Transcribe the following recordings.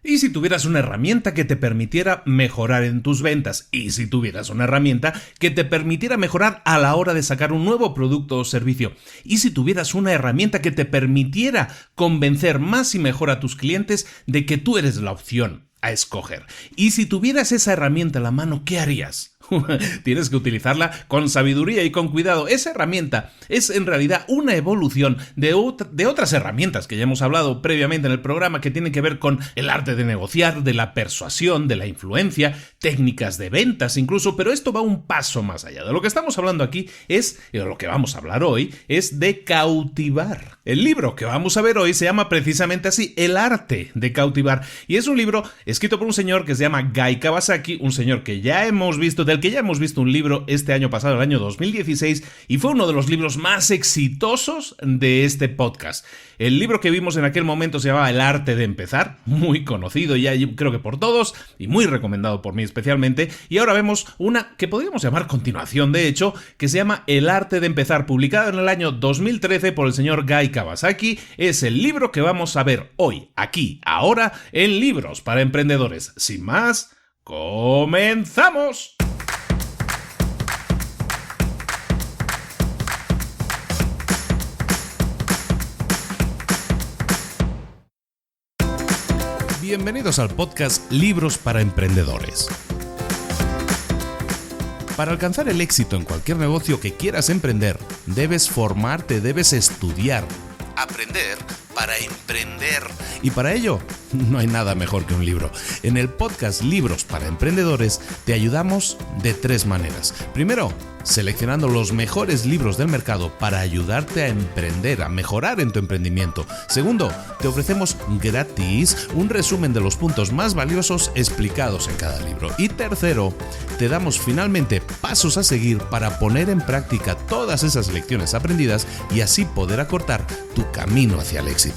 ¿Y si tuvieras una herramienta que te permitiera mejorar en tus ventas? ¿Y si tuvieras una herramienta que te permitiera mejorar a la hora de sacar un nuevo producto o servicio? ¿Y si tuvieras una herramienta que te permitiera convencer más y mejor a tus clientes de que tú eres la opción a escoger? ¿Y si tuvieras esa herramienta en la mano, qué harías? Tienes que utilizarla con sabiduría y con cuidado. Esa herramienta es en realidad una evolución de otras herramientas que ya hemos hablado previamente en el programa, que tienen que ver con el arte de negociar, de la persuasión, de la influencia, técnicas de ventas incluso, pero esto va un paso más allá. De lo que estamos hablando aquí lo que vamos a hablar hoy, es de cautivar. El libro que vamos a ver hoy se llama precisamente así, El arte de cautivar, y es un libro escrito por un señor que se llama Guy Kawasaki, un señor que ya hemos visto, del que ya hemos visto un libro este año pasado, el año 2016, y fue uno de los libros más exitosos de este podcast. El libro que vimos en aquel momento se llamaba El arte de empezar, muy conocido ya creo que por todos, y muy recomendado por mí especialmente, y ahora vemos una que podríamos llamar continuación, de hecho, que se llama El arte de empezar, publicado en el año 2013 por el señor Guy Kawasaki. Es el libro que vamos a ver hoy, aquí, ahora, en Libros para Emprendedores. Sin más, ¡comenzamos! Bienvenidos al podcast Libros para Emprendedores. Para alcanzar el éxito en cualquier negocio que quieras emprender, debes formarte, debes estudiar, aprender para emprender. Y para ello, no hay nada mejor que un libro. En el podcast Libros para Emprendedores te ayudamos de 3 maneras. Primero, seleccionando los mejores libros del mercado para ayudarte a emprender, a mejorar en tu emprendimiento. Segundo, te ofrecemos gratis un resumen de los puntos más valiosos explicados en cada libro. Y tercero, te damos finalmente pasos a seguir para poner en práctica todas esas lecciones aprendidas y así poder acortar tu camino hacia el éxito.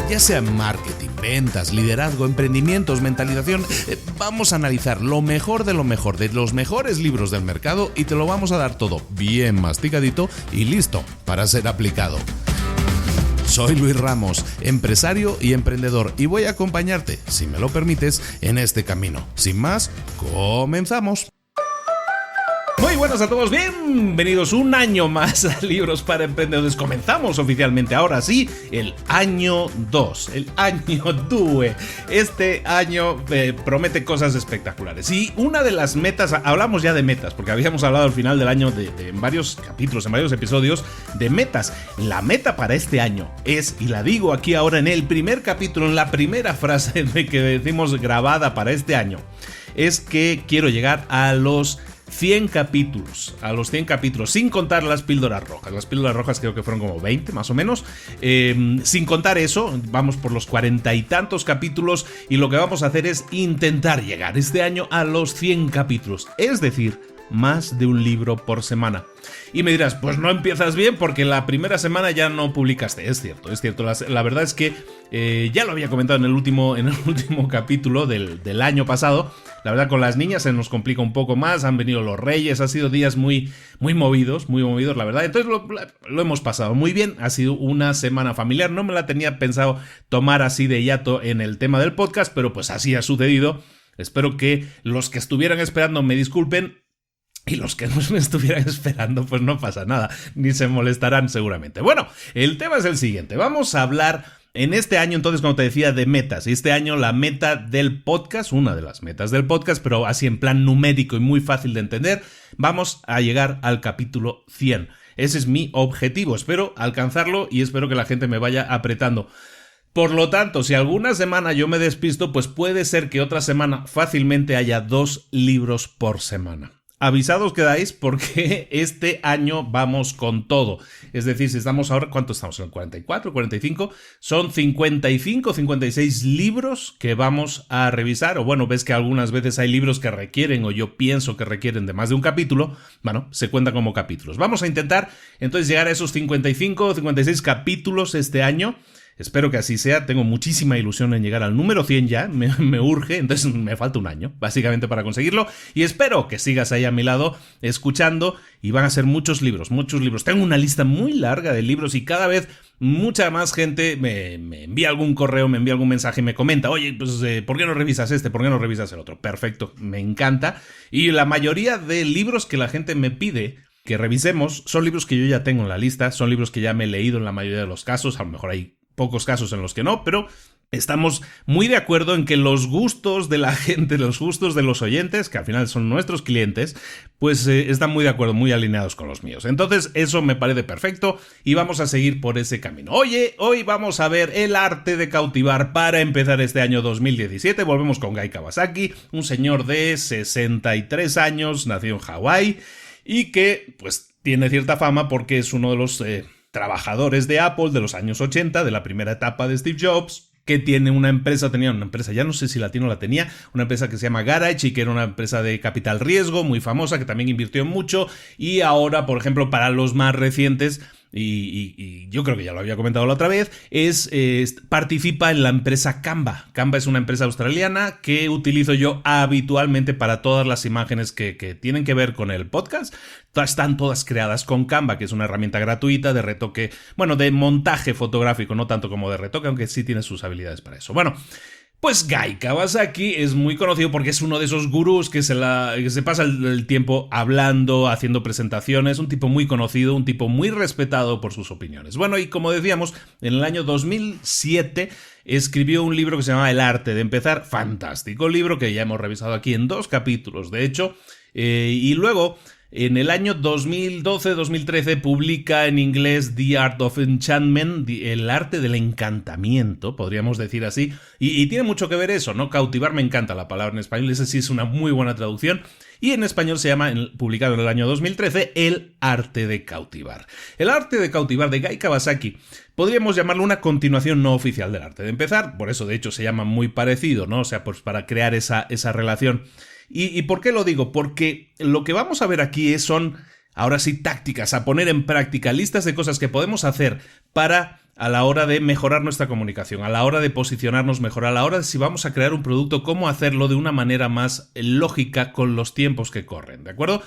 Ya sea marketing, ventas, liderazgo, emprendimientos, mentalización, vamos a analizar lo mejor de los mejores libros del mercado y te lo vamos a dar todo bien masticadito y listo para ser aplicado. Soy Luis Ramos, empresario y emprendedor, y voy a acompañarte, si me lo permites, en este camino. Sin más, comenzamos. Muy buenas a todos, bienvenidos un año más a Libros para Emprendedores. Comenzamos oficialmente, ahora sí, el año 2, el año 2. Este año promete cosas espectaculares. Y una de las metas, hablamos ya de metas, porque habíamos hablado al final del año en varios capítulos, en varios episodios, de metas. La meta para este año es, y la digo aquí ahora en el primer capítulo, en la primera frase que decimos grabada para este año, es que quiero llegar a los 100 capítulos, sin contar las píldoras rojas. Las píldoras rojas creo que fueron como 20 más o menos. Sin contar eso, vamos por los 40 y tantos capítulos, y lo que vamos a hacer es intentar llegar este año a los 100 capítulos, es decir, más de un libro por semana. Y me dirás, pues no empiezas bien porque la primera semana ya no publicaste. Es cierto. La verdad es que ya lo había comentado en el último capítulo del año pasado. La verdad, con las niñas se nos complica un poco más. Han venido los Reyes, ha sido días muy movidos, la verdad. Entonces lo hemos pasado muy bien. Ha sido una semana familiar. No me la tenía pensado tomar así de hiato en el tema del podcast, pero pues así ha sucedido. Espero que los que estuvieran esperando me disculpen. Y los que no me estuvieran esperando, pues no pasa nada, ni se molestarán seguramente. Bueno, el tema es el siguiente. Vamos a hablar en este año, entonces, como te decía, de metas. Y este año la meta del podcast, una de las metas del podcast, pero así en plan numérico y muy fácil de entender, vamos a llegar al capítulo 100. Ese es mi objetivo. Espero alcanzarlo y espero que la gente me vaya apretando. Por lo tanto, si alguna semana yo me despisto, pues puede ser que otra semana fácilmente haya 2 libros por semana. Avisados quedáis porque este año vamos con todo. Es decir, si estamos ahora, ¿cuánto estamos? ¿En 44, 45? Son 55, 56 libros que vamos a revisar. O bueno, ves que algunas veces hay libros que requieren, o yo pienso que requieren de más de un capítulo. Bueno, se cuenta como capítulos. Vamos a intentar entonces llegar a esos 55, 56 capítulos este año. Espero que así sea, tengo muchísima ilusión en llegar al número 100 ya, me urge, entonces me falta un año, básicamente, para conseguirlo, y espero que sigas ahí a mi lado escuchando, y van a ser muchos libros. Tengo una lista muy larga de libros y cada vez mucha más gente me envía algún correo, me envía algún mensaje y me comenta, oye, pues ¿por qué no revisas este? ¿Por qué no revisas el otro? Perfecto, me encanta, y la mayoría de libros que la gente me pide que revisemos son libros que yo ya tengo en la lista, son libros que ya me he leído en la mayoría de los casos, a lo mejor hay pocos casos en los que no, pero estamos muy de acuerdo en que los gustos de la gente, los gustos de los oyentes, que al final son nuestros clientes, pues están muy de acuerdo, muy alineados con los míos. Entonces eso me parece perfecto y vamos a seguir por ese camino. Oye, hoy vamos a ver el arte de cautivar para empezar este año 2017. Volvemos con Guy Kawasaki, un señor de 63 años, nació en Hawái y que pues tiene cierta fama porque es uno de los trabajadores de Apple de los años 80, de la primera etapa de Steve Jobs, que tenía una empresa, ya no sé si la tiene o la tenía, una empresa que se llama Garage y que era una empresa de capital riesgo muy famosa, que también invirtió mucho, y ahora, por ejemplo, para los más recientes, y yo creo que ya lo había comentado la otra vez, participa en la empresa Canva. Canva es una empresa australiana que utilizo yo habitualmente para todas las imágenes que tienen que ver con el podcast. Están todas creadas con Canva, que es una herramienta gratuita de retoque, bueno, de montaje fotográfico, no tanto como de retoque, aunque sí tiene sus habilidades para eso. Bueno, pues Guy Kawasaki es muy conocido porque es uno de esos gurús que se pasa el tiempo hablando, haciendo presentaciones, un tipo muy conocido, un tipo muy respetado por sus opiniones. Bueno, y como decíamos, en el año 2007 escribió un libro que se llama El arte de empezar, fantástico libro que ya hemos revisado aquí en 2 capítulos, de hecho, y luego en el año 2012-2013 publica en inglés The Art of Enchantment, el arte del encantamiento, podríamos decir así, y tiene mucho que ver eso, ¿no? Cautivar, me encanta la palabra en español, esa sí es una muy buena traducción, y en español se llama, publicado en el año 2013, El arte de cautivar. El arte de cautivar de Guy Kawasaki podríamos llamarlo una continuación no oficial del arte de empezar, por eso de hecho se llama muy parecido, ¿no? O sea, pues para crear esa relación. ¿Y por qué lo digo? Porque lo que vamos a ver aquí son, ahora sí, tácticas a poner en práctica, listas de cosas que podemos hacer para a la hora de mejorar nuestra comunicación, a la hora de posicionarnos mejor, a la hora de si vamos a crear un producto, cómo hacerlo de una manera más lógica con los tiempos que corren, ¿de acuerdo?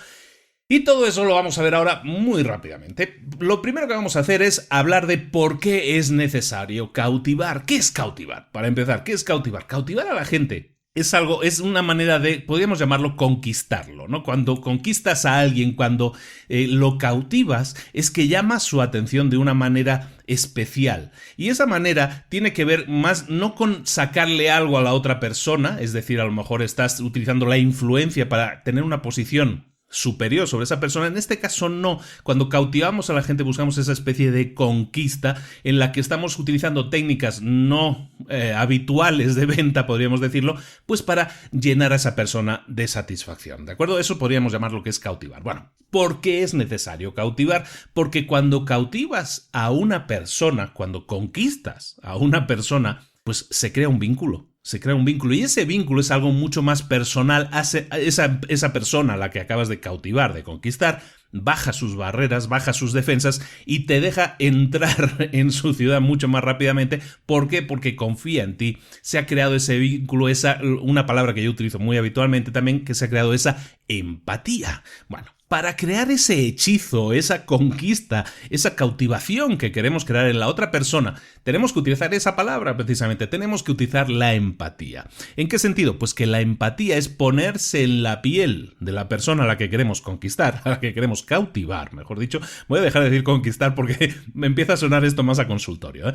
Y todo eso lo vamos a ver ahora muy rápidamente. Lo primero que vamos a hacer es hablar de por qué es necesario cautivar. ¿Qué es cautivar? Para empezar, ¿qué es cautivar? Cautivar a la gente es una manera de, podríamos llamarlo conquistarlo, ¿no? Cuando conquistas a alguien, cuando lo cautivas, es que llamas su atención de una manera especial. Y esa manera tiene que ver más no con sacarle algo a la otra persona, es decir, a lo mejor estás utilizando la influencia para tener una posición superior sobre esa persona. En este caso no. Cuando cautivamos a la gente buscamos esa especie de conquista en la que estamos utilizando técnicas no habituales de venta, podríamos decirlo, pues para llenar a esa persona de satisfacción, ¿de acuerdo? Eso podríamos llamar lo que es cautivar. Bueno, ¿por qué es necesario cautivar? Porque cuando cautivas a una persona, cuando conquistas a una persona, pues se crea un vínculo. Y ese vínculo es algo mucho más personal. Esa persona a la que acabas de cautivar, de conquistar, baja sus barreras, baja sus defensas y te deja entrar en su ciudad mucho más rápidamente. ¿Por qué? Porque confía en ti. Se ha creado ese vínculo, una palabra que yo utilizo muy habitualmente también, que se ha creado esa empatía. Bueno, para crear ese hechizo, esa conquista, esa cautivación que queremos crear en la otra persona, tenemos que utilizar esa palabra precisamente, tenemos que utilizar la empatía. ¿En qué sentido? Pues que la empatía es ponerse en la piel de la persona a la que queremos conquistar, a la que queremos cautivar, mejor dicho. Voy a dejar de decir conquistar porque me empieza a sonar esto más a consultorio,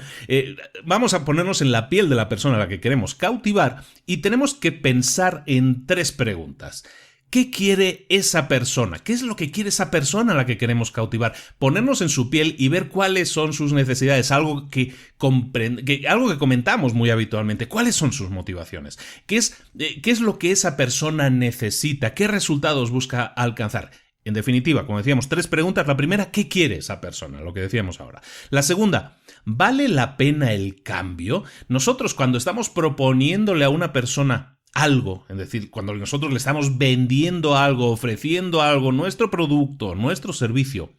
Vamos a ponernos en la piel de la persona a la que queremos cautivar y tenemos que pensar en 3 preguntas. ¿Qué quiere esa persona? ¿Qué es lo que quiere esa persona a la que queremos cautivar? Ponernos en su piel y ver cuáles son sus necesidades, algo que comentamos muy habitualmente. ¿Cuáles son sus motivaciones? ¿Qué es lo que esa persona necesita? ¿Qué resultados busca alcanzar? En definitiva, como decíamos, 3 preguntas. La primera, ¿qué quiere esa persona? Lo que decíamos ahora. La segunda, ¿vale la pena el cambio? Nosotros, cuando estamos proponiéndole a una persona algo, es decir, cuando nosotros le estamos vendiendo algo, ofreciendo algo, nuestro producto, nuestro servicio,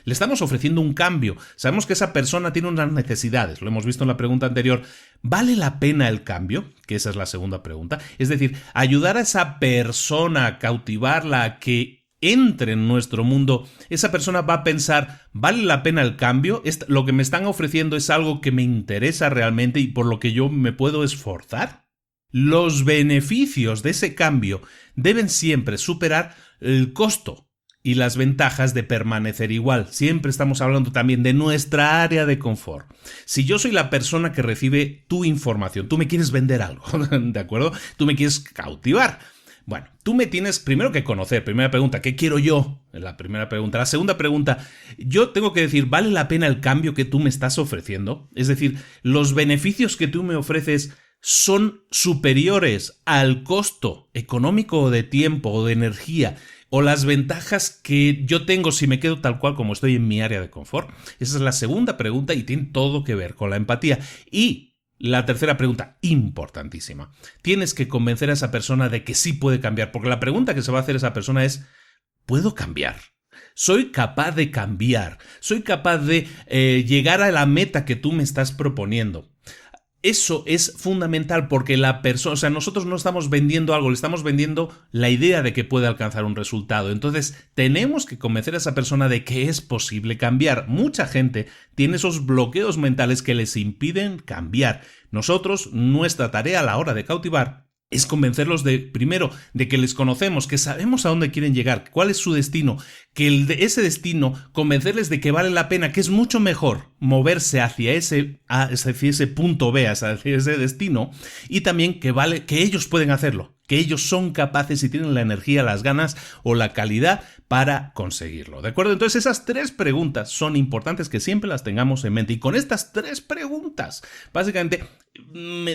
Le estamos ofreciendo un cambio. Sabemos que esa persona tiene unas necesidades. Lo hemos visto en la pregunta anterior. ¿Vale la pena el cambio? Que esa es la segunda pregunta. Es decir, ayudar a esa persona, a cautivarla, a que entre en nuestro mundo. Esa persona va a pensar, ¿vale la pena el cambio? ¿Lo que me están ofreciendo es algo que me interesa realmente y por lo que yo me puedo esforzar? Los beneficios de ese cambio deben siempre superar el costo y las ventajas de permanecer igual. Siempre estamos hablando también de nuestra área de confort. Si yo soy la persona que recibe tu información, tú me quieres vender algo, ¿de acuerdo? Tú me quieres cautivar. Bueno, tú me tienes primero que conocer. Primera pregunta, ¿qué quiero yo? La primera pregunta. La segunda pregunta, yo tengo que decir, ¿vale la pena el cambio que tú me estás ofreciendo? Es decir, ¿los beneficios que tú me ofreces son superiores al costo económico o de tiempo o de energía o las ventajas que yo tengo si me quedo tal cual como estoy en mi área de confort? Esa es la segunda pregunta y tiene todo que ver con la empatía. Y la tercera pregunta, importantísima. Tienes que convencer a esa persona de que sí puede cambiar, porque la pregunta que se va a hacer esa persona es, ¿puedo cambiar? ¿Soy capaz de cambiar? ¿Soy capaz de llegar a la meta que tú me estás proponiendo? Eso es fundamental porque la persona, o sea, nosotros no estamos vendiendo algo, le estamos vendiendo la idea de que puede alcanzar un resultado. Entonces, tenemos que convencer a esa persona de que es posible cambiar. Mucha gente tiene esos bloqueos mentales que les impiden cambiar. Nosotros, nuestra tarea a la hora de cautivar es convencerlos primero, de que les conocemos, que sabemos a dónde quieren llegar, cuál es su destino, que ese destino, convencerles de que vale la pena, que es mucho mejor moverse hacia ese punto B, hacia ese destino, y también que ellos pueden hacerlo, que ellos son capaces y tienen la energía, las ganas o la calidad para conseguirlo, ¿de acuerdo? Entonces esas tres preguntas son importantes que siempre las tengamos en mente, y con estas tres preguntas, básicamente,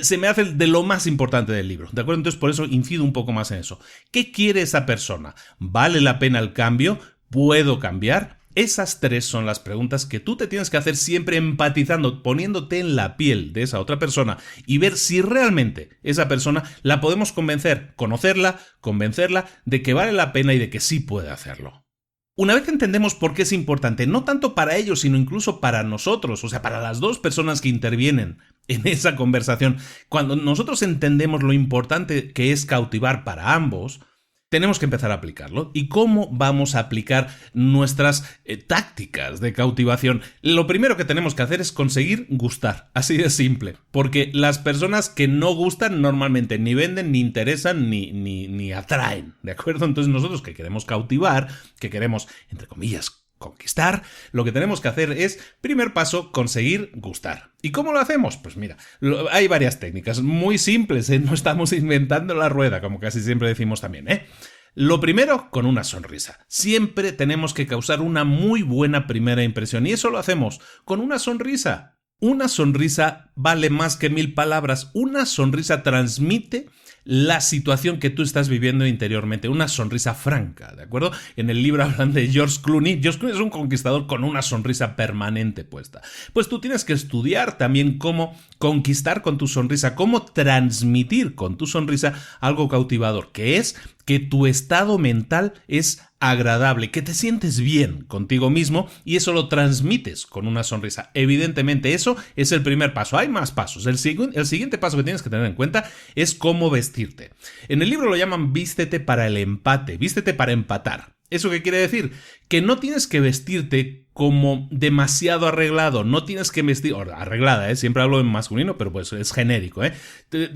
se me hace de lo más importante del libro, ¿de acuerdo? Entonces por eso incido un poco más en eso. ¿Qué quiere esa persona? ¿Vale la pena el cambio? ¿Puedo cambiar? Esas tres son las preguntas que tú te tienes que hacer siempre empatizando, poniéndote en la piel de esa otra persona y ver si realmente esa persona la podemos convencer, conocerla, convencerla de que vale la pena y de que sí puede hacerlo. Una vez que entendemos por qué es importante, no tanto para ellos, sino incluso para nosotros, o sea, para las dos personas que intervienen en esa conversación, cuando nosotros entendemos lo importante que es cautivar para ambos, tenemos que empezar a aplicarlo. ¿Y cómo vamos a aplicar nuestras tácticas de cautivación? Lo primero que tenemos que hacer es conseguir gustar, así de simple, porque las personas que no gustan normalmente ni venden, ni interesan, ni atraen, ¿de acuerdo? Entonces nosotros que queremos cautivar, que queremos, entre comillas, conquistar, lo que tenemos que hacer es, primer paso, conseguir gustar. ¿Y cómo lo hacemos? Pues mira, hay varias técnicas muy simples, no estamos inventando la rueda, como casi siempre decimos también, Lo primero, con una sonrisa. Siempre tenemos que causar una muy buena primera impresión, y eso lo hacemos con una sonrisa. Una sonrisa vale más que 1000 palabras. Una sonrisa transmite la situación que tú estás viviendo interiormente, una sonrisa franca, ¿de acuerdo? En el libro hablan de George Clooney. George Clooney es un conquistador con una sonrisa permanente puesta. Pues tú tienes que estudiar también cómo conquistar con tu sonrisa, cómo transmitir con tu sonrisa algo cautivador, que es que tu estado mental es agradable, que te sientes bien contigo mismo y eso lo transmites con una sonrisa. Evidentemente eso es el primer paso. Hay más pasos. El siguiente paso que tienes que tener en cuenta es cómo vestirte. En el libro lo llaman vístete para el empate, vístete para empatar. ¿Eso qué quiere decir? Que no tienes que vestirte como demasiado arreglado, no tienes que vestir, arreglada, siempre hablo en masculino, pero pues es genérico,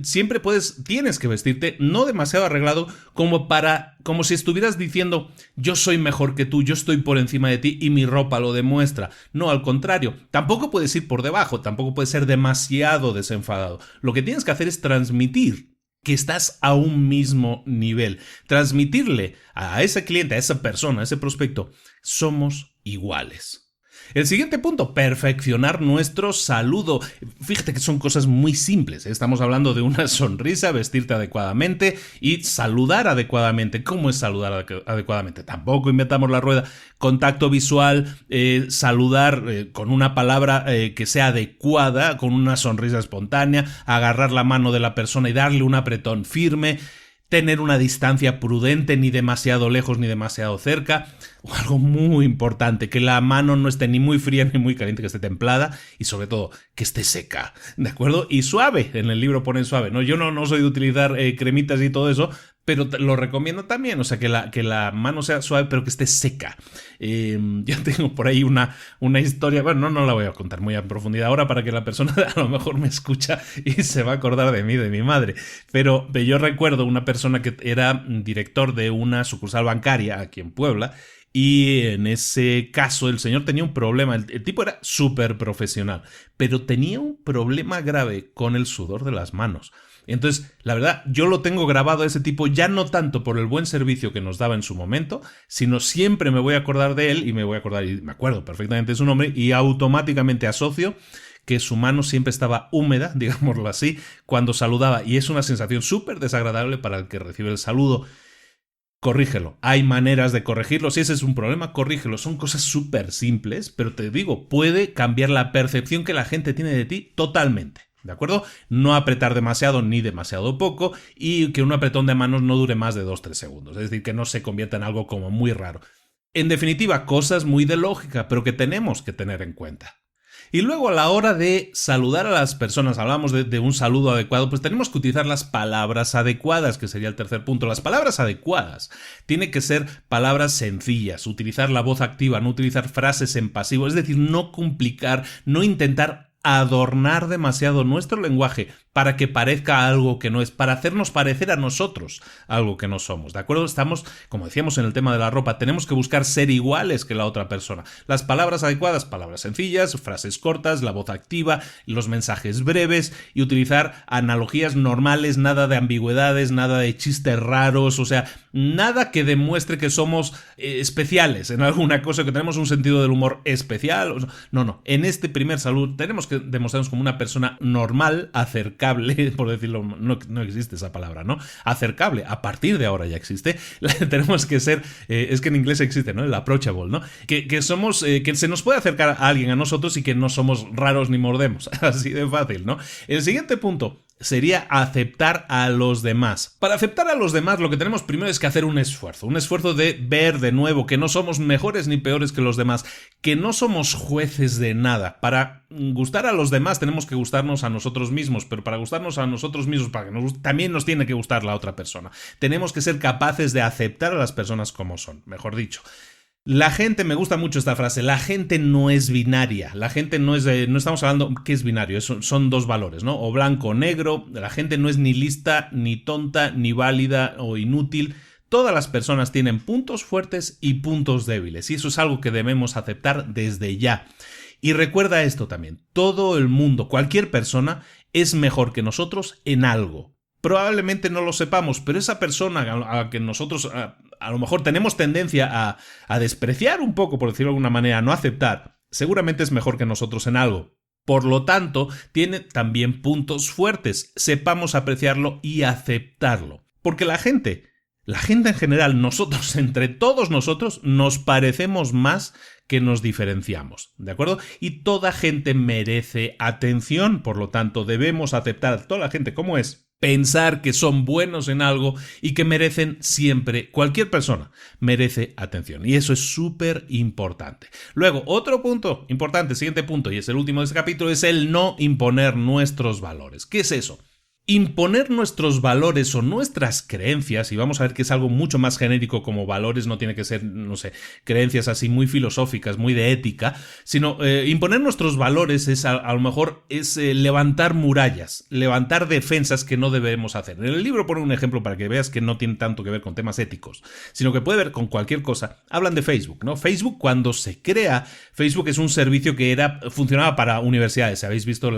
siempre tienes que vestirte no demasiado arreglado como si estuvieras diciendo yo soy mejor que tú, yo estoy por encima de ti y mi ropa lo demuestra. No, al contrario, tampoco puedes ir por debajo, tampoco puedes ser demasiado desenfadado. Lo que tienes que hacer es transmitir que estás a un mismo nivel. Transmitirle a ese cliente, a esa persona, a ese prospecto, somos iguales. El siguiente punto, perfeccionar nuestro saludo. Fíjate que son cosas muy simples. Estamos hablando de una sonrisa, vestirte adecuadamente y saludar adecuadamente. ¿Cómo es saludar adecuadamente? Tampoco inventamos la rueda. Contacto visual, saludar con una palabra que sea adecuada, con una sonrisa espontánea, agarrar la mano de la persona y darle un apretón firme. Tener una distancia prudente, ni demasiado lejos ni demasiado cerca. o algo muy importante, que la mano no esté ni muy fría ni muy caliente, que esté templada y sobre todo que esté seca, ¿de acuerdo? Y suave, en el libro ponen suave, ¿no? Yo no soy de utilizar cremitas y todo eso, pero lo recomiendo también, o sea, que la mano sea suave, pero que esté seca. Yo tengo por ahí una historia, bueno, no la voy a contar muy a profundidad ahora para que la persona a lo mejor me escucha y se va a acordar de mí, de mi madre. Pero yo recuerdo una persona que era director de una sucursal bancaria aquí en Puebla. Y en ese caso el señor tenía un problema, el tipo era súper profesional, pero tenía un problema grave con el sudor de las manos. Entonces, la verdad, yo lo tengo grabado a ese tipo ya no tanto por el buen servicio que nos daba en su momento, sino siempre me voy a acordar de él y me acuerdo perfectamente de su nombre y automáticamente asocio que su mano siempre estaba húmeda, digámoslo así, cuando saludaba, y es una sensación súper desagradable para el que recibe el saludo. Corrígelo, hay maneras de corregirlo, si ese es un problema, corrígelo, son cosas súper simples, pero te digo, puede cambiar la percepción que la gente tiene de ti totalmente, ¿de acuerdo? No apretar demasiado ni demasiado poco y que un apretón de manos no dure más de 2-3 segundos, es decir, que no se convierta en algo como muy raro. En definitiva, cosas muy de lógica, pero que tenemos que tener en cuenta. Y luego a la hora de saludar a las personas, hablamos de un saludo adecuado, pues tenemos que utilizar las palabras adecuadas, que sería el tercer punto. Las palabras adecuadas tienen que ser palabras sencillas, utilizar la voz activa, no utilizar frases en pasivo, es decir, no complicar, no intentar adornar demasiado nuestro lenguaje para que parezca algo que no es, para hacernos parecer a nosotros algo que no somos, ¿de acuerdo? Estamos, como decíamos en el tema de la ropa, tenemos que buscar ser iguales que la otra persona. Las palabras adecuadas, palabras sencillas, frases cortas, la voz activa, los mensajes breves y utilizar analogías normales, nada de ambigüedades, nada de chistes raros, o sea, nada que demuestre que somos especiales en alguna cosa, que tenemos un sentido del humor especial. No, en este primer saludo tenemos que demostrarnos como una persona normal, acercable, por decirlo, no existe esa palabra, ¿no? Acercable, a partir de ahora ya existe. Tenemos que ser, es que en inglés existe, ¿no? El approachable, ¿no? Que somos, que se nos puede acercar a alguien a nosotros y que no somos raros ni mordemos, así de fácil, ¿no? El siguiente punto sería aceptar a los demás. Para aceptar a los demás lo que tenemos primero es que hacer un esfuerzo de ver de nuevo que no somos mejores ni peores que los demás, que no somos jueces de nada. Para gustar a los demás tenemos que gustarnos a nosotros mismos, pero para gustarnos a nosotros mismos también nos tiene que gustar la otra persona. Tenemos que ser capaces de aceptar a las personas como son, mejor dicho. La gente, me gusta mucho esta frase, la gente no es binaria, la gente no estamos hablando, ¿qué es binario? Son dos valores, ¿no? O blanco o negro, la gente no es ni lista, ni tonta, ni válida o inútil. Todas las personas tienen puntos fuertes y puntos débiles, y eso es algo que debemos aceptar desde ya. Y recuerda esto también, todo el mundo, cualquier persona, es mejor que nosotros en algo. Probablemente no lo sepamos, pero esa persona a la que nosotros a lo mejor tenemos tendencia a despreciar un poco, por decirlo de alguna manera, a no aceptar, seguramente es mejor que nosotros en algo. Por lo tanto, tiene también puntos fuertes. Sepamos apreciarlo y aceptarlo. Porque la gente en general, nosotros, entre todos nosotros, nos parecemos más que nos diferenciamos, ¿de acuerdo? Y toda gente merece atención, por lo tanto, debemos aceptar a toda la gente como es, pensar que son buenos en algo y que merecen siempre, cualquier persona merece atención. Y eso es súper importante. Luego, otro punto importante, siguiente punto, y es el último de este capítulo, es el no imponer nuestros valores. ¿Qué es eso? Imponer nuestros valores o nuestras creencias, y vamos a ver que es algo mucho más genérico, como valores no tiene que ser, no sé, creencias así muy filosóficas, muy de ética, sino imponer nuestros valores es a lo mejor es levantar murallas, levantar defensas que no debemos hacer. En el libro pone un ejemplo para que veas que no tiene tanto que ver con temas éticos, sino que puede ver con cualquier cosa. Hablan de Facebook, ¿no? Facebook, cuando se crea, Facebook es un servicio que funcionaba para universidades. ¿Habéis visto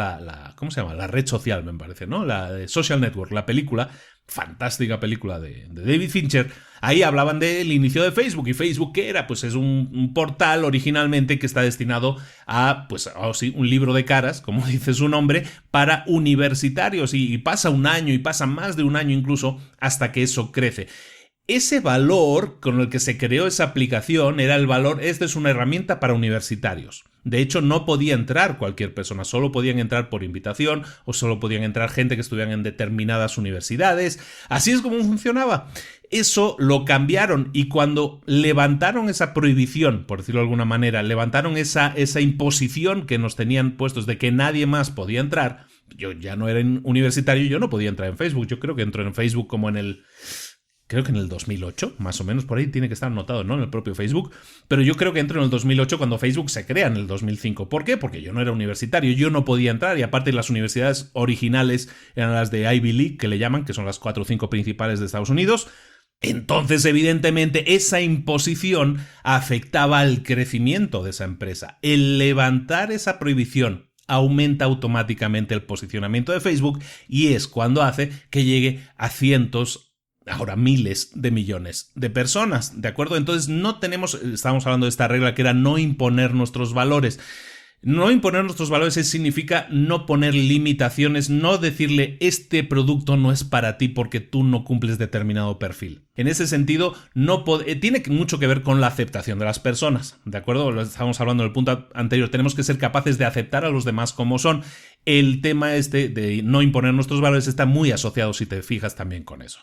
¿cómo se llama? La red social, me parece, ¿no? La Social Network, la película, fantástica película de David Fincher. Ahí hablaban del inicio de Facebook. ¿Y Facebook qué era? Pues es un portal originalmente que está destinado a, pues, un libro de caras, como dice su nombre, para universitarios. Y pasa un año, y pasa más de un año incluso, hasta que eso crece. Ese valor con el que se creó esa aplicación era el valor, esta es una herramienta para universitarios. De hecho, no podía entrar cualquier persona, solo podían entrar por invitación o solo podían entrar gente que estuvieran en determinadas universidades. Así es como funcionaba. Eso lo cambiaron y cuando levantaron esa prohibición, por decirlo de alguna manera, levantaron esa imposición que nos tenían puestos de que nadie más podía entrar, yo ya no era universitario, yo no podía entrar en Facebook. Yo creo que entré en Facebook como creo que en el 2008, más o menos, por ahí tiene que estar anotado, ¿no? En el propio Facebook. Pero yo creo que entro en el 2008 cuando Facebook se crea en el 2005. ¿Por qué? Porque yo no era universitario, yo no podía entrar y aparte las universidades originales eran las de Ivy League, que le llaman, que son las 4 o 5 principales de Estados Unidos. Entonces, evidentemente, esa imposición afectaba al crecimiento de esa empresa. El levantar esa prohibición aumenta automáticamente el posicionamiento de Facebook y es cuando hace que llegue a cientos, ahora miles de millones de personas, ¿de acuerdo? Entonces estamos hablando de esta regla que era no imponer nuestros valores. No imponer nuestros valores significa no poner limitaciones, no decirle este producto no es para ti porque tú no cumples determinado perfil. En ese sentido, tiene mucho que ver con la aceptación de las personas, ¿de acuerdo? Lo estábamos hablando en el punto anterior, tenemos que ser capaces de aceptar a los demás como son. El tema de no imponer nuestros valores está muy asociado, si te fijas, también con eso.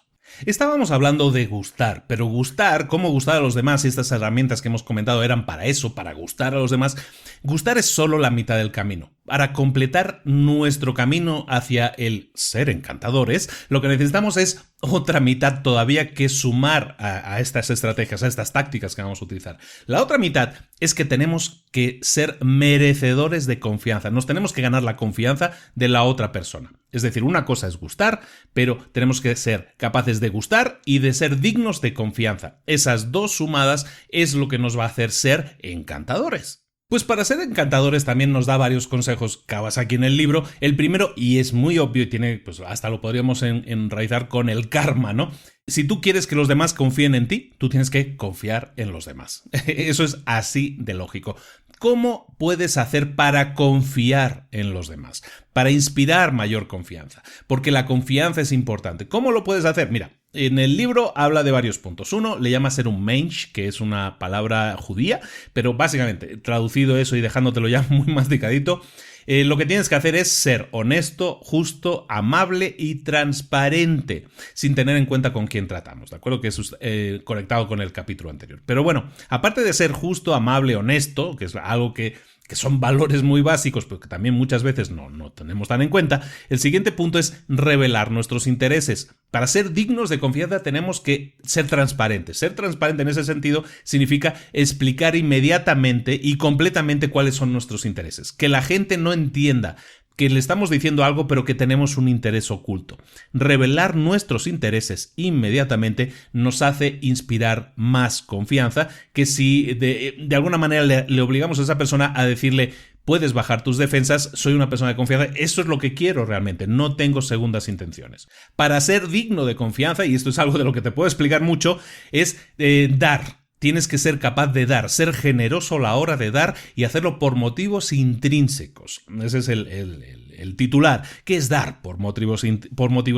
Estábamos hablando de gustar, pero gustar, cómo gustar a los demás, y estas herramientas que hemos comentado eran para eso, para gustar a los demás. Gustar es solo la mitad del camino. Para completar nuestro camino hacia el ser encantadores, lo que necesitamos es otra mitad todavía que sumar a estas estrategias, a estas tácticas que vamos a utilizar. La otra mitad es que tenemos que ser merecedores de confianza. Nos tenemos que ganar la confianza de la otra persona. Es decir, una cosa es gustar, pero tenemos que ser capaces de gustar y de ser dignos de confianza. Esas dos sumadas es lo que nos va a hacer ser encantadores. Pues para ser encantadores también nos da varios consejos Kawasaki en el libro. El primero, y es muy obvio y tiene, pues hasta lo podríamos enraizar con el karma, ¿no? Si tú quieres que los demás confíen en ti, tú tienes que confiar en los demás. Eso es así de lógico. ¿Cómo puedes hacer para confiar en los demás? Para inspirar mayor confianza. Porque la confianza es importante. ¿Cómo lo puedes hacer? Mira, en el libro habla de varios puntos. Uno, le llama ser un mensch, que es una palabra judía, pero básicamente, traducido eso y dejándotelo ya muy masticadito, lo que tienes que hacer es ser honesto, justo, amable y transparente, sin tener en cuenta con quién tratamos, ¿de acuerdo? Que eso es conectado con el capítulo anterior. Pero bueno, aparte de ser justo, amable, honesto, que es algo que son valores muy básicos, pero que también muchas veces no tenemos tan en cuenta, el siguiente punto es revelar nuestros intereses. Para ser dignos de confianza tenemos que ser transparentes. Ser transparente en ese sentido significa explicar inmediatamente y completamente cuáles son nuestros intereses. Que la gente no entienda que le estamos diciendo algo pero que tenemos un interés oculto. Revelar nuestros intereses inmediatamente nos hace inspirar más confianza que si de alguna manera le obligamos a esa persona a decirle puedes bajar tus defensas, soy una persona de confianza, eso es lo que quiero realmente, no tengo segundas intenciones. Para ser digno de confianza, y esto es algo de lo que te puedo explicar mucho, es dar. Tienes que ser capaz de dar, ser generoso a la hora de dar y hacerlo por motivos intrínsecos. Ese es el titular. ¿Qué es dar por motivos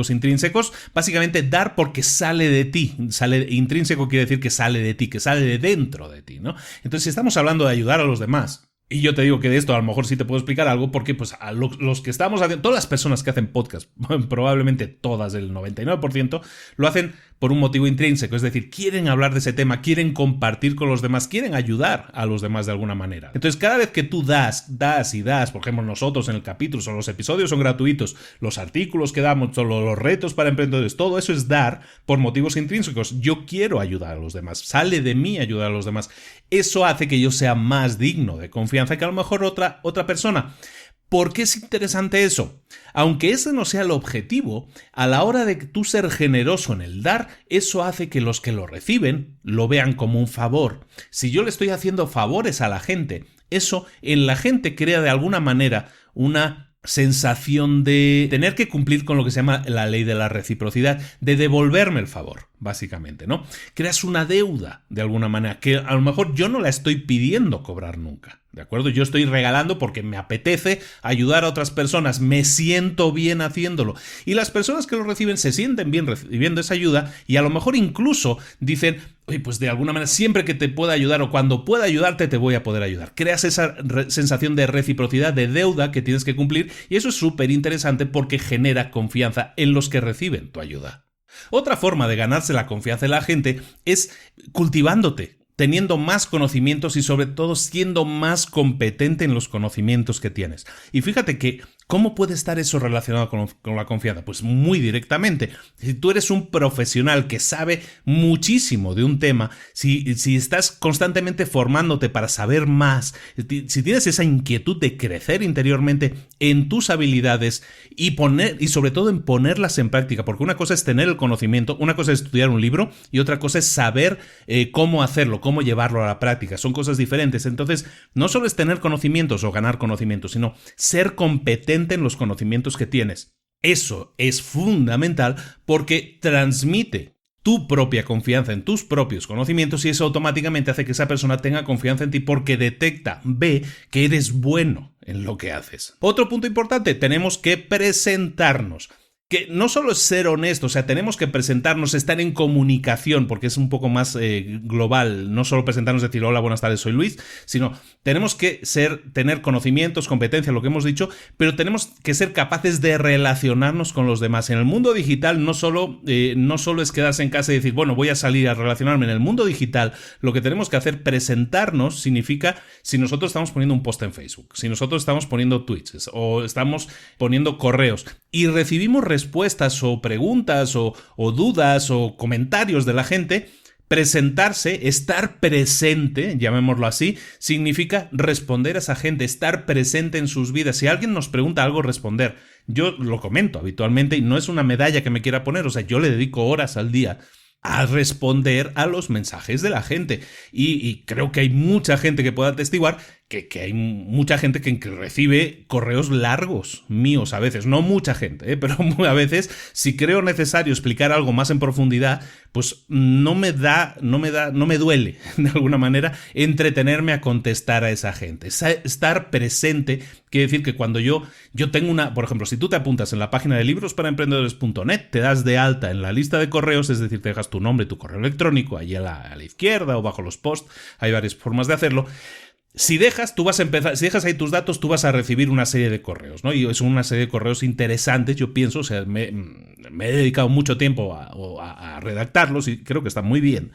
intrínsecos? Básicamente dar porque sale de ti. Intrínseco quiere decir que sale de ti, que sale de dentro de ti, ¿no? Entonces, si estamos hablando de ayudar a los demás, y yo te digo que de esto a lo mejor sí te puedo explicar algo porque pues a los que estamos haciendo, todas las personas que hacen podcast, probablemente todas, el 99%, lo hacen por un motivo intrínseco, es decir, quieren hablar de ese tema, quieren compartir con los demás, quieren ayudar a los demás de alguna manera. Entonces cada vez que tú das, por ejemplo nosotros en el capítulo, son los episodios son gratuitos, los artículos que damos, los retos para emprendedores, todo eso es dar por motivos intrínsecos. Yo quiero ayudar a los demás, sale de mí ayudar a los demás. Eso hace que yo sea más digno de confianza que a lo mejor otra persona. ¿Por qué es interesante eso? Aunque ese no sea el objetivo, a la hora de tú ser generoso en el dar, eso hace que los que lo reciben lo vean como un favor. Si yo le estoy haciendo favores a la gente, eso en la gente crea de alguna manera una sensación de tener que cumplir con lo que se llama la ley de la reciprocidad, de devolverme el favor, básicamente, ¿no? Creas una deuda de alguna manera que a lo mejor yo no la estoy pidiendo cobrar nunca. ¿De acuerdo? Yo estoy regalando porque me apetece ayudar a otras personas, me siento bien haciéndolo. Y las personas que lo reciben se sienten bien recibiendo esa ayuda y a lo mejor incluso dicen, oye, pues de alguna manera siempre que te pueda ayudar o cuando pueda ayudarte te voy a poder ayudar. Creas esa sensación de reciprocidad, de deuda que tienes que cumplir y eso es súper interesante porque genera confianza en los que reciben tu ayuda. Otra forma de ganarse la confianza de la gente es cultivándote, teniendo más conocimientos y sobre todo siendo más competente en los conocimientos que tienes. Y fíjate que, ¿cómo puede estar eso relacionado con la confianza? Pues muy directamente. Si tú eres un profesional que sabe muchísimo de un tema, si estás constantemente formándote para saber más, si tienes esa inquietud de crecer interiormente en tus habilidades y sobre todo en ponerlas en práctica, porque una cosa es tener el conocimiento, una cosa es estudiar un libro y otra cosa es saber cómo hacerlo, cómo llevarlo a la práctica. Son cosas diferentes. Entonces, no solo es tener conocimientos o ganar conocimientos, sino ser competente en los conocimientos que tienes. Eso es fundamental porque transmite tu propia confianza en tus propios conocimientos y eso automáticamente hace que esa persona tenga confianza en ti porque detecta, ve que eres bueno en lo que haces. Otro punto importante, tenemos que presentarnos. Que no solo es ser honesto, o sea, tenemos que presentarnos, estar en comunicación, porque es un poco más global, no solo presentarnos y decir, hola, buenas tardes, soy Luis, sino tenemos que tener conocimientos, competencia, lo que hemos dicho, pero tenemos que ser capaces de relacionarnos con los demás. En el mundo digital no solo es quedarse en casa y decir, bueno, voy a salir a relacionarme. En el mundo digital lo que tenemos que hacer, presentarnos, significa si nosotros estamos poniendo un post en Facebook, si nosotros estamos poniendo tweets o estamos poniendo correos y recibimos respuestas o preguntas o dudas o comentarios de la gente, presentarse, estar presente, llamémoslo así, significa responder a esa gente, estar presente en sus vidas. Si alguien nos pregunta algo, responder. Yo lo comento habitualmente y no es una medalla que me quiera poner, o sea, yo le dedico horas al día a responder a los mensajes de la gente y creo que hay mucha gente que pueda atestiguar que hay mucha gente que recibe correos largos míos a veces, no mucha gente, pero a veces si creo necesario explicar algo más en profundidad, pues no me duele de alguna manera entretenerme a contestar a esa gente. Estar presente quiere decir que cuando yo tengo por ejemplo, si tú te apuntas en la página de librosparaemprendedores.net, te das de alta en la lista de correos, es decir, te dejas tu nombre y tu correo electrónico allí a la izquierda o bajo los posts, hay varias formas de hacerlo. Si dejas ahí tus datos, tú vas a recibir una serie de correos, ¿no? Y es una serie de correos interesantes, yo pienso, o sea, me he dedicado mucho tiempo a redactarlos y creo que están muy bien.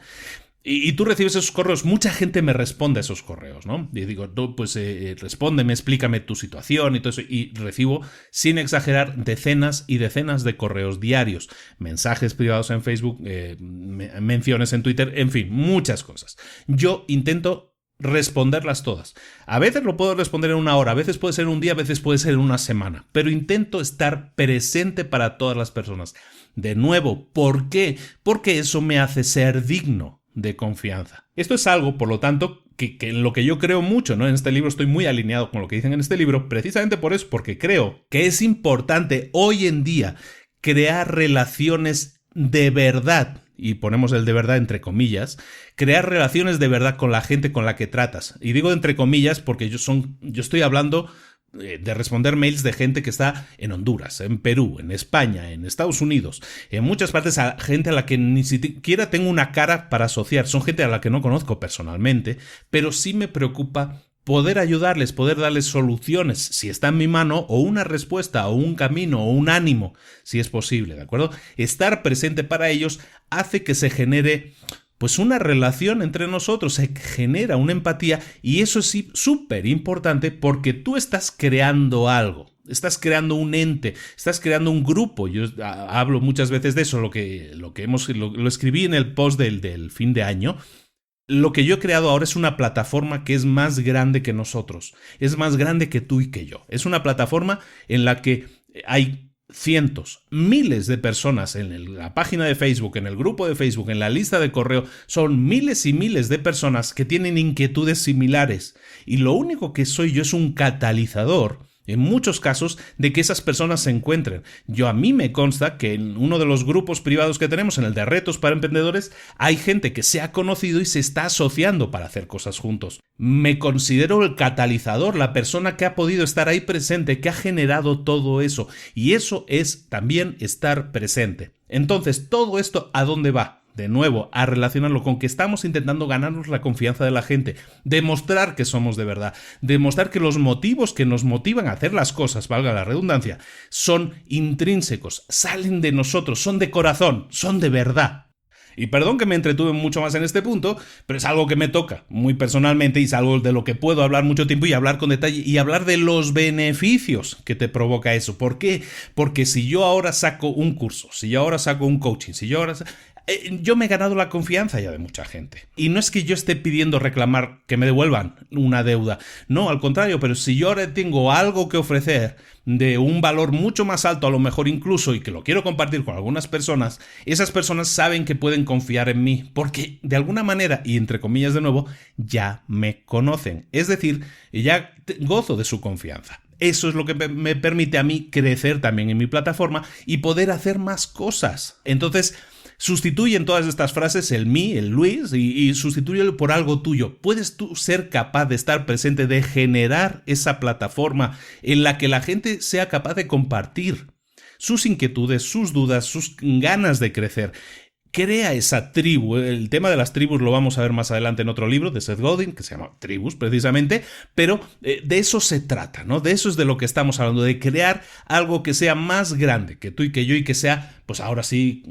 Y tú recibes esos correos, mucha gente me responde a esos correos, ¿no? Y digo, tú, pues respóndeme, explícame tu situación y todo eso. Y recibo, sin exagerar, decenas y decenas de correos diarios, mensajes privados en Facebook, menciones en Twitter, en fin, muchas cosas. Yo intento responderlas todas. A veces lo puedo responder en una hora, a veces puede ser un día, a veces puede ser en una semana, pero intento estar presente para todas las personas. De nuevo, ¿por qué? Porque eso me hace ser digno de confianza. Esto es algo, por lo tanto, que en lo que yo creo mucho, ¿no? En este libro estoy muy alineado con lo que dicen en este libro, precisamente por eso, porque creo que es importante hoy en día crear relaciones de verdad. Y ponemos el de verdad entre comillas, crear relaciones de verdad con la gente con la que tratas. Y digo entre comillas porque yo estoy hablando de responder mails de gente que está en Honduras, en Perú, en España, en Estados Unidos, en muchas partes, a gente a la que ni siquiera tengo una cara para asociar. Son gente a la que no conozco personalmente, pero sí me preocupa poder ayudarles, poder darles soluciones, si está en mi mano, o una respuesta, o un camino, o un ánimo, si es posible, ¿de acuerdo? Estar presente para ellos hace que se genere pues una relación entre nosotros, se genera una empatía y eso es súper importante porque tú estás creando algo. Estás creando un ente, estás creando un grupo. Yo hablo muchas veces de eso, lo escribí en el post del fin de año. Lo que yo he creado ahora es una plataforma que es más grande que nosotros, es más grande que tú y que yo. Es una plataforma en la que hay cientos, miles de personas en la página de Facebook, en el grupo de Facebook, en la lista de correo. Son miles y miles de personas que tienen inquietudes similares y lo único que soy yo es un catalizador en muchos casos, de que esas personas se encuentren. A mí me consta que en uno de los grupos privados que tenemos, en el de retos para emprendedores, hay gente que se ha conocido y se está asociando para hacer cosas juntos. Me considero el catalizador, la persona que ha podido estar ahí presente, que ha generado todo eso. Y eso es también estar presente. Entonces, ¿todo esto a dónde va? De nuevo, a relacionarlo con que estamos intentando ganarnos la confianza de la gente, demostrar que somos de verdad, demostrar que los motivos que nos motivan a hacer las cosas, valga la redundancia, son intrínsecos, salen de nosotros, son de corazón, son de verdad. Y perdón que me entretuve mucho más en este punto, pero es algo que me toca muy personalmente y es algo de lo que puedo hablar mucho tiempo y hablar con detalle y hablar de los beneficios que te provoca eso. ¿Por qué? Porque si yo ahora saco un curso, si yo ahora saco un coaching, yo me he ganado la confianza ya de mucha gente. Y no es que yo esté pidiendo reclamar que me devuelvan una deuda. No, al contrario, pero si yo ahora tengo algo que ofrecer de un valor mucho más alto, a lo mejor incluso, y que lo quiero compartir con algunas personas, esas personas saben que pueden confiar en mí, porque de alguna manera, y entre comillas de nuevo, ya me conocen. Es decir, ya gozo de su confianza. Eso es lo que me permite a mí crecer también en mi plataforma y poder hacer más cosas. Entonces, sustituyen todas estas frases el mí, el Luis, y sustitúyelo por algo tuyo. Puedes tú ser capaz de estar presente, de generar esa plataforma en la que la gente sea capaz de compartir sus inquietudes, sus dudas, sus ganas de crecer. Crea esa tribu. El tema de las tribus lo vamos a ver más adelante en otro libro de Seth Godin, que se llama Tribus precisamente, pero de eso se trata, ¿no? De eso es de lo que estamos hablando, de crear algo que sea más grande que tú y que yo y que sea, pues ahora sí,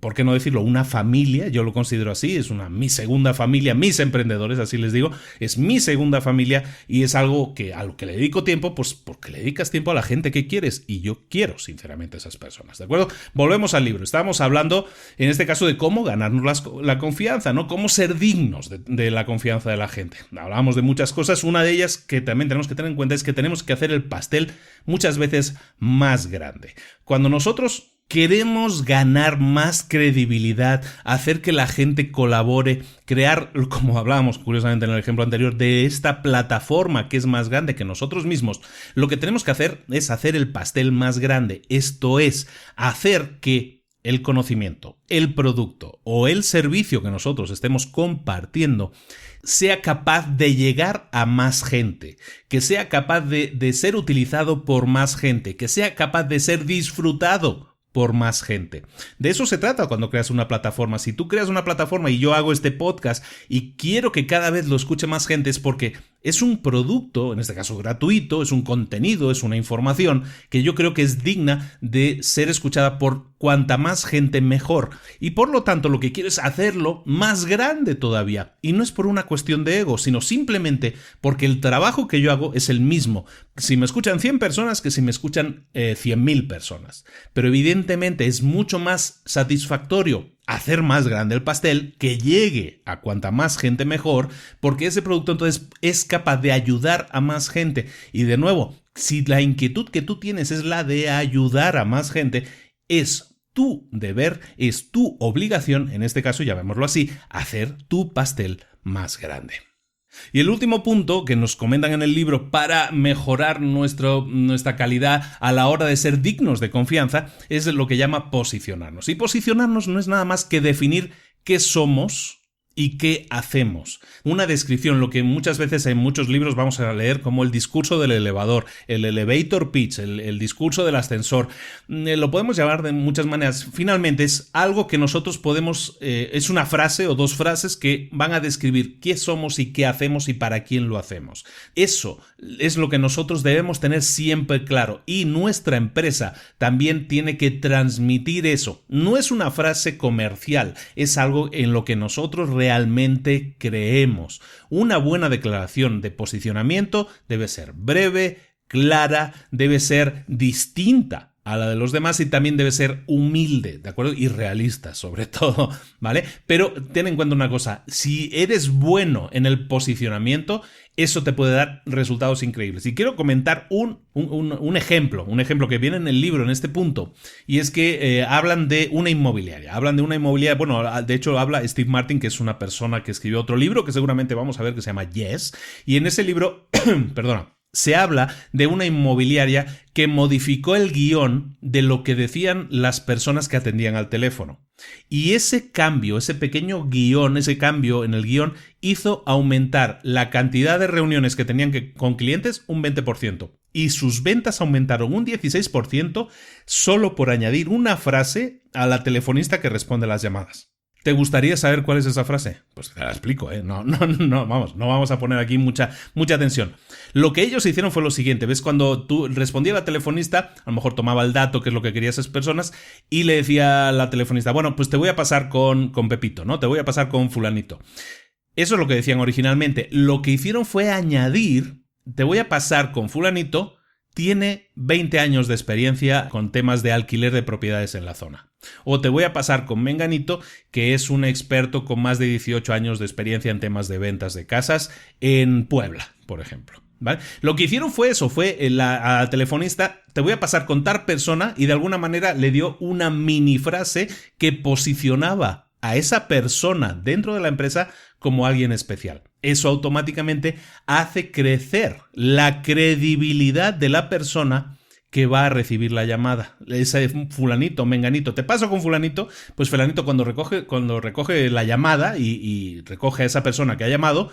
¿por qué no decirlo? Una familia, yo lo considero así, es mi segunda familia, mis emprendedores, así les digo, es mi segunda familia y es algo que a lo que le dedico tiempo, pues porque le dedicas tiempo a la gente que quieres y yo quiero sinceramente a esas personas, ¿de acuerdo? Volvemos al libro, estábamos hablando en este caso de cómo ganarnos la confianza, ¿no? Cómo ser dignos de la confianza de la gente. Hablábamos de muchas cosas, una de ellas que también tenemos que tener en cuenta es que tenemos que hacer el pastel muchas veces más grande. Cuando nosotros queremos ganar más credibilidad, hacer que la gente colabore, crear, como hablábamos curiosamente en el ejemplo anterior, de esta plataforma que es más grande que nosotros mismos, lo que tenemos que hacer es hacer el pastel más grande. Esto es, hacer que el conocimiento, el producto o el servicio que nosotros estemos compartiendo sea capaz de llegar a más gente, que sea capaz de ser utilizado por más gente, que sea capaz de ser disfrutado por más gente. De eso se trata cuando creas una plataforma. Si tú creas una plataforma y yo hago este podcast y quiero que cada vez lo escuche más gente, es porque es un producto, en este caso gratuito, es un contenido, es una información que yo creo que es digna de ser escuchada por cuanta más gente mejor. Y por lo tanto lo que quiero es hacerlo más grande todavía. Y no es por una cuestión de ego, sino simplemente porque el trabajo que yo hago es el mismo. Si me escuchan 100 personas que si me escuchan 100.000 personas. Pero evidentemente es mucho más satisfactorio hacer más grande el pastel, que llegue a cuanta más gente mejor, porque ese producto entonces es capaz de ayudar a más gente. Y de nuevo, si la inquietud que tú tienes es la de ayudar a más gente, es tu deber, es tu obligación, en este caso llamémoslo así, hacer tu pastel más grande. Y el último punto que nos comentan en el libro para mejorar nuestra calidad a la hora de ser dignos de confianza es lo que llama posicionarnos. Y posicionarnos no es nada más que definir qué somos y qué hacemos. Una descripción, lo que muchas veces en muchos libros vamos a leer como el discurso del elevador, el elevator pitch, el discurso del ascensor. Lo podemos llamar de muchas maneras. Finalmente es algo que nosotros podemos, es una frase o dos frases que van a describir qué somos y qué hacemos y para quién lo hacemos. Eso es lo que nosotros debemos tener siempre claro y nuestra empresa también tiene que transmitir eso. No es una frase comercial, es algo en lo que nosotros realmente creemos. Una buena declaración de posicionamiento debe ser breve, clara, debe ser distinta a la de los demás y también debe ser humilde, ¿de acuerdo? Y realista, sobre todo, ¿vale? Pero ten en cuenta una cosa, si eres bueno en el posicionamiento, eso te puede dar resultados increíbles. Y quiero comentar un ejemplo que viene en el libro en este punto, y es que hablan de una inmobiliaria, bueno, de hecho habla Steve Martin, que es una persona que escribió otro libro que seguramente vamos a ver que se llama Yes, y en ese libro, perdona, Se habla de una inmobiliaria que modificó el guión de lo que decían las personas que atendían al teléfono. Y ese cambio, ese pequeño guión, ese cambio en el guión hizo aumentar la cantidad de reuniones que tenían con clientes un 20%. Y sus ventas aumentaron un 16% solo por añadir una frase a la telefonista que responde las llamadas. ¿Te gustaría saber cuál es esa frase? Pues te la explico, ¿eh? No vamos a poner aquí mucha tensión. Lo que ellos hicieron fue lo siguiente, ¿ves? Cuando tú respondías a la telefonista, a lo mejor tomaba el dato, que es lo que querían esas personas, y le decía a la telefonista, bueno, pues te voy a pasar con Pepito, ¿no? Te voy a pasar con fulanito. Eso es lo que decían originalmente. Lo que hicieron fue añadir, te voy a pasar con fulanito, tiene 20 años de experiencia con temas de alquiler de propiedades en la zona. O te voy a pasar con menganito, que es un experto con más de 18 años de experiencia en temas de ventas de casas en Puebla, por ejemplo. ¿Vale? Lo que hicieron fue eso, a la telefonista, te voy a pasar con tal persona, y de alguna manera le dio una mini frase que posicionaba a esa persona dentro de la empresa como alguien especial. Eso automáticamente hace crecer la credibilidad de la persona que va a recibir la llamada. Ese fulanito, menganito, te paso con fulanito, pues fulanito cuando recoge la llamada y recoge a esa persona que ha llamado,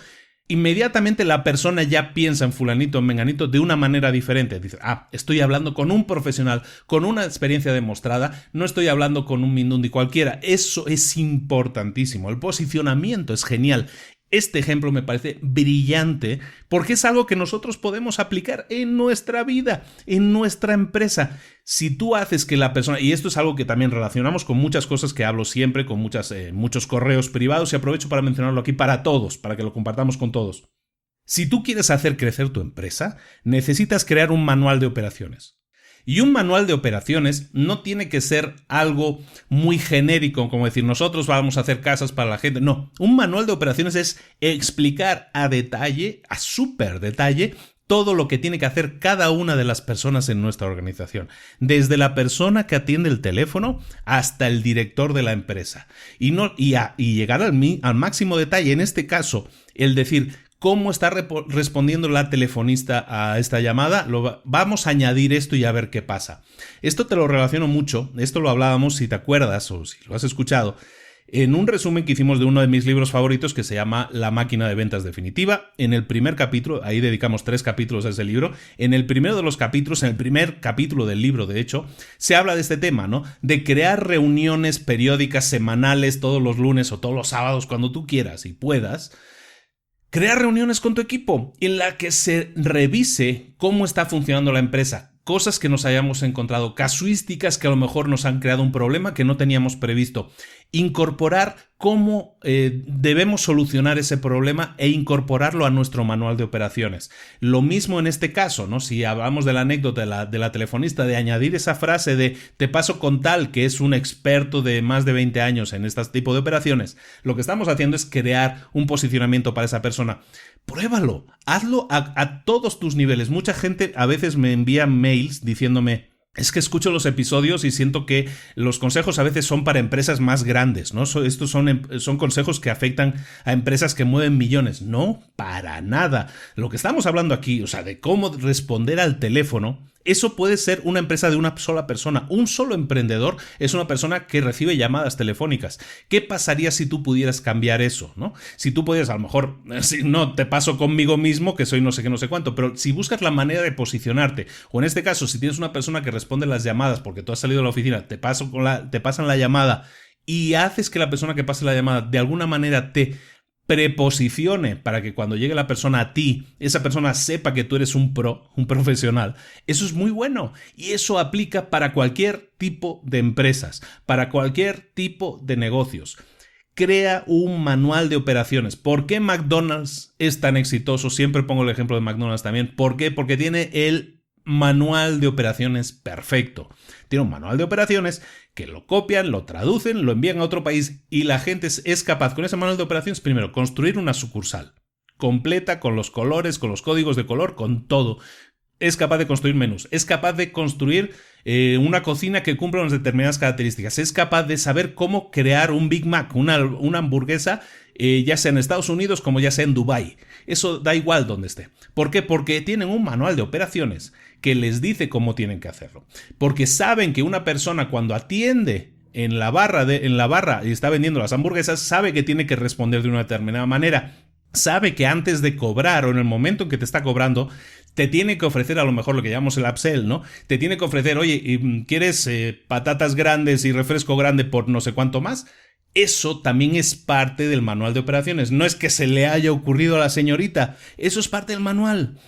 inmediatamente la persona ya piensa en fulanito o menganito de una manera diferente. Dice, estoy hablando con un profesional, con una experiencia demostrada, no estoy hablando con un mindundi cualquiera. Eso es importantísimo. El posicionamiento es genial. Este ejemplo me parece brillante porque es algo que nosotros podemos aplicar en nuestra vida, en nuestra empresa. Si tú haces que la persona, y esto es algo que también relacionamos con muchas cosas que hablo siempre, con muchos correos privados, y aprovecho para mencionarlo aquí para todos, para que lo compartamos con todos. Si tú quieres hacer crecer tu empresa, necesitas crear un manual de operaciones. Y un manual de operaciones no tiene que ser algo muy genérico, como decir, nosotros vamos a hacer casas para la gente. No, un manual de operaciones es explicar a detalle, a súper detalle, todo lo que tiene que hacer cada una de las personas en nuestra organización. Desde la persona que atiende el teléfono hasta el director de la empresa. Y llegar al máximo detalle, en este caso, el decir cómo está respondiendo la telefonista a esta llamada, vamos a añadir esto y a ver qué pasa. Esto te lo relaciono mucho, esto lo hablábamos, si te acuerdas o si lo has escuchado, en un resumen que hicimos de uno de mis libros favoritos que se llama La máquina de ventas definitiva. En el primer capítulo, ahí dedicamos 3 capítulos a ese libro, en el primero de los capítulos, en el primer capítulo del libro de hecho, se habla de este tema, ¿no? De crear reuniones periódicas, semanales, todos los lunes o todos los sábados, cuando tú quieras y puedas. Crear reuniones con tu equipo en la que se revise cómo está funcionando la empresa, cosas que nos hayamos encontrado, casuísticas que a lo mejor nos han creado un problema que no teníamos previsto. Incorporar cómo debemos solucionar ese problema e incorporarlo a nuestro manual de operaciones. Lo mismo en este caso, ¿no? Si hablamos de la anécdota de la telefonista, de añadir esa frase de te paso con tal, que es un experto de más de 20 años en este tipo de operaciones, lo que estamos haciendo es crear un posicionamiento para esa persona. Pruébalo, hazlo a todos tus niveles. Mucha gente a veces me envía mails diciéndome: es que escucho los episodios y siento que los consejos a veces son para empresas más grandes, ¿no? Estos son consejos que afectan a empresas que mueven millones. No, para nada. Lo que estamos hablando aquí, o sea, de cómo responder al teléfono, eso puede ser una empresa de una sola persona. Un solo emprendedor es una persona que recibe llamadas telefónicas. ¿Qué pasaría si tú pudieras cambiar eso, ¿no? Si tú pudieras, a lo mejor, si no te paso conmigo mismo, que soy no sé qué, no sé cuánto, pero si buscas la manera de posicionarte, o en este caso, si tienes una persona que responde las llamadas porque tú has salido de la oficina, te pasan la llamada y haces que la persona que pase la llamada de alguna manera te preposicione para que cuando llegue la persona a ti, esa persona sepa que tú eres un profesional. Eso es muy bueno y eso aplica para cualquier tipo de empresas, para cualquier tipo de negocios. Crea un manual de operaciones. ¿Por qué McDonald's es tan exitoso? Siempre pongo el ejemplo de McDonald's también. ¿Por qué? Porque tiene el manual de operaciones perfecto. Tiene un manual de operaciones que lo copian, lo traducen, lo envían a otro país y la gente es capaz con ese manual de operaciones, primero, construir una sucursal completa con los colores, con los códigos de color, con todo. Es capaz de construir menús, es capaz de construir una cocina que cumpla unas determinadas características, es capaz de saber cómo crear un Big Mac, una hamburguesa ya sea en Estados Unidos como ya sea en Dubái. Eso da igual donde esté. ¿Por qué? Porque tienen un manual de operaciones que les dice cómo tienen que hacerlo. Porque saben que una persona cuando atiende en la barra y está vendiendo las hamburguesas, sabe que tiene que responder de una determinada manera. Sabe que antes de cobrar o en el momento en que te está cobrando, te tiene que ofrecer a lo mejor lo que llamamos el upsell, ¿no? Te tiene que ofrecer, oye, ¿quieres patatas grandes y refresco grande por no sé cuánto más? Eso también es parte del manual de operaciones. No es que se le haya ocurrido a la señorita, eso es parte del manual.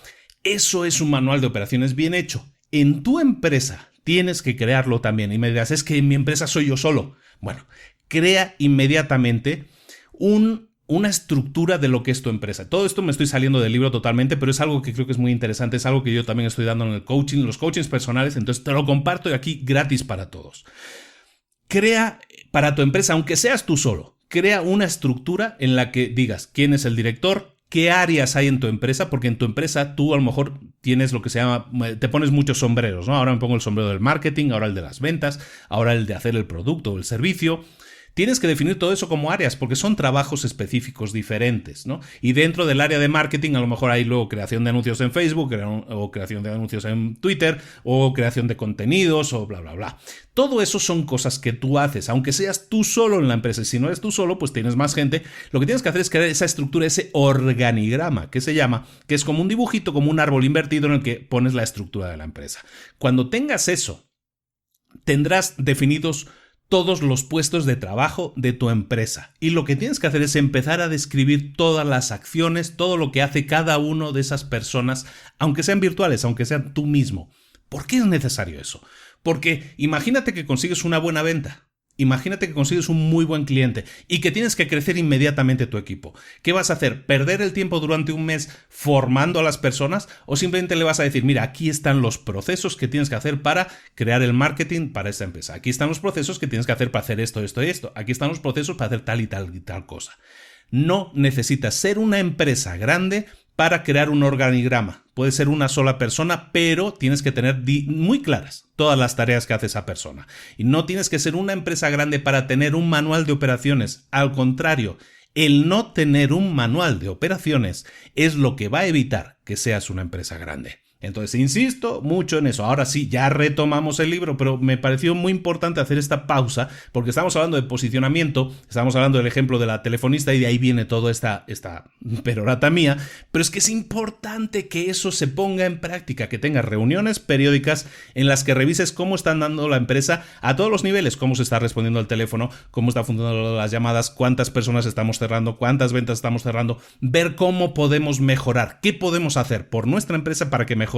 Eso es un manual de operaciones bien hecho. En tu empresa tienes que crearlo también. Y me dirás, es que en mi empresa soy yo solo. Bueno, crea inmediatamente una estructura de lo que es tu empresa. Todo esto me estoy saliendo del libro totalmente, pero es algo que creo que es muy interesante, es algo que yo también estoy dando en el coaching, los coachings personales, entonces te lo comparto aquí gratis para todos. Crea para tu empresa, aunque seas tú solo, crea una estructura en la que digas quién es el director, qué áreas hay en tu empresa, porque en tu empresa tú a lo mejor tienes lo que se llama, te pones muchos sombreros, ¿no? Ahora me pongo el sombrero del marketing, ahora el de las ventas, ahora el de hacer el producto o el servicio. Tienes que definir todo eso como áreas porque son trabajos específicos diferentes, ¿no? Y dentro del área de marketing a lo mejor hay luego creación de anuncios en Facebook o creación de anuncios en Twitter o creación de contenidos o bla, bla, bla. Todo eso son cosas que tú haces, aunque seas tú solo en la empresa. Y si no eres tú solo, pues tienes más gente. Lo que tienes que hacer es crear esa estructura, ese organigrama que se llama, que es como un dibujito, como un árbol invertido en el que pones la estructura de la empresa. Cuando tengas eso, tendrás definidos todos los puestos de trabajo de tu empresa. Y lo que tienes que hacer es empezar a describir todas las acciones, todo lo que hace cada uno de esas personas, aunque sean virtuales, aunque sean tú mismo. ¿Por qué es necesario eso? Porque imagínate que consigues una buena venta. Imagínate que consigues un muy buen cliente y que tienes que crecer inmediatamente tu equipo. ¿Qué vas a hacer? ¿Perder el tiempo durante un mes formando a las personas? ¿O simplemente le vas a decir, mira, aquí están los procesos que tienes que hacer para crear el marketing para esta empresa? Aquí están los procesos que tienes que hacer para hacer esto, esto y esto. Aquí están los procesos para hacer tal y tal y tal cosa. No necesitas ser una empresa grande para crear un organigrama. Puede ser una sola persona, pero tienes que tener muy claras todas las tareas que hace esa persona. Y no tienes que ser una empresa grande para tener un manual de operaciones. Al contrario, el no tener un manual de operaciones es lo que va a evitar que seas una empresa grande. Entonces, insisto mucho en eso. Ahora sí, ya retomamos el libro, pero me pareció muy importante hacer esta pausa porque estamos hablando de posicionamiento, estamos hablando del ejemplo de la telefonista y de ahí viene toda esta perorata mía, pero es que es importante que eso se ponga en práctica, que tengas reuniones periódicas en las que revises cómo están dando la empresa a todos los niveles, cómo se está respondiendo al teléfono, cómo está funcionando las llamadas, cuántas personas estamos cerrando, cuántas ventas estamos cerrando, ver cómo podemos mejorar, qué podemos hacer por nuestra empresa para que mejore,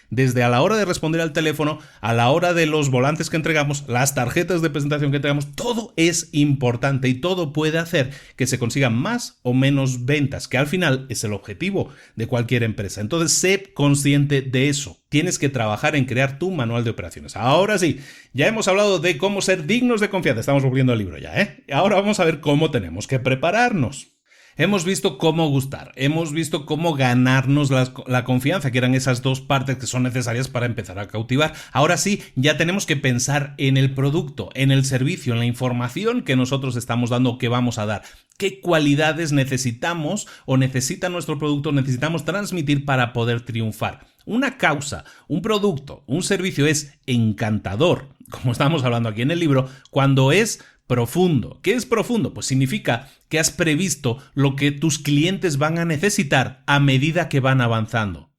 desde a la hora de responder al teléfono, a la hora de los volantes que entregamos, las tarjetas de presentación que entregamos, todo es importante y todo puede hacer que se consigan más o menos ventas, que al final es el objetivo de cualquier empresa. Entonces, sé consciente de eso. Tienes que trabajar en crear tu manual de operaciones. Ahora sí, ya hemos hablado de cómo ser dignos de confianza. Estamos volviendo al libro ya, ¿eh? Ahora vamos a ver cómo tenemos que prepararnos. Hemos visto cómo gustar, hemos visto cómo ganarnos la confianza, que eran esas dos partes que son necesarias para empezar a cautivar. Ahora sí, ya tenemos que pensar en el producto, en el servicio, en la información que nosotros estamos dando o que vamos a dar. ¿Qué cualidades necesitamos o necesita nuestro producto, necesitamos transmitir para poder triunfar? Una causa, un producto, un servicio es encantador, como estamos hablando aquí en el libro, cuando es profundo. ¿Qué es profundo? Pues significa que has previsto lo que tus clientes van a necesitar a medida que van avanzando.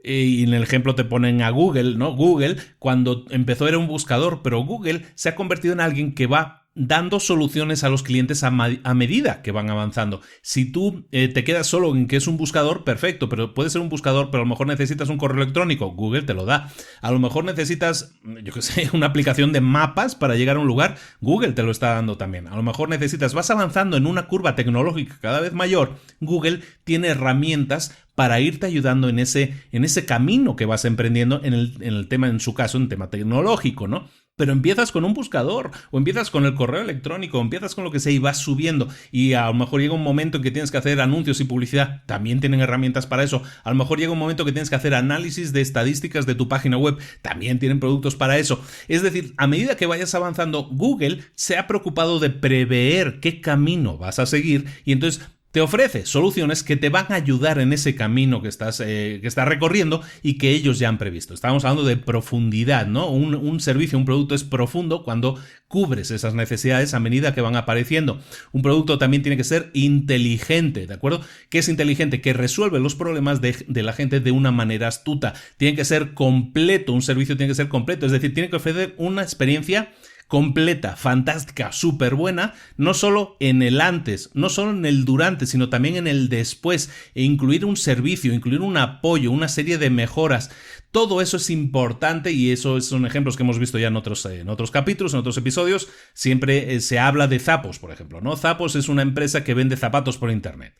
Y en el ejemplo te ponen a Google, ¿no? Google, cuando empezó era un buscador, pero Google se ha convertido en alguien que va dando soluciones a los clientes a medida que van avanzando. Si tú te quedas solo en que es un buscador, perfecto, pero puede ser un buscador, pero a lo mejor necesitas un correo electrónico, Google te lo da. A lo mejor necesitas, yo qué sé, una aplicación de mapas para llegar a un lugar, Google te lo está dando también. A lo mejor vas avanzando en una curva tecnológica cada vez mayor, Google tiene herramientas para irte ayudando en ese camino que vas emprendiendo en el tema, en su caso, en tema tecnológico, ¿no? Pero empiezas con un buscador, o empiezas con el correo electrónico, o empiezas con lo que sea y vas subiendo, y a lo mejor llega un momento en que tienes que hacer anuncios y publicidad, también tienen herramientas para eso. A lo mejor llega un momento que tienes que hacer análisis de estadísticas de tu página web, también tienen productos para eso. Es decir, a medida que vayas avanzando, Google se ha preocupado de prever qué camino vas a seguir, y entonces te ofrece soluciones que te van a ayudar en ese camino que estás recorriendo y que ellos ya han previsto. Estamos hablando de profundidad, ¿no? Un servicio, un producto es profundo cuando cubres esas necesidades a medida que van apareciendo. Un producto también tiene que ser inteligente, ¿de acuerdo? ¿Qué es inteligente? Que resuelve los problemas de la gente de una manera astuta. Tiene que ser completo, un servicio tiene que ser completo, es decir, tiene que ofrecer una experiencia completa, fantástica, súper buena, no solo en el antes, no solo en el durante, sino también en el después, e incluir un servicio, incluir un apoyo, una serie de mejoras. Todo eso es importante y esos son ejemplos que hemos visto ya en otros capítulos, en otros episodios. Siempre se habla de Zappos, por ejemplo, ¿no? Zappos es una empresa que vende zapatos por internet.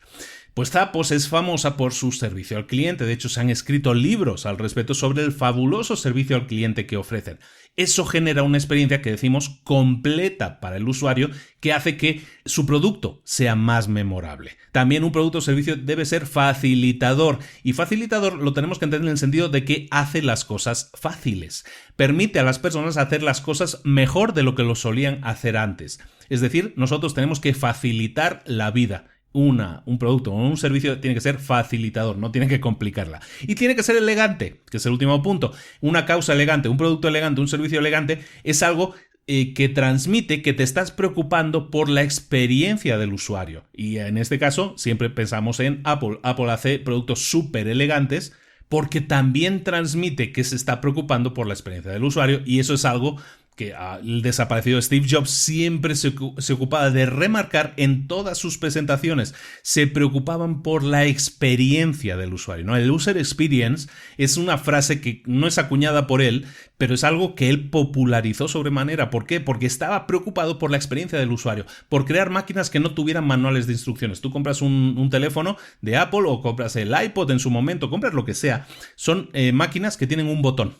Pues Zappos es famosa por su servicio al cliente. De hecho, se han escrito libros al respecto sobre el fabuloso servicio al cliente que ofrecen. Eso genera una experiencia que decimos completa para el usuario, que hace que su producto sea más memorable. También un producto o servicio debe ser facilitador, y facilitador lo tenemos que entender en el sentido de que hace las cosas fáciles. Permite a las personas hacer las cosas mejor de lo que lo solían hacer antes. Es decir, nosotros tenemos que facilitar la vida. Un producto o un servicio tiene que ser facilitador, no tiene que complicarla. Y tiene que ser elegante, que es el último punto. Una causa elegante, un producto elegante, un servicio elegante es algo que transmite que te estás preocupando por la experiencia del usuario. Y en este caso siempre pensamos en Apple. Apple hace productos súper elegantes porque también transmite que se está preocupando por la experiencia del usuario, y eso es algo que el desaparecido Steve Jobs siempre se ocupaba de remarcar en todas sus presentaciones. Se preocupaban por la experiencia del usuario, ¿no? El user experience es una frase que no es acuñada por él, pero es algo que él popularizó sobremanera. ¿Por qué? Porque estaba preocupado por la experiencia del usuario, por crear máquinas que no tuvieran manuales de instrucciones. Tú compras un teléfono de Apple o compras el iPod en su momento, compras lo que sea. Son máquinas que tienen un botón.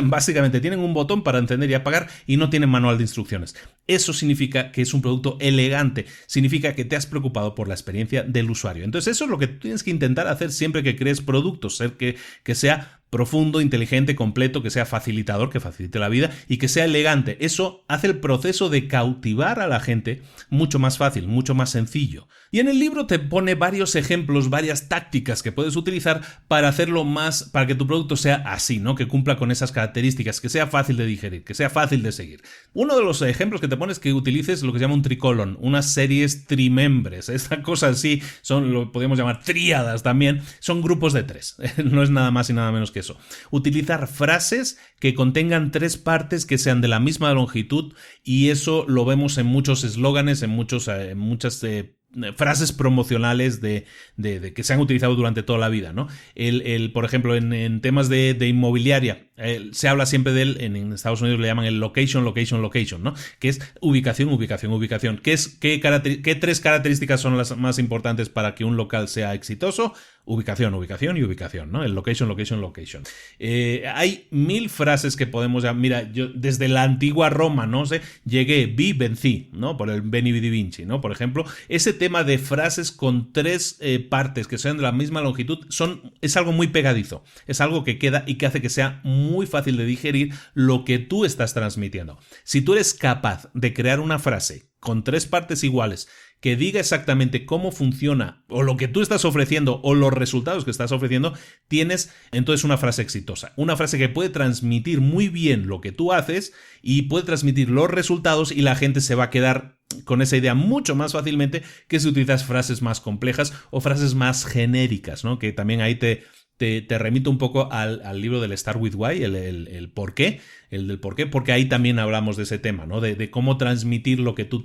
Básicamente tienen un botón para encender y apagar y no tienen manual de instrucciones. Eso significa que es un producto elegante, significa que te has preocupado por la experiencia del usuario. Entonces eso es lo que tú tienes que intentar hacer siempre que crees productos, ser que sea profundo, inteligente, completo, que sea facilitador, que facilite la vida y que sea elegante. Eso hace el proceso de cautivar a la gente mucho más fácil, mucho más sencillo. Y en el libro te pone varios ejemplos, varias tácticas que puedes utilizar para hacerlo más, para que tu producto sea así, ¿no? Que cumpla con esas características, que sea fácil de digerir, que sea fácil de seguir. Uno de los ejemplos que te pone es que utilices lo que se llama un tricolon, unas series trimembres. Esta cosa así lo podemos llamar tríadas también, son grupos de 3. No es nada más y nada menos que eso. Utilizar frases que contengan 3 partes que sean de la misma longitud, y eso lo vemos en muchos eslóganes, en muchas frases promocionales de que se han utilizado durante toda la vida, ¿no? Por ejemplo, en temas de inmobiliaria, se habla siempre de él, en Estados Unidos le llaman el location, ¿no? Que es ubicación. ¿Qué 3 características son las más importantes para que un local sea exitoso? Ubicación, ¿no? El location. Hay 1000 frases que podemos llamar. Mira, yo desde la antigua Roma, no sé, vi, vencí, ¿no? Por el Veni Vidi Vinci, ¿no? Por ejemplo, ese tema de frases con 3 partes que sean de la misma longitud es algo muy pegadizo, es algo que queda y que hace que sea muy fácil de digerir lo que tú estás transmitiendo. Si tú eres capaz de crear una frase con 3 partes iguales que diga exactamente cómo funciona o lo que tú estás ofreciendo o los resultados que estás ofreciendo, tienes entonces una frase exitosa. Una frase que puede transmitir muy bien lo que tú haces y puede transmitir los resultados, y la gente se va a quedar con esa idea mucho más fácilmente que si utilizas frases más complejas o frases más genéricas, ¿no? Que también ahí te remito un poco al libro del Start With Why, el por qué, el del por qué, porque ahí también hablamos de ese tema, ¿no? De cómo transmitir lo que tú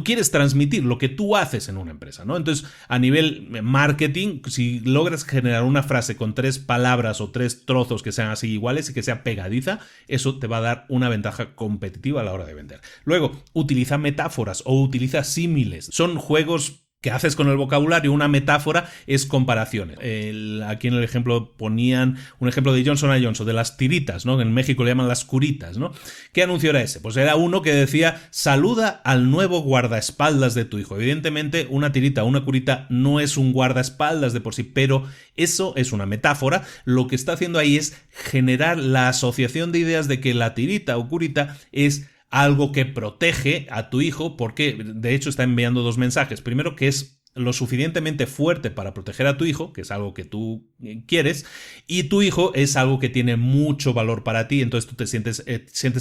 quieres transmitir, lo que tú haces en una empresa, ¿no? Entonces, a nivel marketing, si logras generar una frase con 3 palabras o 3 trozos que sean así iguales y que sea pegadiza, eso te va a dar una ventaja competitiva a la hora de vender. Luego, utiliza metáforas o utiliza símiles. Son juegos que haces con el vocabulario. Una metáfora es comparaciones. Aquí en el ejemplo ponían un ejemplo de Johnson & Johnson, de las tiritas, ¿no? En México le llaman las curitas, ¿no? ¿Qué anuncio era ese? Pues era uno que decía: saluda al nuevo guardaespaldas de tu hijo. Evidentemente, una tirita o una curita no es un guardaespaldas de por sí, pero eso es una metáfora. Lo que está haciendo ahí es generar la asociación de ideas de que la tirita o curita es algo que protege a tu hijo, porque de hecho está enviando dos mensajes. Primero, que es lo suficientemente fuerte para proteger a tu hijo, que es algo que tú quieres, y tu hijo es algo que tiene mucho valor para ti. Entonces tú te sientes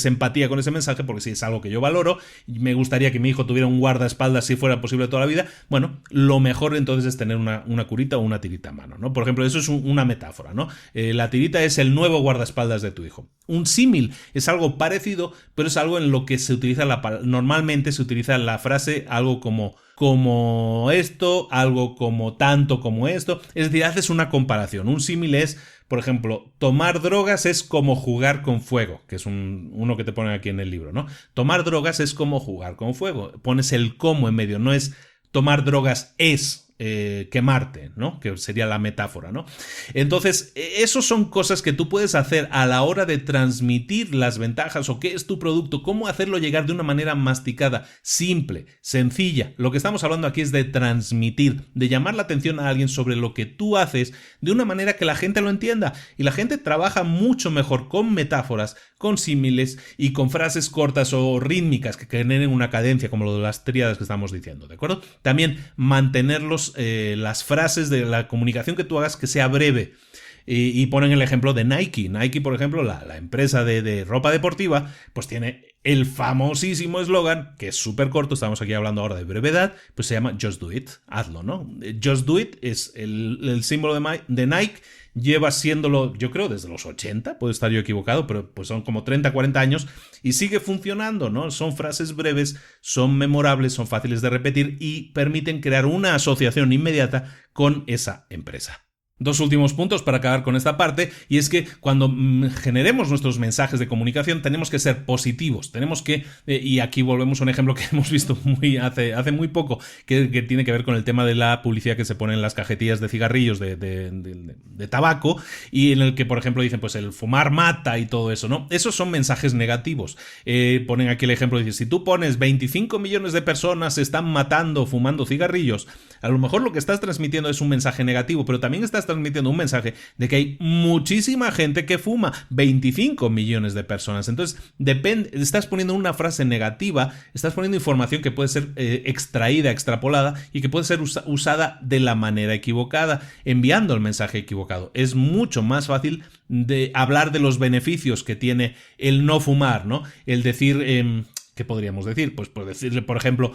empatía con ese mensaje, porque si es algo que yo valoro, me gustaría que mi hijo tuviera un guardaespaldas si fuera posible toda la vida. Bueno, lo mejor entonces es tener una curita o una tirita a mano, ¿no? Por ejemplo, eso es una metáfora, ¿no? La tirita es el nuevo guardaespaldas de tu hijo. Un símil es algo parecido, pero es algo en lo que se utiliza normalmente se utiliza la frase algo como esto, algo como tanto como esto. Es decir, haces una comparación. Un símil es, por ejemplo, tomar drogas es como jugar con fuego, que es uno que te ponen aquí en el libro, ¿no? Tomar drogas es como jugar con fuego. Pones el como en medio, no es tomar drogas es quemarte, ¿no? Que sería la metáfora, ¿no? Entonces, esos son cosas que tú puedes hacer a la hora de transmitir las ventajas o qué es tu producto, cómo hacerlo llegar de una manera masticada, simple, sencilla. Lo que estamos hablando aquí es de transmitir, de llamar la atención a alguien sobre lo que tú haces de una manera que la gente lo entienda. Y la gente trabaja mucho mejor con metáforas, con símiles y con frases cortas o rítmicas que generen una cadencia, como lo de las tríadas que estamos diciendo, ¿de acuerdo? También mantenerlos las frases de la comunicación que tú hagas que sea breve. Y ponen el ejemplo de Nike. Nike, por ejemplo, la empresa de ropa deportiva, pues tiene el famosísimo eslogan, que es súper corto, estamos aquí hablando ahora de brevedad, pues se llama Just Do It, hazlo, ¿no? Just Do It es el símbolo de Nike. Lleva siéndolo, yo creo, desde los 80, puedo estar yo equivocado, pero pues son como 30, 40 años y sigue funcionando, ¿no? Son frases breves, son memorables, son fáciles de repetir y permiten crear una asociación inmediata con esa empresa. Dos últimos puntos para acabar con esta parte, y es que cuando generemos nuestros mensajes de comunicación tenemos que ser positivos, tenemos que, y aquí volvemos a un ejemplo que hemos visto hace muy poco, que tiene que ver con el tema de la publicidad que se pone en las cajetillas de cigarrillos de tabaco, y en el que, por ejemplo, dicen pues el fumar mata y todo eso, ¿no? Esos son mensajes negativos. Ponen aquí el ejemplo, dicen, si tú pones 25 millones de personas se están matando fumando cigarrillos, a lo mejor lo que estás transmitiendo es un mensaje negativo, pero también estás transmitiendo un mensaje de que hay muchísima gente que fuma, 25 millones de personas. Entonces, estás poniendo una frase negativa, estás poniendo información que puede ser extraída, extrapolada y que puede ser usada de la manera equivocada, enviando el mensaje equivocado. Es mucho más fácil de hablar de los beneficios que tiene el no fumar, ¿no? El decir... ¿Qué podríamos decir? Pues por decirle, por ejemplo,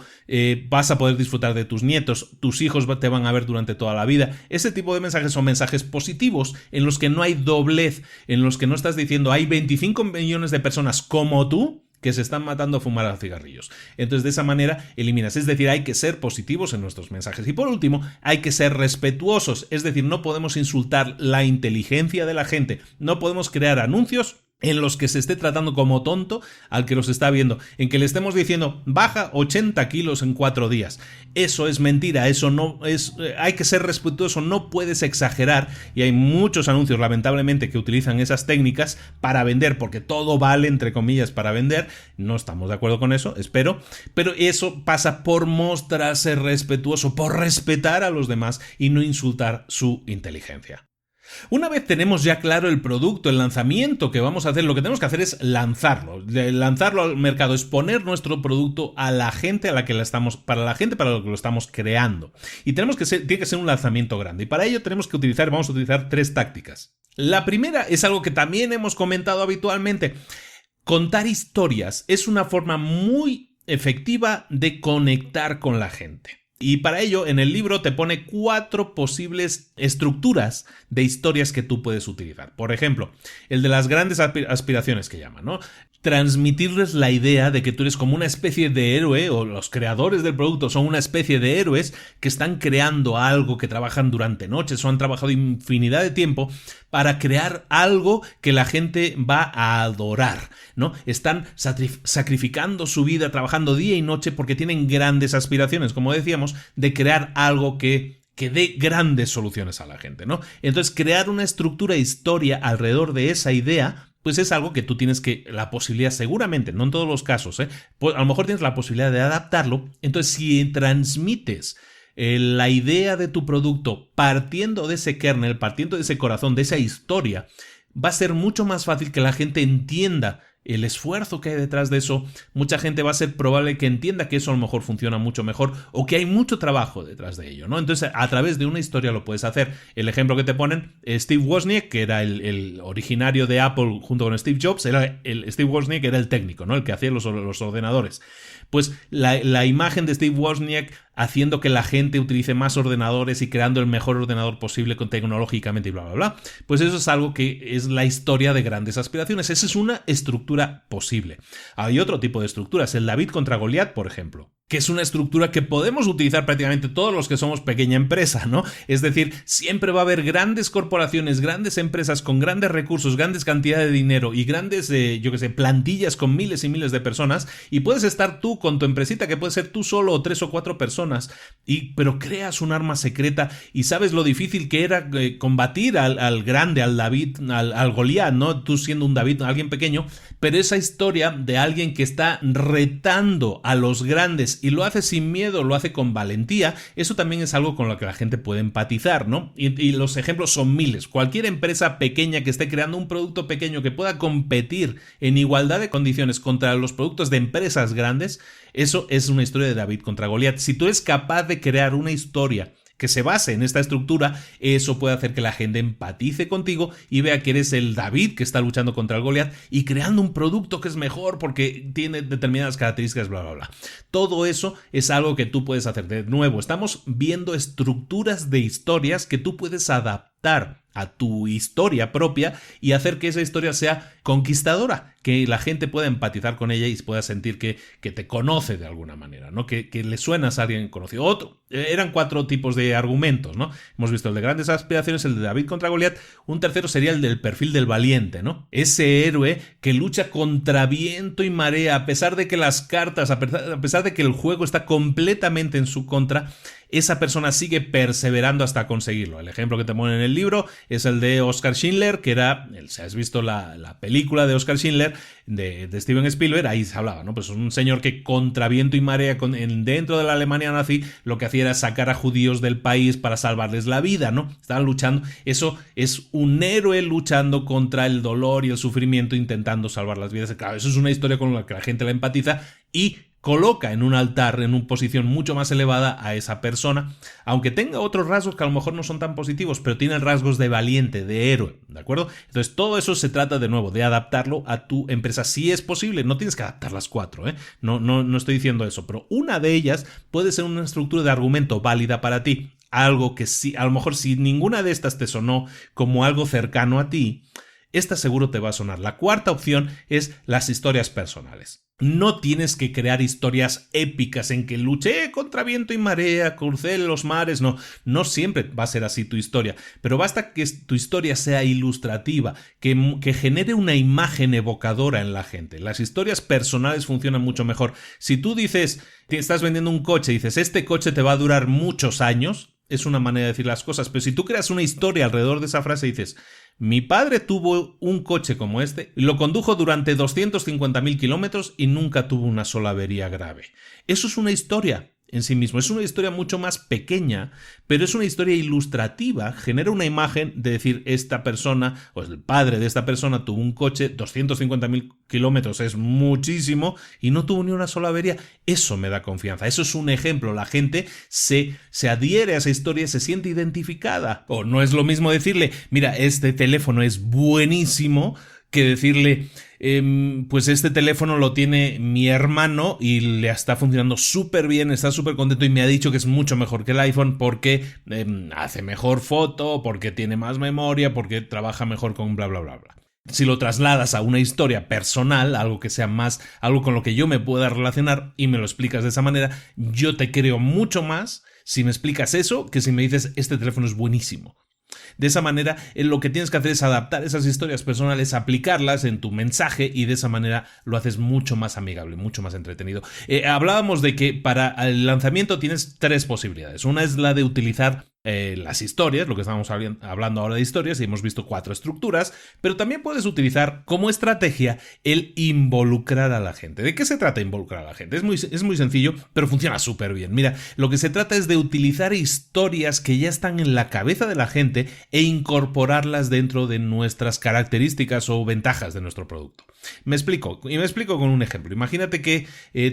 vas a poder disfrutar de tus nietos, tus hijos te van a ver durante toda la vida. Ese tipo de mensajes son mensajes positivos, en los que no hay doblez, en los que no estás diciendo hay 25 millones de personas como tú que se están matando a fumar a cigarrillos. Entonces, de esa manera eliminas. Es decir, hay que ser positivos en nuestros mensajes. Y por último, hay que ser respetuosos. Es decir, no podemos insultar la inteligencia de la gente. No podemos crear anuncios en los que se esté tratando como tonto al que los está viendo, en que le estemos diciendo baja 80 kilos en 4 días. Eso es mentira, eso no es, hay que ser respetuoso, no puedes exagerar, y hay muchos anuncios lamentablemente que utilizan esas técnicas para vender, porque todo vale entre comillas para vender. No estamos de acuerdo con eso, espero, pero eso pasa por mostrarse respetuoso, por respetar a los demás y no insultar su inteligencia. Una vez tenemos ya claro el producto, el lanzamiento que vamos a hacer, lo que tenemos que hacer es lanzarlo al mercado, exponer nuestro producto a la gente para la que lo estamos creando. Y tiene que ser un lanzamiento grande. Y para ello vamos a utilizar 3 tácticas. La primera es algo que también hemos comentado habitualmente. Contar historias es una forma muy efectiva de conectar con la gente. Y para ello, en el libro te pone 4 posibles estructuras de historias que tú puedes utilizar. Por ejemplo, el de las grandes aspiraciones que llaman, ¿no? Transmitirles la idea de que tú eres como una especie de héroe, o los creadores del producto son una especie de héroes que están creando algo, que trabajan durante noches o han trabajado infinidad de tiempo para crear algo que la gente va a adorar, ¿no? Están sacrificando su vida, trabajando día y noche porque tienen grandes aspiraciones, como decíamos, digamos, de crear algo que dé grandes soluciones a la gente, ¿no? Entonces, crear una estructura de historia alrededor de esa idea, pues es algo que tú tienes la posibilidad, seguramente, no en todos los casos, pues a lo mejor tienes la posibilidad de adaptarlo. Entonces, si transmites la idea de tu producto partiendo de ese kernel, partiendo de ese corazón, de esa historia, va a ser mucho más fácil que la gente entienda el esfuerzo que hay detrás de eso. Mucha gente va a ser probable que entienda que eso a lo mejor funciona mucho mejor o que hay mucho trabajo detrás de ello, ¿no? Entonces, a través de una historia lo puedes hacer. El ejemplo que te ponen, Steve Wozniak, que era el originario de Apple junto con Steve Jobs, Steve Wozniak era el técnico, ¿no? El que hacía los ordenadores. Pues la imagen de Steve Wozniak haciendo que la gente utilice más ordenadores y creando el mejor ordenador posible tecnológicamente y bla, bla, bla. Pues eso es algo que es la historia de grandes aspiraciones. Esa es una estructura posible. Hay otro tipo de estructuras, el David contra Goliat, por ejemplo, que es una estructura que podemos utilizar prácticamente todos los que somos pequeña empresa, ¿no? Es decir, siempre va a haber grandes corporaciones, grandes empresas con grandes recursos, grandes cantidades de dinero y grandes, plantillas con miles y miles de personas, y puedes estar tú con tu empresita, que puede ser tú solo o 3 o 4 personas, pero creas un arma secreta y sabes lo difícil que era combatir al grande, al David, al Goliat, ¿no? Tú siendo un David, alguien pequeño, pero esa historia de alguien que está retando a los grandes y lo hace sin miedo, lo hace con valentía, eso también es algo con lo que la gente puede empatizar, ¿no? Y los ejemplos son miles. Cualquier empresa pequeña que esté creando un producto pequeño que pueda competir en igualdad de condiciones contra los productos de empresas grandes, eso es una historia de David contra Goliat. Si tú eres capaz de crear una historia que se base en esta estructura, eso puede hacer que la gente empatice contigo y vea que eres el David que está luchando contra el Goliat y creando un producto que es mejor porque tiene determinadas características, bla, bla, bla. Todo eso es algo que tú puedes hacer. De nuevo, estamos viendo estructuras de historias que tú puedes adaptar a tu historia propia y hacer que esa historia sea conquistadora, que la gente pueda empatizar con ella y pueda sentir que te conoce de alguna manera, ¿no? Que le suenas a alguien conocido. Eran 4 tipos de argumentos, ¿no? Hemos visto el de grandes aspiraciones, el de David contra Goliat. Un tercero sería el del perfil del valiente, ¿no? Ese héroe que lucha contra viento y marea, a pesar de que las cartas, a pesar de que el juego está completamente en su contra, esa persona sigue perseverando hasta conseguirlo. El ejemplo que te ponen en el libro es el de Oskar Schindler, que era, si has visto la película de Oskar Schindler de Steven Spielberg, ahí se hablaba, ¿no? Pues un señor que contra viento y marea dentro de la Alemania nazi lo que hacía era sacar a judíos del país para salvarles la vida, ¿no? Estaban luchando. Eso es un héroe luchando contra el dolor y el sufrimiento, intentando salvar las vidas. Claro, eso es una historia con la que la gente la empatiza y coloca en un altar, en una posición mucho más elevada a esa persona, aunque tenga otros rasgos que a lo mejor no son tan positivos, pero tiene rasgos de valiente, de héroe, ¿de acuerdo? Entonces todo eso se trata de nuevo de adaptarlo a tu empresa, si es posible. No tienes que adaptar las 4, no estoy diciendo eso, pero una de ellas puede ser una estructura de argumento válida para ti, algo que sí, a lo mejor si ninguna de estas te sonó como algo cercano a ti, esta seguro te va a sonar. La cuarta opción es las historias personales. No tienes que crear historias épicas en que luché contra viento y marea, crucé los mares, no siempre va a ser así tu historia, pero basta que tu historia sea ilustrativa, que genere una imagen evocadora en la gente. Las historias personales funcionan mucho mejor. Si tú dices, estás vendiendo un coche y dices, este coche te va a durar muchos años, es una manera de decir las cosas, pero si tú creas una historia alrededor de esa frase y dices, mi padre tuvo un coche como este, lo condujo durante 250.000 kilómetros y nunca tuvo una sola avería grave. Eso es una historia en sí mismo. Es una historia mucho más pequeña, pero es una historia ilustrativa, genera una imagen de decir, esta persona, o el padre de esta persona tuvo un coche, 250.000 kilómetros es muchísimo, y no tuvo ni una sola avería. Eso me da confianza, eso es un ejemplo. La gente se adhiere a esa historia, se siente identificada. O no es lo mismo decirle, mira, este teléfono es buenísimo, que decirle, pues este teléfono lo tiene mi hermano y le está funcionando súper bien, está súper contento y me ha dicho que es mucho mejor que el iPhone porque hace mejor foto, porque tiene más memoria, porque trabaja mejor con bla, bla, bla, bla. Si lo trasladas a una historia personal, algo que sea más, algo con lo que yo me pueda relacionar y me lo explicas de esa manera, yo te creo mucho más si me explicas eso que si me dices, este teléfono es buenísimo. De esa manera, lo que tienes que hacer es adaptar esas historias personales, aplicarlas en tu mensaje y de esa manera lo haces mucho más amigable, mucho más entretenido. Hablábamos de que para el lanzamiento tienes 3 posibilidades. Una es la de utilizar las historias, lo que estamos hablando ahora de historias, y hemos visto 4 estructuras, pero también puedes utilizar como estrategia el involucrar a la gente. ¿De qué se trata involucrar a la gente? Es muy sencillo, pero funciona súper bien. Mira, lo que se trata es de utilizar historias que ya están en la cabeza de la gente e incorporarlas dentro de nuestras características o ventajas de nuestro producto. Me explico con un ejemplo. Imagínate que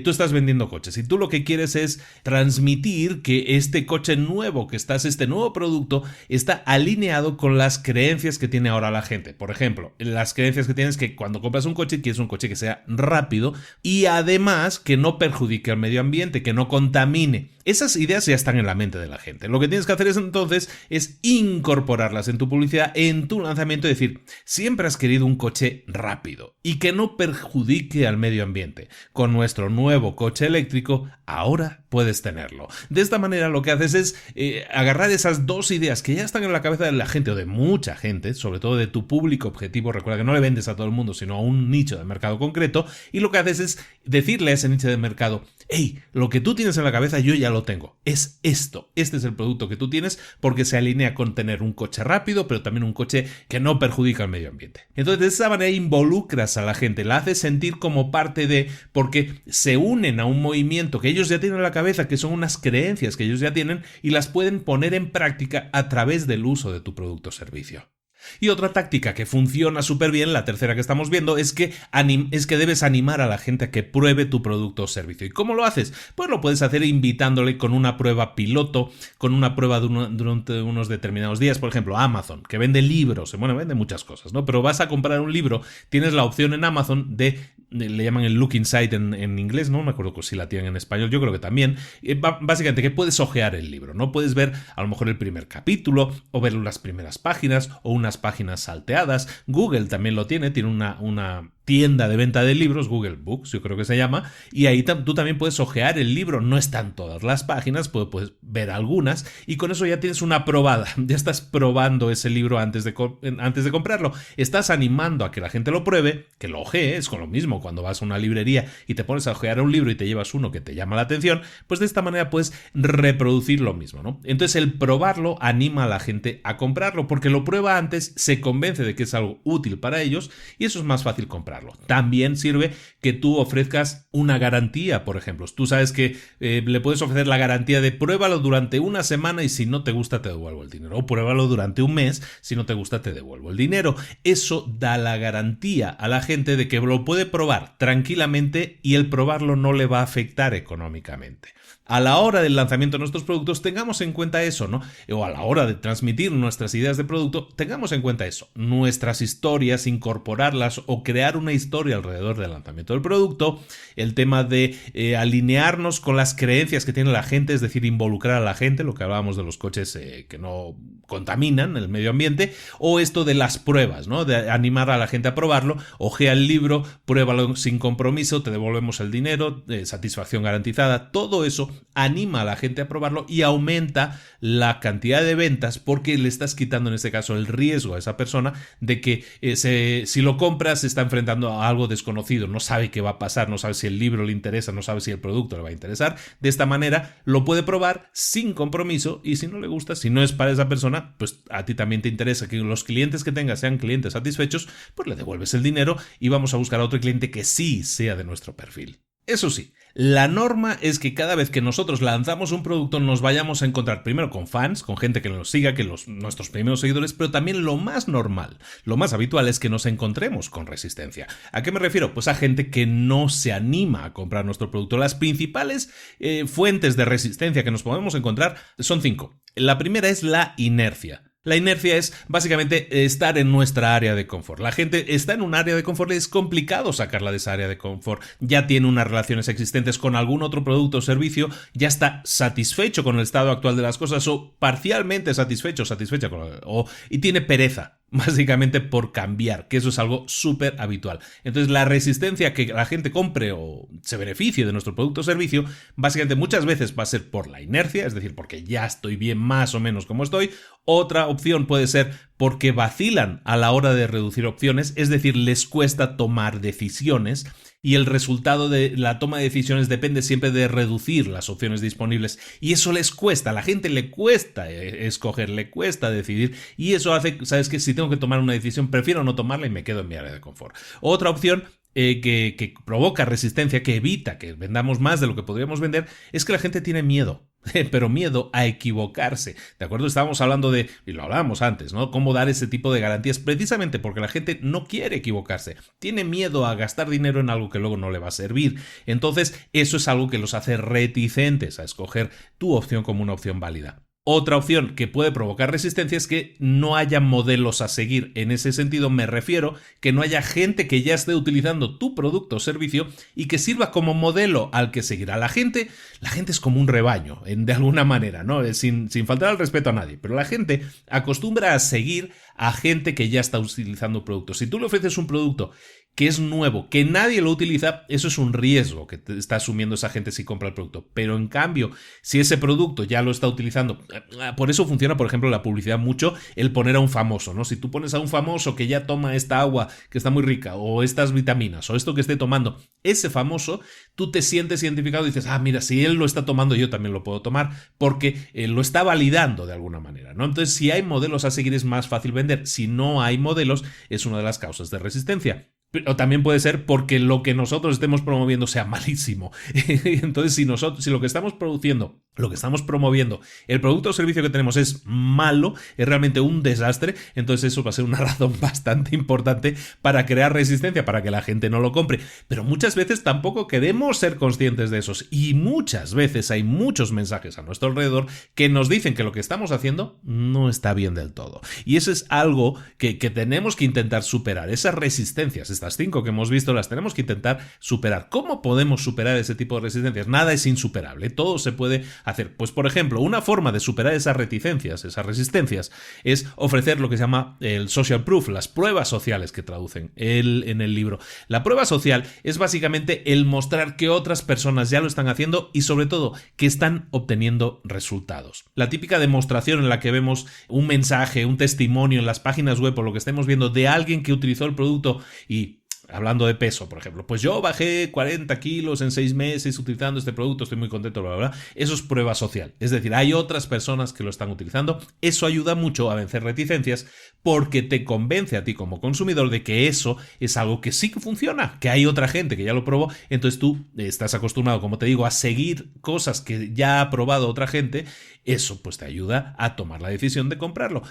tú estás vendiendo coches y tú lo que quieres es transmitir que este coche nuevo este nuevo producto está alineado con las creencias que tiene ahora la gente. Por ejemplo, las creencias que tienes que cuando compras un coche quieres un coche que sea rápido y además que no perjudique al medio ambiente, que no contamine. Esas ideas ya están en la mente de la gente. Lo que tienes que hacer entonces es incorporarlas en tu publicidad, en tu lanzamiento, y decir, siempre has querido un coche rápido y que no perjudique al medio ambiente. Con nuestro nuevo coche eléctrico, ahora puedes tenerlo. De esta manera lo que haces es agarrar esas 2 ideas que ya están en la cabeza de la gente o de mucha gente, sobre todo de tu público objetivo. Recuerda que no le vendes a todo el mundo, sino a un nicho de mercado concreto, y lo que haces es decirle a ese nicho de mercado, hey, lo que tú tienes en la cabeza yo ya lo tengo, es esto, este es el producto que tú tienes porque se alinea con tener un coche rápido, pero también un coche que no perjudica al medio ambiente. Entonces de esa manera involucras a la gente, la haces sentir como parte de, porque se unen a un movimiento que ellos ya tienen en la cabeza, que son unas creencias que ellos ya tienen y las pueden poner en práctica a través del uso de tu producto o servicio. Y otra táctica que funciona súper bien, la tercera que estamos viendo, es que debes animar a la gente a que pruebe tu producto o servicio. ¿Y cómo lo haces? Pues lo puedes hacer invitándole con una prueba piloto, con una prueba durante unos determinados días. Por ejemplo, Amazon, que vende libros, bueno, vende muchas cosas, ¿no? Pero vas a comprar un libro, tienes la opción en Amazon le llaman el Look Inside en inglés, no me acuerdo si la tienen en español, yo creo que también. Básicamente que puedes ojear el libro, ¿no? Puedes ver a lo mejor el primer capítulo o ver las primeras páginas o unas páginas salteadas. Google también lo tiene una tienda de venta de libros, Google Books, yo creo que se llama, y ahí tú también puedes ojear el libro. No están todas las páginas, puedes ver algunas, y con eso ya tienes una probada, ya estás probando ese libro antes de comprarlo, estás animando a que la gente lo pruebe, que lo ojee. Es con lo mismo cuando vas a una librería y te pones a ojear un libro y te llevas uno que te llama la atención, pues de esta manera puedes reproducir lo mismo, ¿no? Entonces el probarlo anima a la gente a comprarlo, porque lo prueba antes, se convence de que es algo útil para ellos y eso es más fácil comprarlo. También sirve que tú ofrezcas una garantía, por ejemplo. Tú sabes que le puedes ofrecer la garantía de pruébalo durante una semana y si no te gusta te devuelvo el dinero. O pruébalo durante un mes, si no te gusta te devuelvo el dinero. Eso da la garantía a la gente de que lo puede probar tranquilamente y el probarlo no le va a afectar económicamente. A la hora del lanzamiento de nuestros productos tengamos en cuenta eso, ¿no? O a la hora de transmitir nuestras ideas de producto, tengamos en cuenta eso. Nuestras historias, incorporarlas o crear una historia alrededor del lanzamiento del producto. El tema de alinearnos con las creencias que tiene la gente, es decir, involucrar a la gente, lo que hablábamos de los coches que no contaminan el medio ambiente, o esto de las pruebas, ¿no? De animar a la gente a probarlo. Ojea el libro, pruébalo sin compromiso, te devolvemos el dinero, satisfacción garantizada. Todo eso anima a la gente a probarlo y aumenta la cantidad de ventas porque le estás quitando en este caso el riesgo a esa persona de que si lo compras se está enfrentando a algo desconocido, no sabe qué va a pasar, no sabe si el libro le interesa, no sabe si el producto le va a interesar. De esta manera lo puede probar sin compromiso y si no le gusta, si no es para esa persona, pues a ti también te interesa que los clientes que tengas sean clientes satisfechos, pues le devuelves el dinero y vamos a buscar a otro cliente que sí sea de nuestro perfil. Eso sí, la norma es que cada vez que nosotros lanzamos un producto nos vayamos a encontrar primero con fans, con gente que nos siga, que nuestros primeros seguidores, pero también lo más normal, lo más habitual es que nos encontremos con resistencia. ¿A qué me refiero? Pues a gente que no se anima a comprar nuestro producto. Las principales fuentes de resistencia que nos podemos encontrar son 5. La primera es la inercia. La inercia es básicamente estar en nuestra área de confort. La gente está en un área de confort y es complicado sacarla de esa área de confort. Ya tiene unas relaciones existentes con algún otro producto o servicio, ya está satisfecho con el estado actual de las cosas o parcialmente satisfecha y tiene pereza. básicamente por cambiar, que eso es algo súper habitual. Entonces la resistencia a que la gente compre o se beneficie de nuestro producto o servicio, básicamente muchas veces va a ser por la inercia, es decir, porque ya estoy bien más o menos como estoy. Otra opción puede ser porque vacilan a la hora de reducir opciones, es decir, les cuesta tomar decisiones. Y el resultado de la toma de decisiones depende siempre de reducir las opciones disponibles. Y eso les cuesta, a la gente le cuesta escoger, le cuesta decidir. Y eso hace, ¿sabes qué? Si tengo que tomar una decisión, prefiero no tomarla y me quedo en mi área de confort. Otra opción que provoca resistencia, que evita que vendamos más de lo que podríamos vender, es que la gente tiene miedo. Pero miedo a equivocarse, ¿de acuerdo? Estábamos hablando de, y lo hablábamos antes, ¿no? Cómo dar ese tipo de garantías precisamente porque la gente no quiere equivocarse, tiene miedo a gastar dinero en algo que luego no le va a servir. Entonces, eso es algo que los hace reticentes a escoger tu opción como una opción válida. Otra opción que puede provocar resistencia es que no haya modelos a seguir. En ese sentido me refiero que no haya gente que ya esté utilizando tu producto o servicio y que sirva como modelo al que seguirá. La gente es como un rebaño, de alguna manera, ¿no? Sin faltar al respeto a nadie, pero la gente acostumbra a seguir a gente que ya está utilizando productos. Si tú le ofreces un producto que es nuevo, que nadie lo utiliza, eso es un riesgo que está asumiendo esa gente si compra el producto. Pero en cambio, si ese producto ya lo está utilizando, por eso funciona, por ejemplo, la publicidad mucho, el poner a un famoso, ¿no? Si tú pones a un famoso que ya toma esta agua que está muy rica, o estas vitaminas, o esto que esté tomando, ese famoso, tú te sientes identificado y dices, mira, si él lo está tomando, yo también lo puedo tomar, porque lo está validando de alguna manera, ¿no? Entonces, si hay modelos a seguir, es más fácil vender. Si no hay modelos, es una de las causas de resistencia. Pero también puede ser porque lo que nosotros estemos promoviendo sea malísimo. Entonces, si lo que estamos produciendo, lo que estamos promoviendo, el producto o servicio que tenemos es malo, es realmente un desastre, entonces eso va a ser una razón bastante importante para crear resistencia, para que la gente no lo compre. Pero muchas veces tampoco queremos ser conscientes de esos. Y muchas veces hay muchos mensajes a nuestro alrededor que nos dicen que lo que estamos haciendo no está bien del todo. Y eso es algo que tenemos que intentar superar. Esas resistencias, estas 5 que hemos visto, las tenemos que intentar superar. ¿Cómo podemos superar ese tipo de resistencias? Nada es insuperable, todo se puede hacer. Pues, por ejemplo, una forma de superar esas reticencias, esas resistencias, es ofrecer lo que se llama el social proof, las pruebas sociales que traducen en el libro. La prueba social es básicamente el mostrar que otras personas ya lo están haciendo y, sobre todo, que están obteniendo resultados. La típica demostración en la que vemos un mensaje, un testimonio en las páginas web o lo que estemos viendo de alguien que utilizó el producto y hablando de peso, por ejemplo, pues yo bajé 40 kilos en 6 meses utilizando este producto, estoy muy contento, bla, bla, bla. Eso es prueba social. Es decir, hay otras personas que lo están utilizando. Eso ayuda mucho a vencer reticencias porque te convence a ti como consumidor de que eso es algo que sí que funciona, que hay otra gente que ya lo probó. Entonces tú estás acostumbrado, como te digo, a seguir cosas que ya ha probado otra gente. Eso pues te ayuda a tomar la decisión de comprarlo.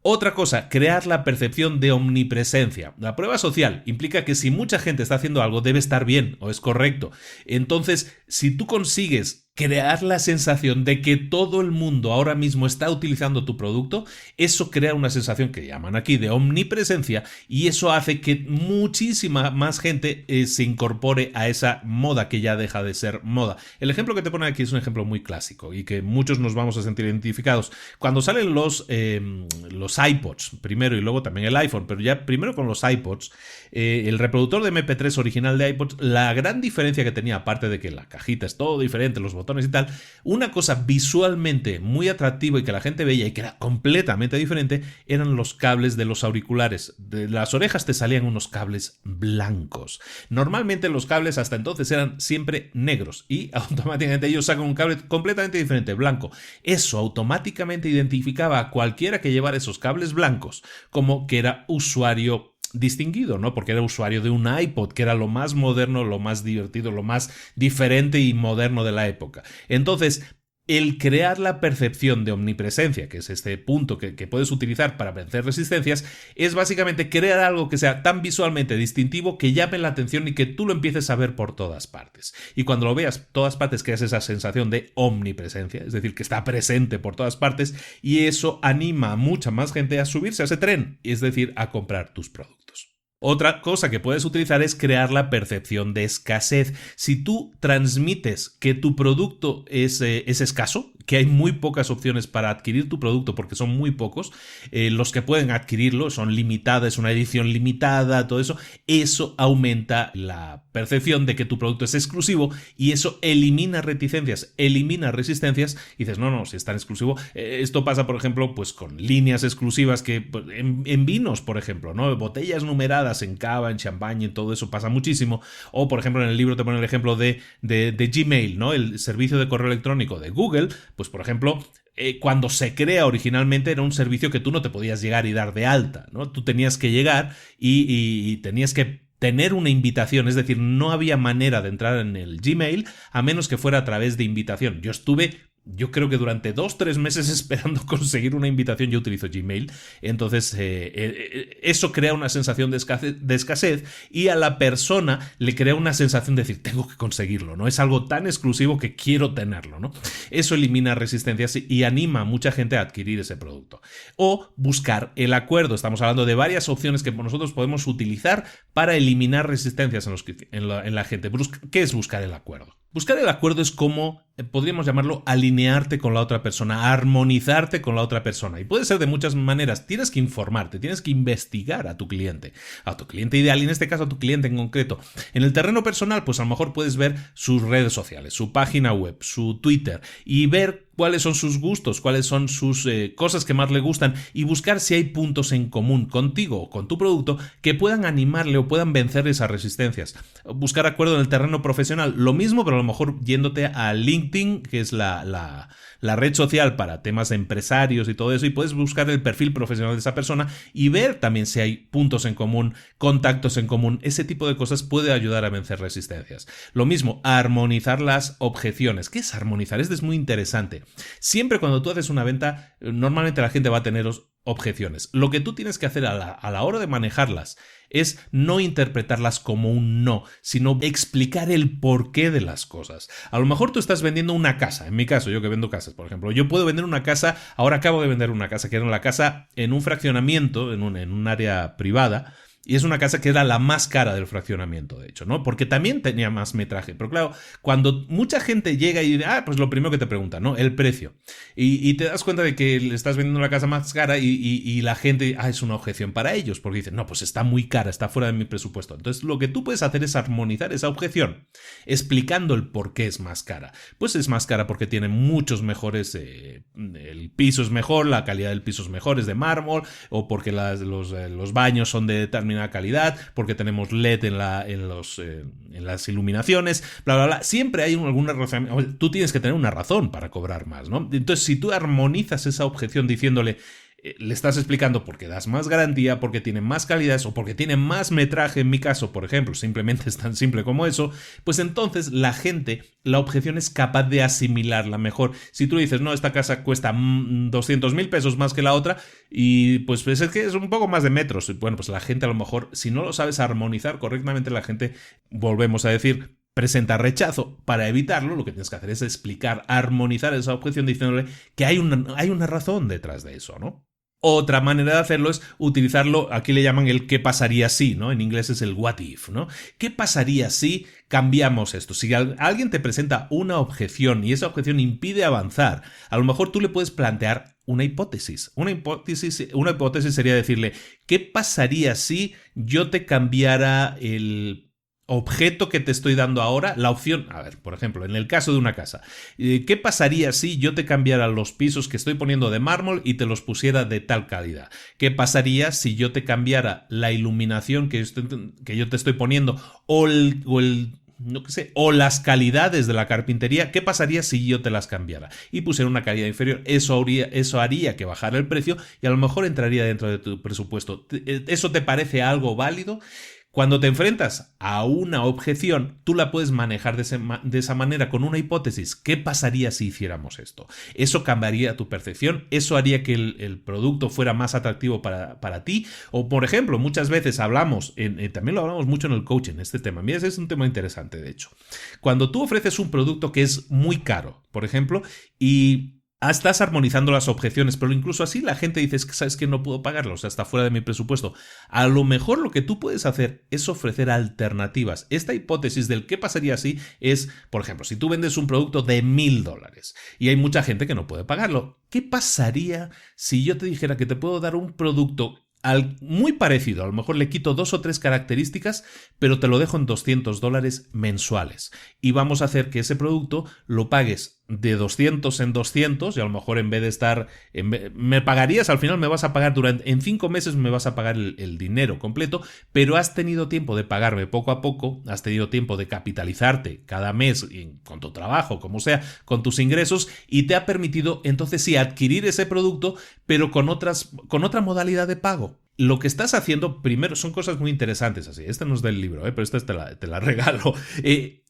Otra cosa, crear la percepción de omnipresencia. La prueba social implica que si mucha gente está haciendo algo, debe estar bien o es correcto. Entonces, si tú consigues crear la sensación de que todo el mundo ahora mismo está utilizando tu producto, eso crea una sensación que llaman aquí de omnipresencia y eso hace que muchísima más gente se incorpore a esa moda que ya deja de ser moda. El ejemplo que te pone aquí es un ejemplo muy clásico y que muchos nos vamos a sentir identificados. Cuando salen los iPods primero y luego también el iPhone, pero ya primero con los iPods, el reproductor de MP3 original de iPods, la gran diferencia que tenía, aparte de que la cajita es todo diferente, los botones y tal, una cosa visualmente muy atractiva y que la gente veía y que era completamente diferente, eran los cables de los auriculares. De las orejas te salían unos cables blancos. Normalmente los cables hasta entonces eran siempre negros y automáticamente ellos sacan un cable completamente diferente, blanco. Eso automáticamente identificaba a cualquiera que llevara esos cables blancos como que era usuario distinguido, ¿no? Porque era usuario de un iPod, que era lo más moderno, lo más divertido, lo más diferente y moderno de la época. Entonces, el crear la percepción de omnipresencia, que es este punto que puedes utilizar para vencer resistencias, es básicamente crear algo que sea tan visualmente distintivo que llame la atención y que tú lo empieces a ver por todas partes. Y cuando lo veas por todas partes, creas esa sensación de omnipresencia, es decir, que está presente por todas partes y eso anima a mucha más gente a subirse a ese tren, es decir, a comprar tus productos. Otra cosa que puedes utilizar es crear la percepción de escasez. Si tú transmites que tu producto es escaso, que hay muy pocas opciones para adquirir tu producto porque son muy pocos, los que pueden adquirirlo son limitadas, es una edición limitada, todo eso, eso aumenta la percepción de que tu producto es exclusivo y eso elimina reticencias, elimina resistencias y dices, no, si es tan exclusivo. Esto pasa, por ejemplo, pues con líneas exclusivas que pues, en vinos, por ejemplo, ¿no? Botellas numeradas en cava, en champaña y todo eso pasa muchísimo. O, por ejemplo, en el libro te pone el ejemplo de Gmail, ¿no? El servicio de correo electrónico de Google, pues, por ejemplo, cuando se crea originalmente era un servicio que tú no te podías llegar y dar de alta, ¿no? Tú tenías que llegar y tenías que tener una invitación, es decir, no había manera de entrar en el Gmail a menos que fuera a través de invitación. Yo creo que durante 2-3 meses esperando conseguir una invitación. Yo utilizo Gmail, entonces eso crea una sensación de escasez y a la persona le crea una sensación de decir, tengo que conseguirlo, ¿no? Es algo tan exclusivo que quiero tenerlo, ¿no? Eso elimina resistencias y anima a mucha gente a adquirir ese producto. O buscar el acuerdo. Estamos hablando de varias opciones que nosotros podemos utilizar para eliminar resistencias en la gente. ¿Qué es buscar el acuerdo? Buscar el acuerdo es como, podríamos llamarlo, alinearte con la otra persona, armonizarte con la otra persona. Y puede ser de muchas maneras. Tienes que informarte, tienes que investigar a tu cliente ideal, y en este caso a tu cliente en concreto. En el terreno personal, pues a lo mejor puedes ver sus redes sociales, su página web, su Twitter, y ver cuáles son sus gustos, cuáles son sus cosas que más le gustan y buscar si hay puntos en común contigo o con tu producto que puedan animarle o puedan vencer esas resistencias. Buscar acuerdo en el terreno profesional, lo mismo, pero a lo mejor yéndote a LinkedIn, que es la red social para temas de empresarios y todo eso, y puedes buscar el perfil profesional de esa persona y ver también si hay puntos en común, contactos en común. Ese tipo de cosas puede ayudar a vencer resistencias. Lo mismo, armonizar las objeciones. ¿Qué es armonizar? Esto es muy interesante. Siempre cuando tú haces una venta, normalmente la gente va a tener objeciones. Lo que tú tienes que hacer a la hora de manejarlas es no interpretarlas como un no, sino explicar el porqué de las cosas. A lo mejor tú estás vendiendo una casa. En mi caso, yo que vendo casas, por ejemplo, yo puedo vender una casa. Ahora acabo de vender una casa que era la casa en un fraccionamiento, en un área privada. Y es una casa que era la más cara del fraccionamiento, de hecho, ¿no? Porque también tenía más metraje. Pero claro, cuando mucha gente llega y dice, pues lo primero que te pregunta, ¿no? El precio. Y te das cuenta de que le estás vendiendo la casa más cara y la gente, es una objeción para ellos. Porque dicen, no, pues está muy cara, está fuera de mi presupuesto. Entonces, lo que tú puedes hacer es armonizar esa objeción, explicando el por qué es más cara. Pues es más cara porque tiene muchos mejores, el piso es mejor, la calidad del piso es mejor, es de mármol, o porque los baños son de determinada calidad, porque tenemos LED en las iluminaciones, bla, bla, bla. Siempre hay alguna razón. Tú tienes que tener una razón para cobrar más, ¿no? Entonces, si tú armonizas esa objeción diciéndole, le estás explicando porque das más garantía, porque tiene más calidades o porque tiene más metraje, en mi caso, por ejemplo, simplemente es tan simple como eso, pues entonces la objeción es capaz de asimilarla mejor. Si tú le dices, no, esta casa cuesta 200.000 pesos más que la otra y pues es que es un poco más de metros, bueno, pues la gente a lo mejor, si no lo sabes armonizar correctamente, la gente, volvemos a decir, presenta rechazo. Para evitarlo, lo que tienes que hacer es explicar, armonizar esa objeción diciéndole que hay una razón detrás de eso, ¿no? Otra manera de hacerlo es utilizarlo, aquí le llaman el qué pasaría si, ¿no? En inglés es el what if, ¿no? ¿Qué pasaría si cambiamos esto? Si alguien te presenta una objeción y esa objeción impide avanzar, a lo mejor tú le puedes plantear una hipótesis. Una hipótesis sería decirle, ¿qué pasaría si yo te cambiara el objeto que te estoy dando ahora, la opción, por ejemplo, en el caso de una casa, ¿qué pasaría si yo te cambiara los pisos que estoy poniendo de mármol y te los pusiera de tal calidad? ¿Qué pasaría si yo te cambiara la iluminación que yo te estoy poniendo o o las calidades de la carpintería? ¿Qué pasaría si yo te las cambiara y pusiera una calidad inferior? Eso haría que bajara el precio y a lo mejor entraría dentro de tu presupuesto. ¿Eso te parece algo válido? Cuando te enfrentas a una objeción, tú la puedes manejar de esa manera, con una hipótesis. ¿Qué pasaría si hiciéramos esto? Eso cambiaría tu percepción, eso haría que el producto fuera más atractivo para ti. O, por ejemplo, muchas veces hablamos, también lo hablamos mucho en el coaching, este tema. Mira, ese es un tema interesante, de hecho. Cuando tú ofreces un producto que es muy caro, por ejemplo, y estás armonizando las objeciones, pero incluso así la gente dice, ¿sabes que no puedo pagarlo? O sea, está fuera de mi presupuesto. A lo mejor lo que tú puedes hacer es ofrecer alternativas. Esta hipótesis del qué pasaría si es, por ejemplo, si tú vendes un producto de $1,000 y hay mucha gente que no puede pagarlo, ¿qué pasaría si yo te dijera que te puedo dar un producto muy parecido? A lo mejor le quito 2 o 3 características, pero te lo dejo en $200 mensuales. Y vamos a hacer que ese producto lo pagues de 200 en 200 y a lo mejor en vez de estar... me pagarías, al final me vas a pagar en 5 meses me vas a pagar el dinero completo, pero has tenido tiempo de pagarme poco a poco, has tenido tiempo de capitalizarte cada mes con tu trabajo, como sea, con tus ingresos, y te ha permitido entonces sí adquirir ese producto, pero con otra modalidad de pago. Lo que estás haciendo, primero, son cosas muy interesantes así. Este no es del libro, pero esta te la regalo.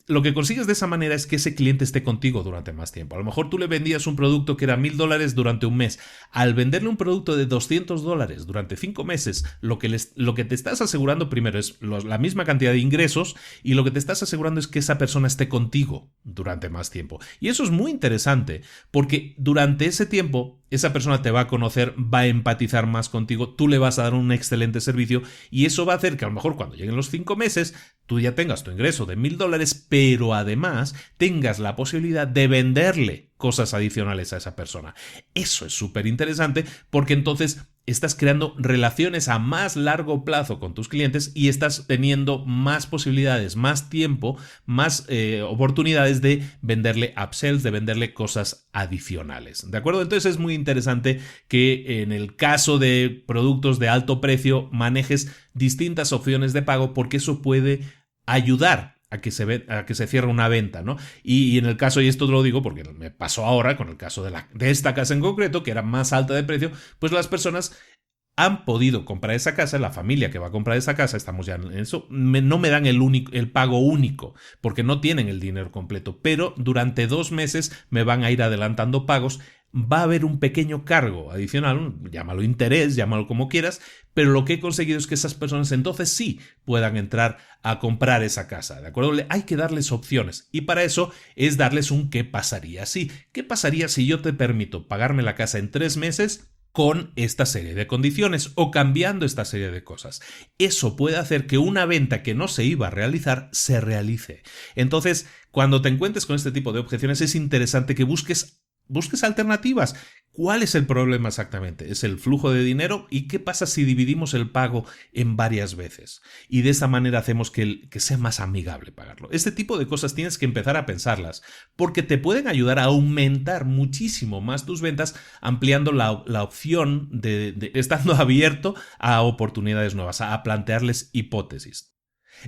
Lo que consigues de esa manera es que ese cliente esté contigo durante más tiempo. A lo mejor tú le vendías un producto que era $1,000 durante un mes. Al venderle un producto de $200 durante 5 meses, lo que te estás asegurando primero es la misma cantidad de ingresos, y lo que te estás asegurando es que esa persona esté contigo durante más tiempo. Y eso es muy interesante, porque durante ese tiempo esa persona te va a conocer, va a empatizar más contigo, tú le vas a dar un excelente servicio, y eso va a hacer que a lo mejor cuando lleguen los 5 meses tú ya tengas tu ingreso de $1,000, pero además tengas la posibilidad de venderle cosas adicionales a esa persona. Eso es súper interesante, porque entonces estás creando relaciones a más largo plazo con tus clientes y estás teniendo más posibilidades, más tiempo, más oportunidades de venderle upsells, de venderle cosas adicionales. ¿De acuerdo? Entonces es muy interesante que en el caso de productos de alto precio manejes distintas opciones de pago, porque eso puede ayudar a que se cierre una venta, ¿no? Y en el caso, y esto lo digo porque me pasó ahora con el caso de esta casa en concreto, que era más alta de precio, pues las personas han podido comprar esa casa, la familia que va a comprar esa casa, estamos ya en eso, no me dan el pago único, porque no tienen el dinero completo, pero durante 2 meses me van a ir adelantando pagos. Va a haber un pequeño cargo adicional, llámalo interés, llámalo como quieras, pero lo que he conseguido es que esas personas entonces sí puedan entrar a comprar esa casa, ¿de acuerdo? Hay que darles opciones, y para eso es darles un qué pasaría si. ¿Qué pasaría si yo te permito pagarme la casa en 3 meses con esta serie de condiciones o cambiando esta serie de cosas? Eso puede hacer que una venta que no se iba a realizar se realice. Entonces, cuando te encuentres con este tipo de objeciones, es interesante que busques alternativas. ¿Cuál es el problema exactamente? ¿Es el flujo de dinero? ¿Y qué pasa si dividimos el pago en varias veces? Y de esa manera hacemos que sea más amigable pagarlo. Este tipo de cosas tienes que empezar a pensarlas, porque te pueden ayudar a aumentar muchísimo más tus ventas, ampliando la opción de estando abierto a oportunidades nuevas, a plantearles hipótesis.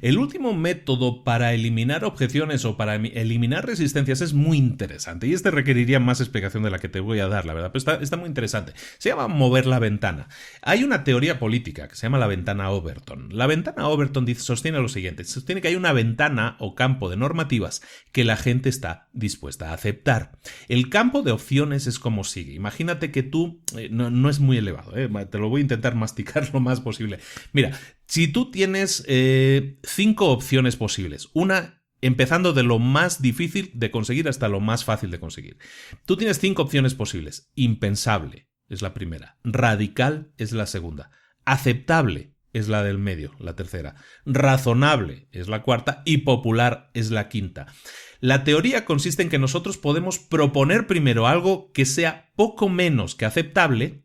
El último método para eliminar objeciones o para eliminar resistencias es muy interesante, y este requeriría más explicación de la que te voy a dar, la verdad, pero está muy interesante. Se llama mover la ventana. Hay una teoría política que se llama la ventana Overton. La ventana Overton sostiene lo siguiente: sostiene que hay una ventana o campo de normativas que la gente está dispuesta a aceptar. El campo de opciones es como sigue. Imagínate que tú, no es muy elevado, te lo voy a intentar masticar lo más posible. Mira, si tú tienes 5 opciones posibles, una empezando de lo más difícil de conseguir hasta lo más fácil de conseguir. Tú tienes 5 opciones posibles. Impensable es la primera, radical es la segunda, aceptable es la del medio, la tercera, razonable es la cuarta y popular es la quinta. La teoría consiste en que nosotros podemos proponer primero algo que sea poco menos que aceptable.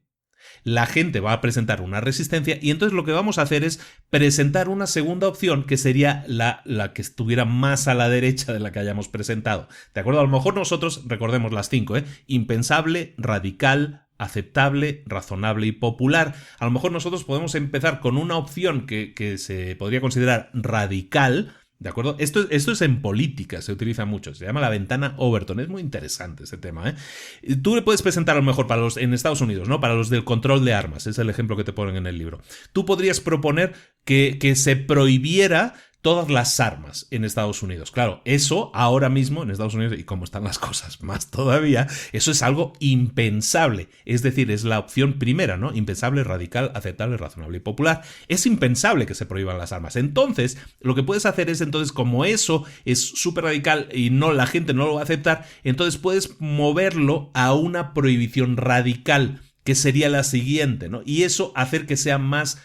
La gente va a presentar una resistencia y entonces lo que vamos a hacer es presentar una segunda opción, que sería la que estuviera más a la derecha de la que hayamos presentado. ¿De acuerdo? A lo mejor nosotros, recordemos las 5, impensable, radical, aceptable, razonable y popular. A lo mejor nosotros podemos empezar con una opción que se podría considerar radical. ¿De acuerdo? Esto es en política, se utiliza mucho, se llama la ventana Overton, es muy interesante este tema, ¿eh? Tú le puedes presentar a lo mejor en Estados Unidos, ¿no? Para los del control de armas, es el ejemplo que te ponen en el libro. Tú podrías proponer que se prohibiera todas las armas en Estados Unidos. Claro, eso ahora mismo en Estados Unidos, y como están las cosas más todavía, eso es algo impensable. Es decir, es la opción primera, ¿no? Impensable, radical, aceptable, razonable y popular. Es impensable que se prohíban las armas. Entonces, lo que puedes hacer es, entonces, como eso es súper radical y no, la gente no lo va a aceptar, entonces puedes moverlo a una prohibición radical, que sería la siguiente, ¿no? Y eso hacer que sea más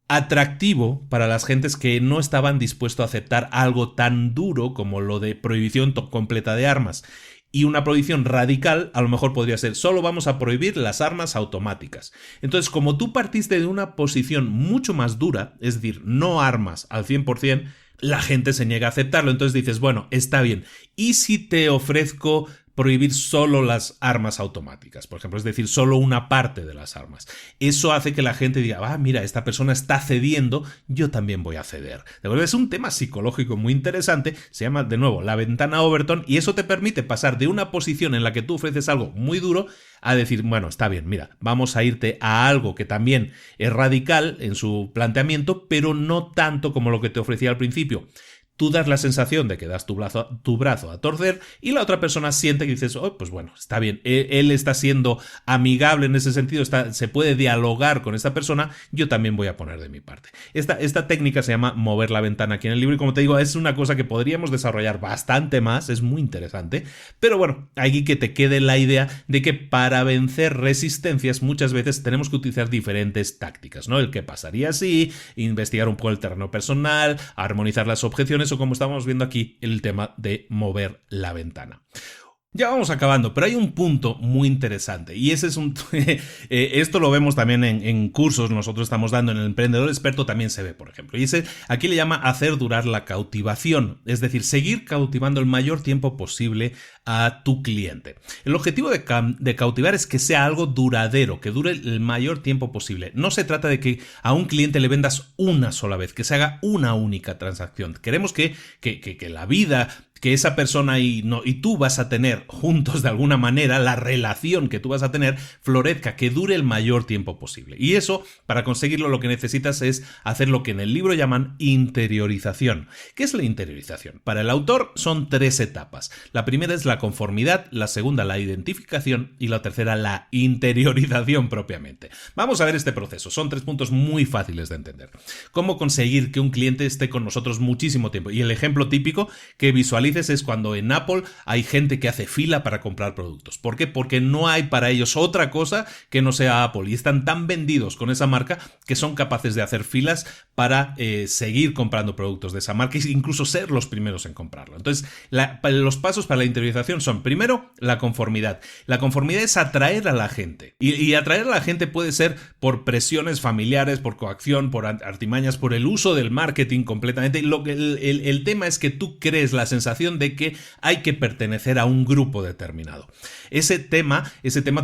atractivo para las gentes que no estaban dispuestos a aceptar algo tan duro como lo de prohibición completa de armas. Y una prohibición radical a lo mejor podría ser: solo vamos a prohibir las armas automáticas. Entonces, como tú partiste de una posición mucho más dura, es decir, no armas al 100%, la gente se niega a aceptarlo. Entonces dices, bueno, está bien. ¿Y si te ofrezco prohibir solo las armas automáticas, por ejemplo, es decir, solo una parte de las armas? Eso hace que la gente diga, mira, esta persona está cediendo, yo también voy a ceder. De verdad, es un tema psicológico muy interesante, se llama, de nuevo, la ventana Overton, y eso te permite pasar de una posición en la que tú ofreces algo muy duro a decir, bueno, está bien, mira, vamos a irte a algo que también es radical en su planteamiento, pero no tanto como lo que te ofrecía al principio. Tú das la sensación de que das tu brazo a torcer y la otra persona siente que dices, pues bueno, está bien, él está siendo amigable en ese sentido, se puede dialogar con esta persona, yo también voy a poner de mi parte. Esta técnica se llama mover la ventana aquí en el libro y, como te digo, es una cosa que podríamos desarrollar bastante más, es muy interesante, pero bueno, aquí que te quede la idea de que para vencer resistencias muchas veces tenemos que utilizar diferentes tácticas, ¿no? El qué pasaría si, investigar un poco el terreno personal, armonizar las objeciones, o como estamos viendo aquí, el tema de mover la ventana. Ya vamos acabando, pero hay un punto muy interesante y ese es esto lo vemos también en cursos nosotros estamos dando, en el Emprendedor Experto también se ve, por ejemplo, y aquí le llama hacer durar la cautivación, es decir, seguir cautivando el mayor tiempo posible a tu cliente. El objetivo de cautivar es que sea algo duradero, que dure el mayor tiempo posible. No se trata de que a un cliente le vendas una sola vez, que se haga una única transacción. Queremos que la vida que esa persona y tú vas a tener juntos de alguna manera, la relación que tú vas a tener florezca, que dure el mayor tiempo posible. Y eso, para conseguirlo, lo que necesitas es hacer lo que en el libro llaman interiorización. ¿Qué es la interiorización? Para el autor son 3 etapas. La primera es la conformidad, la segunda la identificación y la tercera la interiorización propiamente. Vamos a ver este proceso. Son 3 puntos muy fáciles de entender. ¿Cómo conseguir que un cliente esté con nosotros muchísimo tiempo? Y el ejemplo típico que visualiza es cuando en Apple hay gente que hace fila para comprar productos. ¿Por qué? Porque no hay para ellos otra cosa que no sea Apple y están tan vendidos con esa marca que son capaces de hacer filas para seguir comprando productos de esa marca e incluso ser los primeros en comprarlo. Entonces, los pasos para la interiorización son, primero, la conformidad. La conformidad es atraer a la gente y atraer a la gente puede ser por presiones familiares, por coacción, por artimañas, por el uso del marketing completamente. El tema es que tú crees la sensación de que hay que pertenecer a un grupo determinado. Ese tema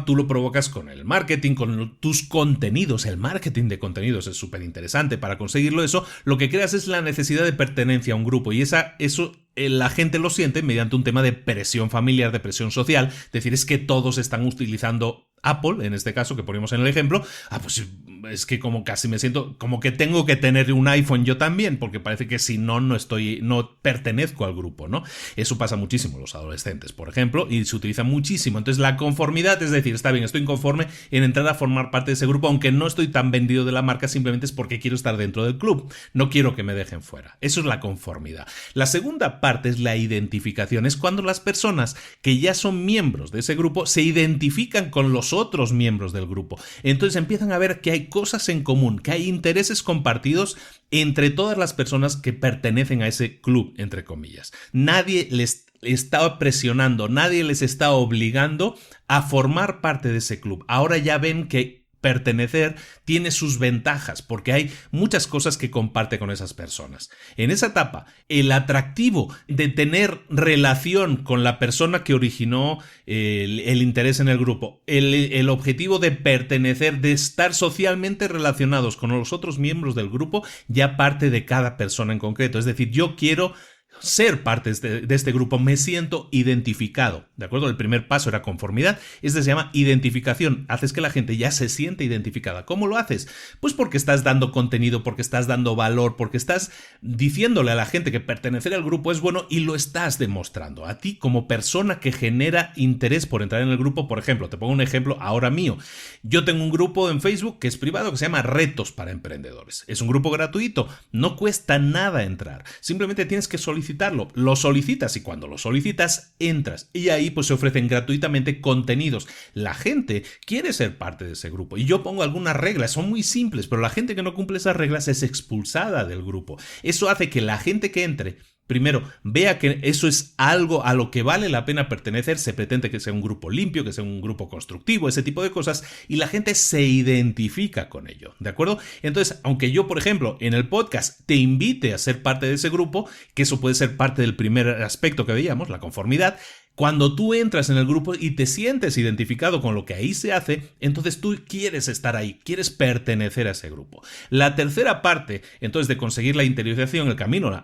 tú lo provocas con el marketing, con tus contenidos. El marketing de contenidos es súper interesante. Para conseguirlo eso, lo que creas es la necesidad de pertenencia a un grupo y eso la gente lo siente mediante un tema de presión familiar, de presión social. Es decir, es que todos están utilizando Apple, en este caso que ponemos en el ejemplo, pues es que como casi me siento como que tengo que tener un iPhone yo también, porque parece que si no pertenezco al grupo, ¿no? Eso pasa muchísimo en los adolescentes, por ejemplo, y se utiliza muchísimo. Entonces la conformidad, es decir, está bien, estoy inconforme en entrar a formar parte de ese grupo, aunque no estoy tan vendido de la marca, simplemente es porque quiero estar dentro del club, no quiero que me dejen fuera. Eso es la conformidad. La segunda parte es la identificación, es cuando las personas que ya son miembros de ese grupo se identifican con los otros miembros del grupo. Entonces empiezan a ver que hay cosas en común, que hay intereses compartidos entre todas las personas que pertenecen a ese club, entre comillas. Nadie les está presionando, nadie les está obligando a formar parte de ese club. Ahora ya ven que pertenecer tiene sus ventajas porque hay muchas cosas que comparte con esas personas. En esa etapa, el atractivo de tener relación con la persona que originó el interés en el grupo, el objetivo de pertenecer, de estar socialmente relacionados con los otros miembros del grupo, ya parte de cada persona en concreto. Es decir, yo quiero ser parte de este grupo, me siento identificado, ¿de acuerdo? El primer paso era conformidad, este se llama identificación, haces que la gente ya se siente identificada. ¿Cómo lo haces? Pues porque estás dando contenido, porque estás dando valor, porque estás diciéndole a la gente que pertenecer al grupo es bueno y lo estás demostrando. A ti como persona que genera interés por entrar en el grupo, por ejemplo, te pongo un ejemplo ahora mío. Yo tengo un grupo en Facebook que es privado que se llama Retos para Emprendedores. Es un grupo gratuito, no cuesta nada entrar, simplemente tienes que solicitarlo, lo solicitas y cuando lo solicitas entras y ahí pues se ofrecen gratuitamente contenidos. La gente quiere ser parte de ese grupo y yo pongo algunas reglas, son muy simples, pero la gente que no cumple esas reglas es expulsada del grupo. Eso hace que la gente que entre primero, vea que eso es algo a lo que vale la pena pertenecer, se pretende que sea un grupo limpio, que sea un grupo constructivo, ese tipo de cosas, y la gente se identifica con ello, ¿de acuerdo? Entonces, aunque yo, por ejemplo, en el podcast te invite a ser parte de ese grupo, que eso puede ser parte del primer aspecto que veíamos, la conformidad, cuando tú entras en el grupo y te sientes identificado con lo que ahí se hace, entonces tú quieres estar ahí, quieres pertenecer a ese grupo. La tercera parte, entonces, de conseguir la interiorización, el camino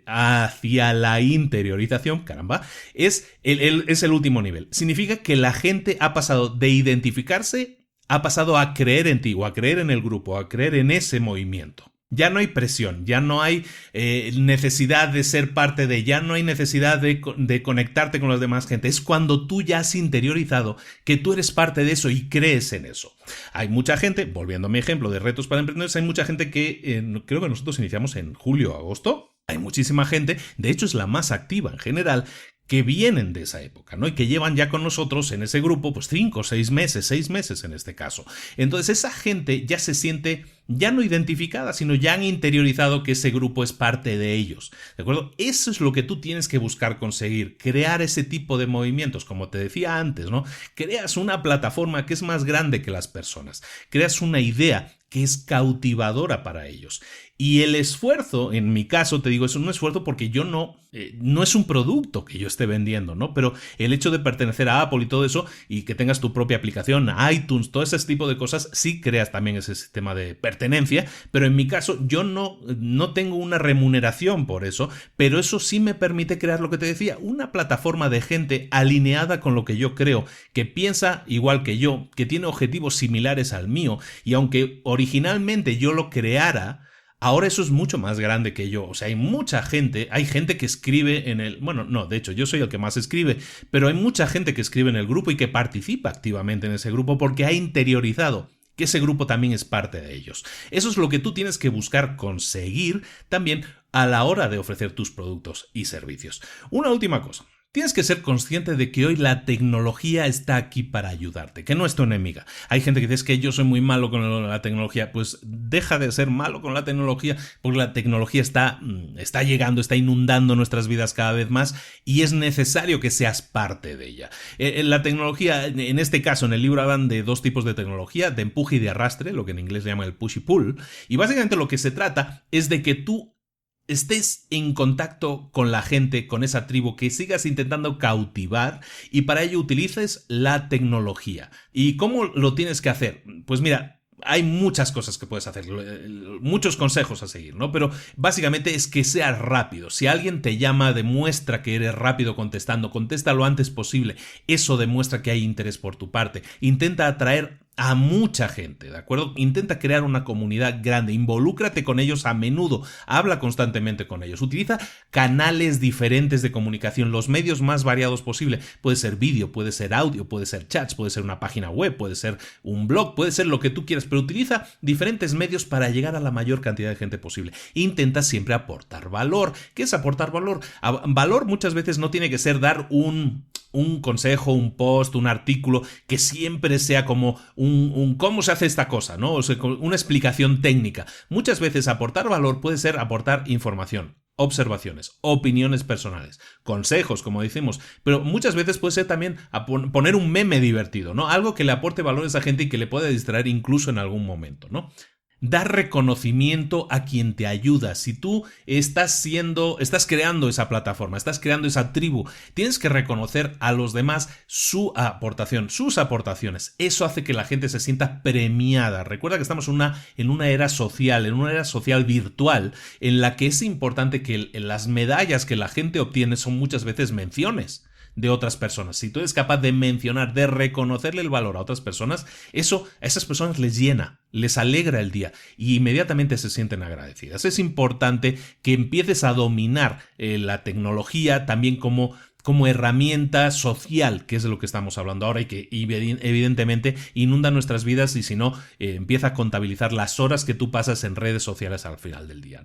hacia la interiorización, es el último nivel. Significa que la gente ha pasado de identificarse, ha pasado a creer en ti, o a creer en el grupo, a creer en ese movimiento. Ya no hay presión, ya no hay necesidad de ser parte de, ya no hay necesidad de conectarte con la demás gente. Es cuando tú ya has interiorizado que tú eres parte de eso y crees en eso. Hay mucha gente, volviendo a mi ejemplo de retos para emprendedores, hay mucha gente que creo que nosotros iniciamos en julio o agosto. Hay muchísima gente, de hecho es la más activa en general, que vienen de esa época, ¿no? Y que llevan ya con nosotros en ese grupo, pues 5 o 6 meses en este caso. Entonces esa gente ya se siente ya no identificada, sino ya han interiorizado que ese grupo es parte de ellos, ¿de acuerdo? Eso es lo que tú tienes que buscar conseguir, crear ese tipo de movimientos, como te decía antes, ¿no? Creas una plataforma que es más grande que las personas, creas una idea que es cautivadora para ellos. Y el esfuerzo, en mi caso, te digo, es un esfuerzo porque yo no es un producto que yo esté vendiendo, ¿no? Pero el hecho de pertenecer a Apple y todo eso, y que tengas tu propia aplicación, iTunes, todo ese tipo de cosas, sí creas también ese sistema de pertenencia, pero en mi caso yo no tengo una remuneración por eso, pero eso sí me permite crear lo que te decía, una plataforma de gente alineada con lo que yo creo, que piensa igual que yo, que tiene objetivos similares al mío, y aunque originalmente yo lo creara, ahora eso es mucho más grande que yo. O sea, hay gente que escribe en el... Bueno, no, de hecho, yo soy el que más escribe, pero hay mucha gente que escribe en el grupo y que participa activamente en ese grupo porque ha interiorizado que ese grupo también es parte de ellos. Eso es lo que tú tienes que buscar conseguir también a la hora de ofrecer tus productos y servicios. Una última cosa. Tienes que ser consciente de que hoy la tecnología está aquí para ayudarte, que no es tu enemiga. Hay gente que dice que yo soy muy malo con la tecnología. Pues deja de ser malo con la tecnología, porque la tecnología está llegando, está inundando nuestras vidas cada vez más y es necesario que seas parte de ella. La tecnología, en este caso, en el libro hablan de dos tipos de tecnología, de empuje y de arrastre, lo que en inglés se llama el push y pull. Y básicamente lo que se trata es de que tú estés en contacto con la gente, con esa tribu, que sigas intentando cautivar y para ello utilices la tecnología. ¿Y cómo lo tienes que hacer? Pues mira, hay muchas cosas que puedes hacer, muchos consejos a seguir, ¿no? Pero básicamente es que seas rápido. Si alguien te llama, demuestra que eres rápido contestando, contesta lo antes posible. Eso demuestra que hay interés por tu parte. Intenta atraer a mucha gente, ¿de acuerdo? Intenta crear una comunidad grande, involúcrate con ellos a menudo, habla constantemente con ellos, utiliza canales diferentes de comunicación, los medios más variados posible. Puede ser vídeo, puede ser audio, puede ser chats, puede ser una página web, puede ser un blog, puede ser lo que tú quieras, pero utiliza diferentes medios para llegar a la mayor cantidad de gente posible. Intenta siempre aportar valor. ¿Qué es aportar valor? Valor muchas veces no tiene que ser dar un consejo, un post, un artículo que siempre sea como un cómo se hace esta cosa, ¿no? O sea, una explicación técnica. Muchas veces aportar valor puede ser aportar información, observaciones, opiniones personales, consejos, como decimos, pero muchas veces puede ser también poner un meme divertido, ¿no? Algo que le aporte valor a esa gente y que le pueda distraer incluso en algún momento, ¿no? Dar reconocimiento a quien te ayuda. Si tú estás creando esa plataforma, estás creando esa tribu, tienes que reconocer a los demás su aportación, sus aportaciones. Eso hace que la gente se sienta premiada. Recuerda que estamos en una era social virtual, en la que es importante que las medallas que la gente obtiene son muchas veces menciones de otras personas. Si tú eres capaz de mencionar, de reconocerle el valor a otras personas, eso a esas personas les llena, les alegra el día y inmediatamente se sienten agradecidas. Es importante que empieces a dominar la tecnología también como herramienta social, que es de lo que estamos hablando ahora y que evidentemente inunda nuestras vidas y si no, empieza a contabilizar las horas que tú pasas en redes sociales al final del día.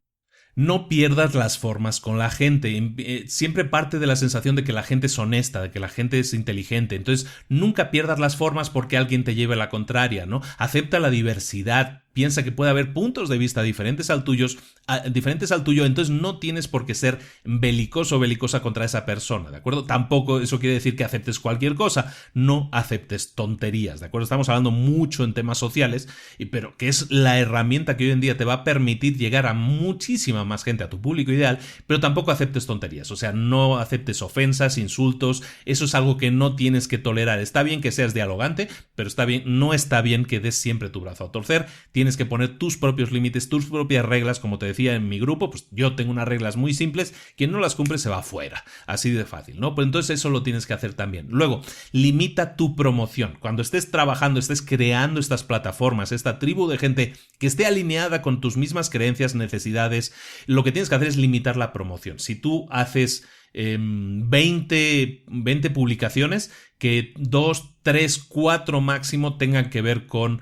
No pierdas las formas con la gente. Siempre parte de la sensación de que la gente es honesta, de que la gente es inteligente. Entonces, nunca pierdas las formas porque alguien te lleve la contraria, ¿no? Acepta la diversidad. Piensa que puede haber puntos de vista diferentes al tuyo, entonces no tienes por qué ser belicoso o belicosa contra esa persona, ¿de acuerdo? Tampoco eso quiere decir que aceptes cualquier cosa, no aceptes tonterías, ¿de acuerdo? Estamos hablando mucho en temas sociales, pero que es la herramienta que hoy en día te va a permitir llegar a muchísima más gente, a tu público ideal, pero tampoco aceptes tonterías, o sea, no aceptes ofensas, insultos, eso es algo que no tienes que tolerar. Está bien que seas dialogante, pero no está bien que des siempre tu brazo a torcer. Tienes que poner tus propios límites, tus propias reglas, como te decía en mi grupo, pues yo tengo unas reglas muy simples, quien no las cumple se va fuera, así de fácil, ¿no? Pues entonces eso lo tienes que hacer también. Luego, limita tu promoción. Cuando estés trabajando, estés creando estas plataformas, esta tribu de gente que esté alineada con tus mismas creencias, necesidades, lo que tienes que hacer es limitar la promoción. Si tú haces 20 publicaciones, que 2, 3, 4 máximo tengan que ver con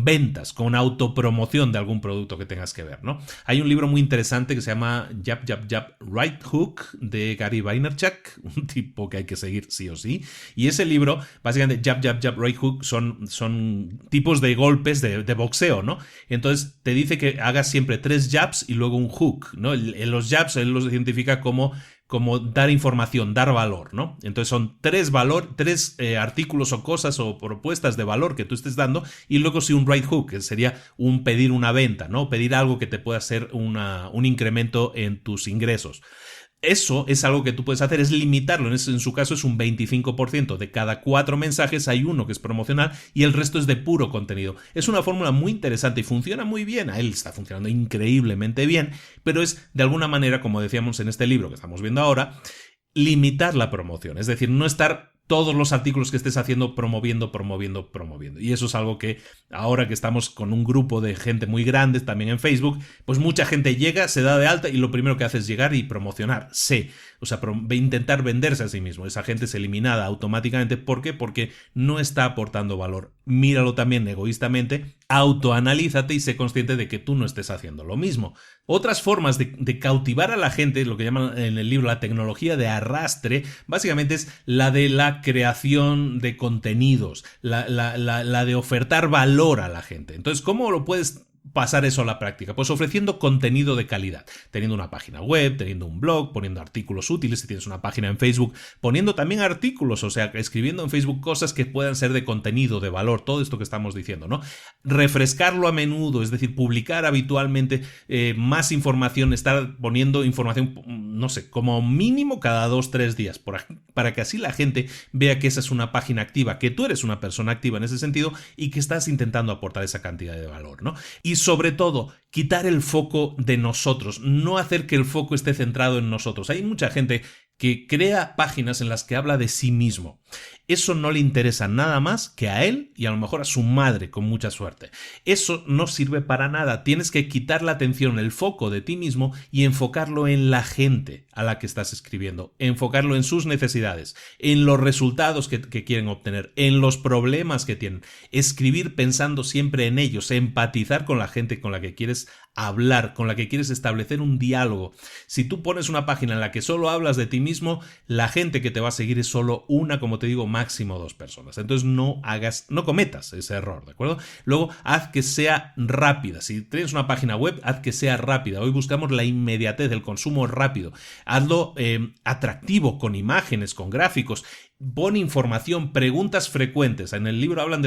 ventas, con autopromoción de algún producto que tengas que ver, ¿no? Hay un libro muy interesante que se llama Jab, Jab, Jab, Right Hook de Gary Vaynerchuk, un tipo que hay que seguir sí o sí, y ese libro, básicamente Jab, Jab, Jab, Right Hook son tipos de golpes de boxeo, ¿no? Entonces te dice que hagas siempre 3 jabs y luego un hook, ¿no? Los jabs él los identifica como dar información, dar valor, ¿no? Entonces son 3 artículos o cosas o propuestas de valor que tú estés dando y luego sí un right hook, que sería pedir una venta, ¿no? Pedir algo que te pueda hacer un incremento en tus ingresos. Eso es algo que tú puedes hacer, es limitarlo. En su caso es un 25%. De cada 4 mensajes hay uno que es promocional y el resto es de puro contenido. Es una fórmula muy interesante y funciona muy bien. A él está funcionando increíblemente bien, pero es de alguna manera, como decíamos en este libro que estamos viendo ahora, limitar la promoción. Es decir, no estar todos los artículos que estés haciendo promoviendo. Y eso es algo que ahora que estamos con un grupo de gente muy grande también en Facebook, pues mucha gente llega, se da de alta y lo primero que hace es llegar y promocionar. O sea, intentar venderse a sí mismo. Esa gente es eliminada automáticamente. ¿Por qué? Porque no está aportando valor. Míralo también egoístamente, autoanalízate y sé consciente de que tú no estés haciendo lo mismo. Otras formas de cautivar a la gente, lo que llaman en el libro la tecnología de arrastre, básicamente es la de la creación de contenidos, la de ofertar valor a la gente. Entonces, ¿cómo lo puedes pasar eso a la práctica? Pues ofreciendo contenido de calidad, teniendo una página web, teniendo un blog, poniendo artículos útiles, si tienes una página en Facebook, poniendo también artículos, o sea, escribiendo en Facebook cosas que puedan ser de contenido, de valor, todo esto que estamos diciendo, ¿no? Refrescarlo a menudo, es decir, publicar habitualmente más información, estar poniendo información, no sé, como mínimo cada 2-3 días, para que así la gente vea que esa es una página activa, que tú eres una persona activa en ese sentido y que estás intentando aportar esa cantidad de valor, ¿no? Y sobre todo, quitar el foco de nosotros, no hacer que el foco esté centrado en nosotros. Hay mucha gente que crea páginas en las que habla de sí mismo. Eso no le interesa nada más que a él y a lo mejor a su madre, con mucha suerte. Eso no sirve para nada. Tienes que quitar la atención, el foco de ti mismo y enfocarlo en la gente a la que estás escribiendo. Enfocarlo en sus necesidades, en los resultados que quieren obtener, en los problemas que tienen. Escribir pensando siempre en ellos, empatizar con la gente con la que quieres hablar, con la que quieres establecer un diálogo. Si tú pones una página en la que solo hablas de ti mismo, la gente que te va a seguir es solo una, como te digo, máximo 2 personas. Entonces no cometas ese error, ¿de acuerdo? Luego, haz que sea rápida. Si tienes una página web, haz que sea rápida. Hoy buscamos la inmediatez, el consumo rápido. Hazlo atractivo, con imágenes, con gráficos. Pon información, preguntas frecuentes. En el libro hablan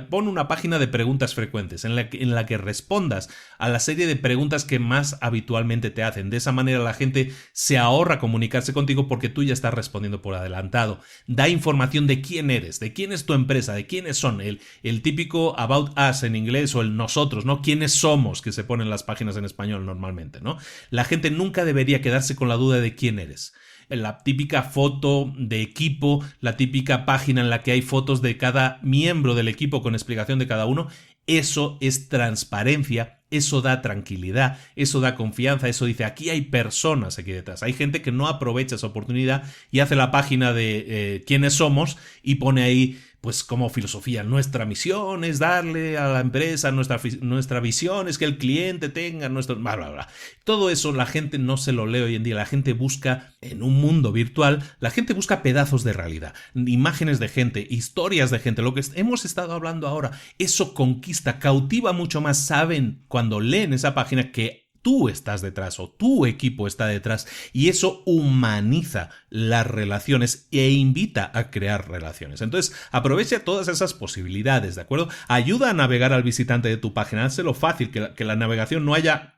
pon una página de preguntas frecuentes en la que respondas a la serie de preguntas que más habitualmente te hacen. De esa manera la gente se ahorra comunicarse contigo porque tú ya estás respondiendo por adelantado. Da información de quién eres, de quién es tu empresa, de quiénes son. El típico about us en inglés o el nosotros, ¿no? ¿Quiénes somos? Que se ponen las páginas en español normalmente, ¿no? La gente nunca debería quedarse con la duda de quién eres. La típica foto de equipo, la típica página en la que hay fotos de cada miembro del equipo con explicación de cada uno, eso es transparencia, eso da tranquilidad, eso da confianza, eso dice aquí hay personas aquí detrás. Hay gente que no aprovecha esa oportunidad y hace la página de quiénes somos y pone ahí pues como filosofía, nuestra misión es darle a la empresa, nuestra visión es que el cliente tenga nuestro... bla, bla, bla. Todo eso la gente no se lo lee hoy en día, la gente busca, en un mundo virtual, la gente busca pedazos de realidad, imágenes de gente, historias de gente, lo que hemos estado hablando ahora, eso conquista, cautiva mucho más, saben cuando leen esa página que tú estás detrás o tu equipo está detrás y eso humaniza las relaciones e invita a crear relaciones. Entonces, aprovecha todas esas posibilidades, ¿de acuerdo? Ayuda a navegar al visitante de tu página, hazlo fácil, que la navegación no haya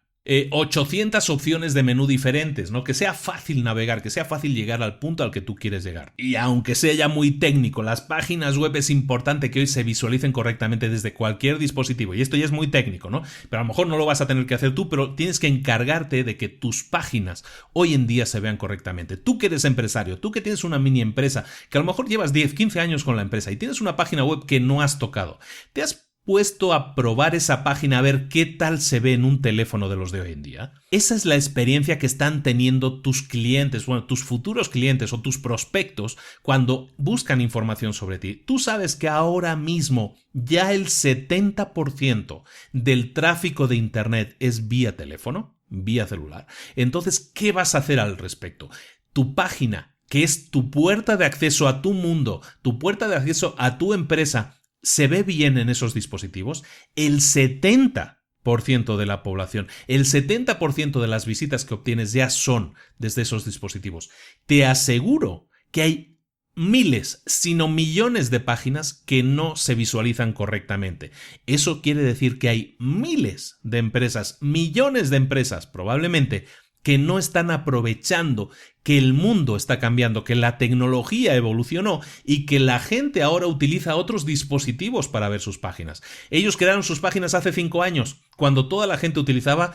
800 opciones de menú diferentes, ¿no? Que sea fácil navegar, que sea fácil llegar al punto al que tú quieres llegar. Y aunque sea ya muy técnico, las páginas web es importante que hoy se visualicen correctamente desde cualquier dispositivo. Y esto ya es muy técnico, ¿no? Pero a lo mejor no lo vas a tener que hacer tú, pero tienes que encargarte de que tus páginas hoy en día se vean correctamente. Tú que eres empresario, tú que tienes una mini empresa, que a lo mejor llevas 10, 15 años con la empresa y tienes una página web que no has tocado. ¿Te has puesto a probar esa página a ver qué tal se ve en un teléfono de los de hoy en día? Esa es la experiencia que están teniendo tus clientes, bueno, tus futuros clientes o tus prospectos cuando buscan información sobre ti. Tú sabes que ahora mismo ya el 70% del tráfico de Internet es vía teléfono, vía celular. Entonces, ¿qué vas a hacer al respecto? Tu página, que es tu puerta de acceso a tu mundo, tu puerta de acceso a tu empresa, ¿se ve bien en esos dispositivos? El 70% de la población, el 70% de las visitas que obtienes ya son desde esos dispositivos. Te aseguro que hay miles, sino millones de páginas que no se visualizan correctamente. Eso quiere decir que hay miles de empresas, millones de empresas probablemente, que no están aprovechando que el mundo está cambiando, que la tecnología evolucionó y que la gente ahora utiliza otros dispositivos para ver sus páginas. Ellos crearon sus páginas hace 5 años, cuando toda la gente utilizaba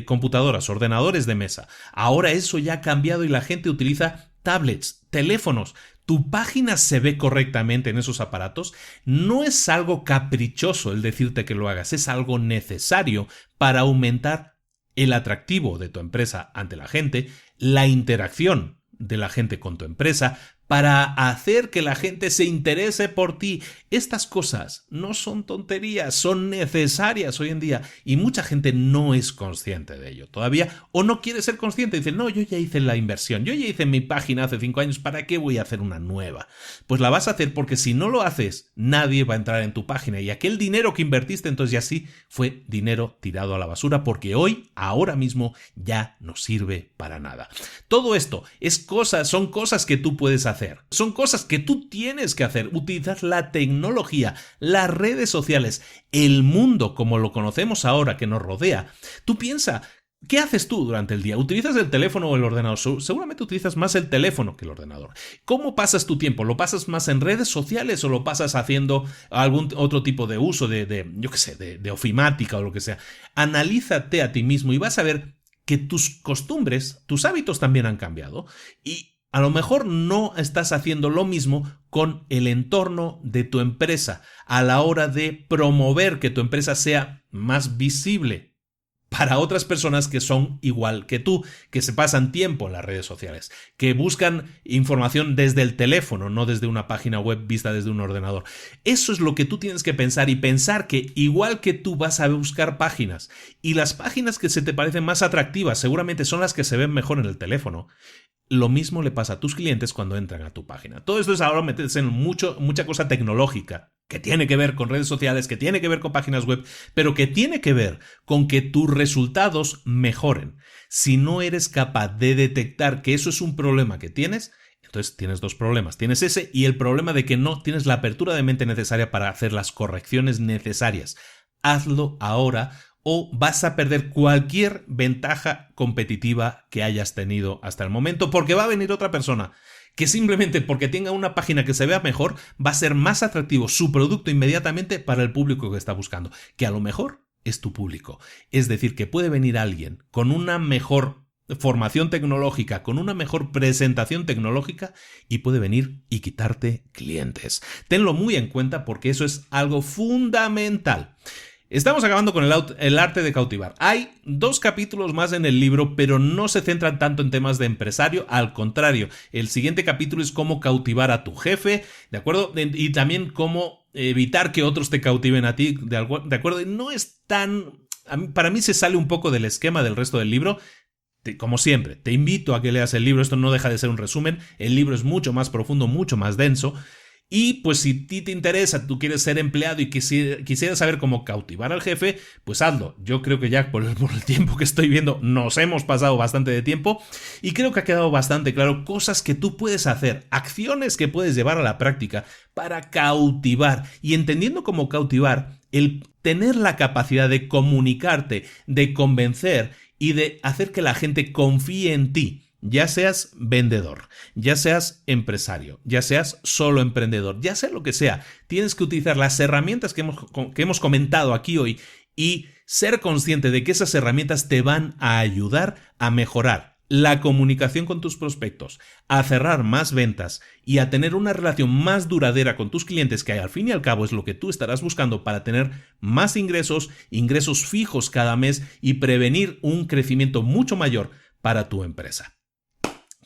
computadoras, ordenadores de mesa. Ahora eso ya ha cambiado y la gente utiliza tablets, teléfonos. ¿Tu página se ve correctamente en esos aparatos? No es algo caprichoso el decirte que lo hagas, es algo necesario para aumentar el atractivo de tu empresa ante la gente, la interacción de la gente con tu empresa, para hacer que la gente se interese por ti. Estas cosas no son tonterías, son necesarias hoy en día y mucha gente no es consciente de ello todavía o no quiere ser consciente. Dice, no, yo ya hice la inversión, yo ya hice mi página hace 5 años, ¿para qué voy a hacer una nueva? Pues la vas a hacer porque si no lo haces, nadie va a entrar en tu página y aquel dinero que invertiste entonces ya sí fue dinero tirado a la basura porque hoy, ahora mismo, ya no sirve para nada. Todo esto son cosas que tú puedes hacer. Son cosas que tú tienes que hacer, utilizar la tecnología, las redes sociales, el mundo como lo conocemos ahora que nos rodea. Tú piensa, ¿qué haces tú durante el día? ¿Utilizas el teléfono o el ordenador? Seguramente utilizas más el teléfono que el ordenador. ¿Cómo pasas tu tiempo? ¿Lo pasas más en redes sociales o lo pasas haciendo algún otro tipo de uso de ofimática o lo que sea? Analízate a ti mismo y vas a ver que tus costumbres, tus hábitos también han cambiado y a lo mejor no estás haciendo lo mismo con el entorno de tu empresa a la hora de promover que tu empresa sea más visible para otras personas que son igual que tú, que se pasan tiempo en las redes sociales, que buscan información desde el teléfono, no desde una página web vista desde un ordenador. Eso es lo que tú tienes que pensar y pensar que igual que tú vas a buscar páginas y las páginas que se te parecen más atractivas seguramente son las que se ven mejor en el teléfono. Lo mismo le pasa a tus clientes cuando entran a tu página. Todo esto es ahora meterse en mucha cosa tecnológica que tiene que ver con redes sociales, que tiene que ver con páginas web, pero que tiene que ver con que tus resultados mejoren. Si no eres capaz de detectar que eso es un problema que tienes, Entonces tienes dos problemas. Tienes ese y el problema de que no tienes la apertura de mente necesaria para hacer las correcciones necesarias. Hazlo ahora o vas a perder cualquier ventaja competitiva que hayas tenido hasta el momento, porque va a venir otra persona que simplemente porque tenga una página que se vea mejor va a ser más atractivo su producto inmediatamente para el público que está buscando, que a lo mejor es tu público. Es decir, que puede venir alguien con una mejor formación tecnológica, con una mejor presentación tecnológica y puede venir y quitarte clientes. Tenlo muy en cuenta porque eso es algo fundamental. Estamos acabando con el arte de cautivar. Hay 2 capítulos más en el libro, pero no se centran tanto en temas de empresario. Al contrario, el siguiente capítulo es cómo cautivar a tu jefe, ¿de acuerdo? Y también cómo evitar que otros te cautiven a ti, ¿de acuerdo? Y no es tan... Para mí se sale un poco del esquema del resto del libro. Como siempre, te invito a que leas el libro. Esto no deja de ser un resumen. El libro es mucho más profundo, mucho más denso. Y pues si a ti te interesa, tú quieres ser empleado y quisieras saber cómo cautivar al jefe, pues hazlo. Yo creo que ya por el tiempo que estoy viendo nos hemos pasado bastante de tiempo y creo que ha quedado bastante claro cosas que tú puedes hacer, acciones que puedes llevar a la práctica para cautivar. Y entendiendo cómo cautivar, el tener la capacidad de comunicarte, de convencer y de hacer que la gente confíe en ti. Ya seas vendedor, ya seas empresario, ya seas solo emprendedor, ya sea lo que sea, tienes que utilizar las herramientas que hemos comentado aquí hoy y ser consciente de que esas herramientas te van a ayudar a mejorar la comunicación con tus prospectos, a cerrar más ventas y a tener una relación más duradera con tus clientes, que al fin y al cabo es lo que tú estarás buscando para tener más ingresos fijos cada mes y prevenir un crecimiento mucho mayor para tu empresa.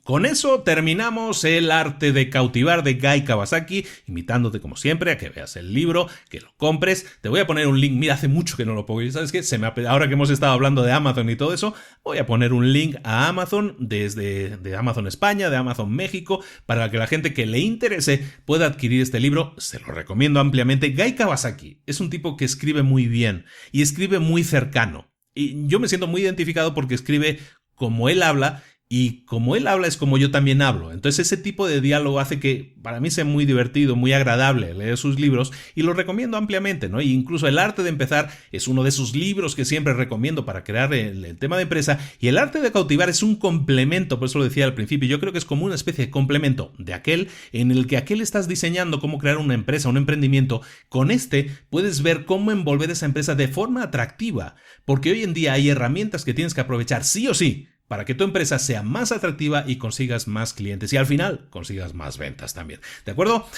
Con eso terminamos el arte de cautivar de Guy Kawasaki, invitándote como siempre a que veas el libro, que lo compres. Te voy a poner un link, mira, hace mucho que no lo pongo, ¿sabes qué? Ahora que hemos estado hablando de Amazon y todo eso, voy a poner un link a Amazon de Amazon España, de Amazon México, para que la gente que le interese pueda adquirir este libro. Se lo recomiendo ampliamente. Guy Kawasaki es un tipo que escribe muy bien y escribe muy cercano. Y yo me siento muy identificado porque escribe como él habla. Y como él habla es como yo también hablo. Entonces ese tipo de diálogo hace que para mí sea muy divertido, muy agradable leer sus libros y lo recomiendo ampliamente, ¿no? Y incluso El arte de empezar es uno de esos libros que siempre recomiendo para crear el tema de empresa. Y El arte de cautivar es un complemento, por eso lo decía al principio. Yo creo que es como una especie de complemento de aquel en el que aquel estás diseñando cómo crear una empresa, un emprendimiento. Con este puedes ver cómo envolver esa empresa de forma atractiva. Porque hoy en día hay herramientas que tienes que aprovechar sí o sí para que tu empresa sea más atractiva y consigas más clientes y al final consigas más ventas también. ¿De acuerdo?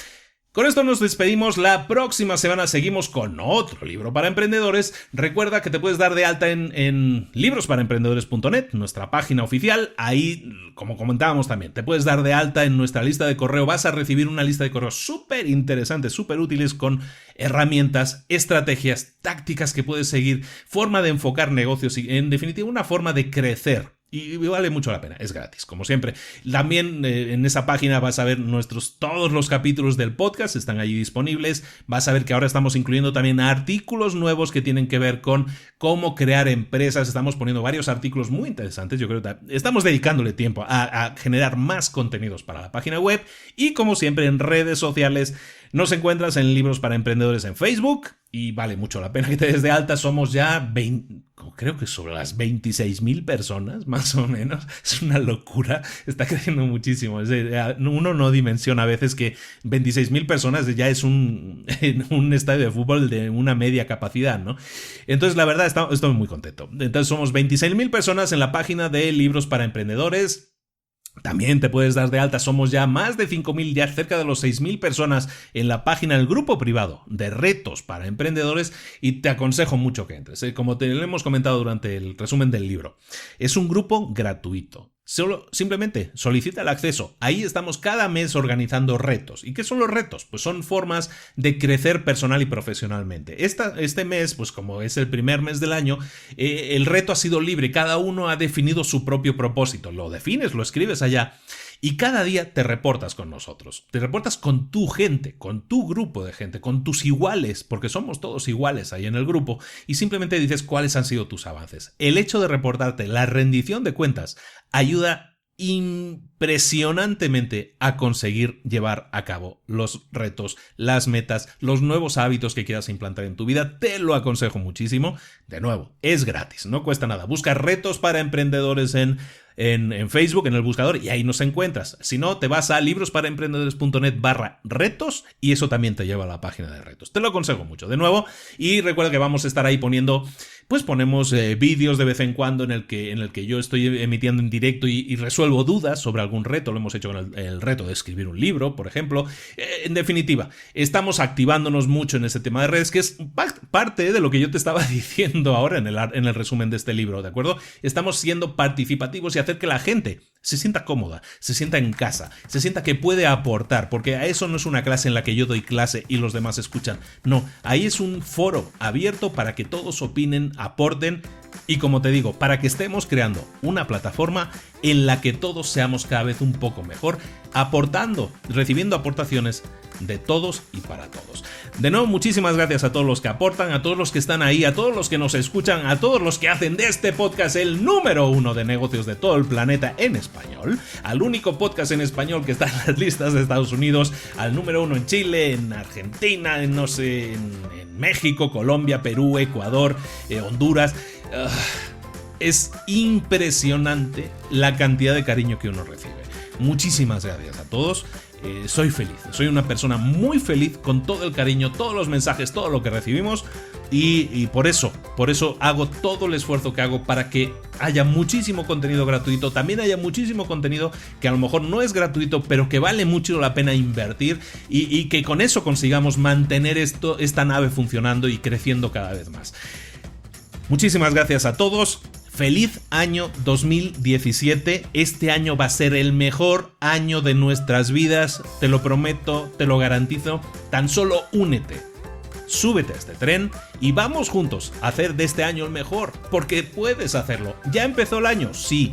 Con esto nos despedimos. La próxima semana seguimos con otro libro para emprendedores. Recuerda que te puedes dar de alta en librosparaemprendedores.net, nuestra página oficial. Ahí, como comentábamos también, te puedes dar de alta en nuestra lista de correo. Vas a recibir una lista de correos súper interesantes, súper útiles con herramientas, estrategias, tácticas que puedes seguir, forma de enfocar negocios y, en definitiva, una forma de crecer. Y vale mucho la pena, es gratis, como siempre. También en esa página vas a ver todos los capítulos del podcast, están allí disponibles. Vas a ver que ahora estamos incluyendo también artículos nuevos que tienen que ver con cómo crear empresas. Estamos poniendo varios artículos muy interesantes. Yo creo que estamos dedicándole tiempo a generar más contenidos para la página web. Y como siempre en redes sociales nos encuentras en Libros para Emprendedores en Facebook. Y vale mucho la pena que te des de alta. Somos ya creo que sobre las 26.000 personas, más o menos. Es una locura. Está creciendo muchísimo. Uno no dimensiona a veces que 26.000 personas ya es un estadio de fútbol de una media capacidad, ¿no? Entonces, la verdad, estoy muy contento. Entonces, somos 26.000 personas en la página de Libros para Emprendedores. También te puedes dar de alta, somos ya más de 5.000, ya cerca de los 6.000 personas en la página del grupo privado de retos para emprendedores y te aconsejo mucho que entres. Como te lo hemos comentado durante el resumen del libro, es un grupo gratuito. Simplemente solicita el acceso. Ahí estamos cada mes organizando retos. ¿Y qué son los retos? Pues son formas de crecer personal y profesionalmente. Este mes, pues como es el primer mes del año, el reto ha sido libre. Cada uno ha definido su propio propósito. Lo defines, lo escribes allá. Y cada día te reportas con nosotros. Te reportas con tu gente, con tu grupo de gente, con tus iguales, porque somos todos iguales ahí en el grupo, y simplemente dices cuáles han sido tus avances. El hecho de reportarte, la rendición de cuentas, ayuda impresionantemente a conseguir llevar a cabo los retos, las metas, los nuevos hábitos que quieras implantar en tu vida. Te lo aconsejo muchísimo. De nuevo, es gratis, no cuesta nada. Busca retos para emprendedores en Facebook, en el buscador, y ahí nos encuentras. Si no, te vas a librosparaemprendedores.net/retos y eso también te lleva a la página de retos. Te lo aconsejo mucho, de nuevo. Y recuerda que vamos a estar ahí ponemos vídeos de vez en cuando en el que yo estoy emitiendo en directo y resuelvo dudas sobre algún reto. Lo hemos hecho con el reto de escribir un libro, por ejemplo. En definitiva, estamos activándonos mucho en ese tema de redes, que es parte de lo que yo te estaba diciendo ahora en el resumen de este libro, ¿de acuerdo? Estamos siendo participativos y hacer que la gente se sienta cómoda, se sienta en casa, se sienta que puede aportar, porque a eso no es una clase en la que yo doy clase y los demás escuchan. No, ahí es un foro abierto para que todos opinen, aporten y, como te digo, para que estemos creando una plataforma en la que todos seamos cada vez un poco mejor, aportando, recibiendo aportaciones de todos y para todos. De nuevo, muchísimas gracias a todos los que aportan, a todos los que están ahí, a todos los que nos escuchan, a todos los que hacen de este podcast el número 1 de negocios de todo el planeta en español, al único podcast en español que está en las listas de Estados Unidos, al número 1 en Chile, en Argentina, en México, Colombia, Perú, Ecuador, Honduras. Es impresionante la cantidad de cariño que uno recibe. Muchísimas gracias a todos. Soy feliz, soy una persona muy feliz con todo el cariño, todos los mensajes, todo lo que recibimos y por eso hago todo el esfuerzo que hago para que haya muchísimo contenido gratuito, también haya muchísimo contenido que a lo mejor no es gratuito, pero que vale mucho la pena invertir y que con eso consigamos mantener esta nave funcionando y creciendo cada vez más. Muchísimas gracias a todos. Feliz año 2017, este año va a ser el mejor año de nuestras vidas, te lo prometo, te lo garantizo, tan solo únete, súbete a este tren y vamos juntos a hacer de este año el mejor, porque puedes hacerlo. ¿Ya empezó el año? Sí.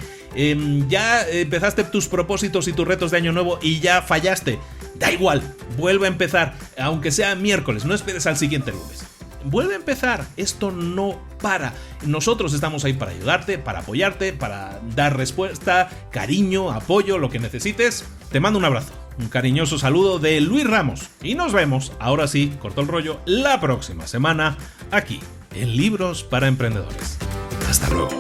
¿Ya empezaste tus propósitos y tus retos de año nuevo y ya fallaste? Da igual, vuelve a empezar, aunque sea miércoles, no esperes al siguiente lunes. Vuelve a empezar, esto no para. Nosotros estamos ahí para ayudarte, para apoyarte, para dar respuesta, cariño, apoyo, lo que necesites. Te mando un abrazo, un cariñoso saludo de Luis Ramos y nos vemos, ahora sí, corto el rollo, la próxima semana aquí en Libros para Emprendedores. Hasta luego.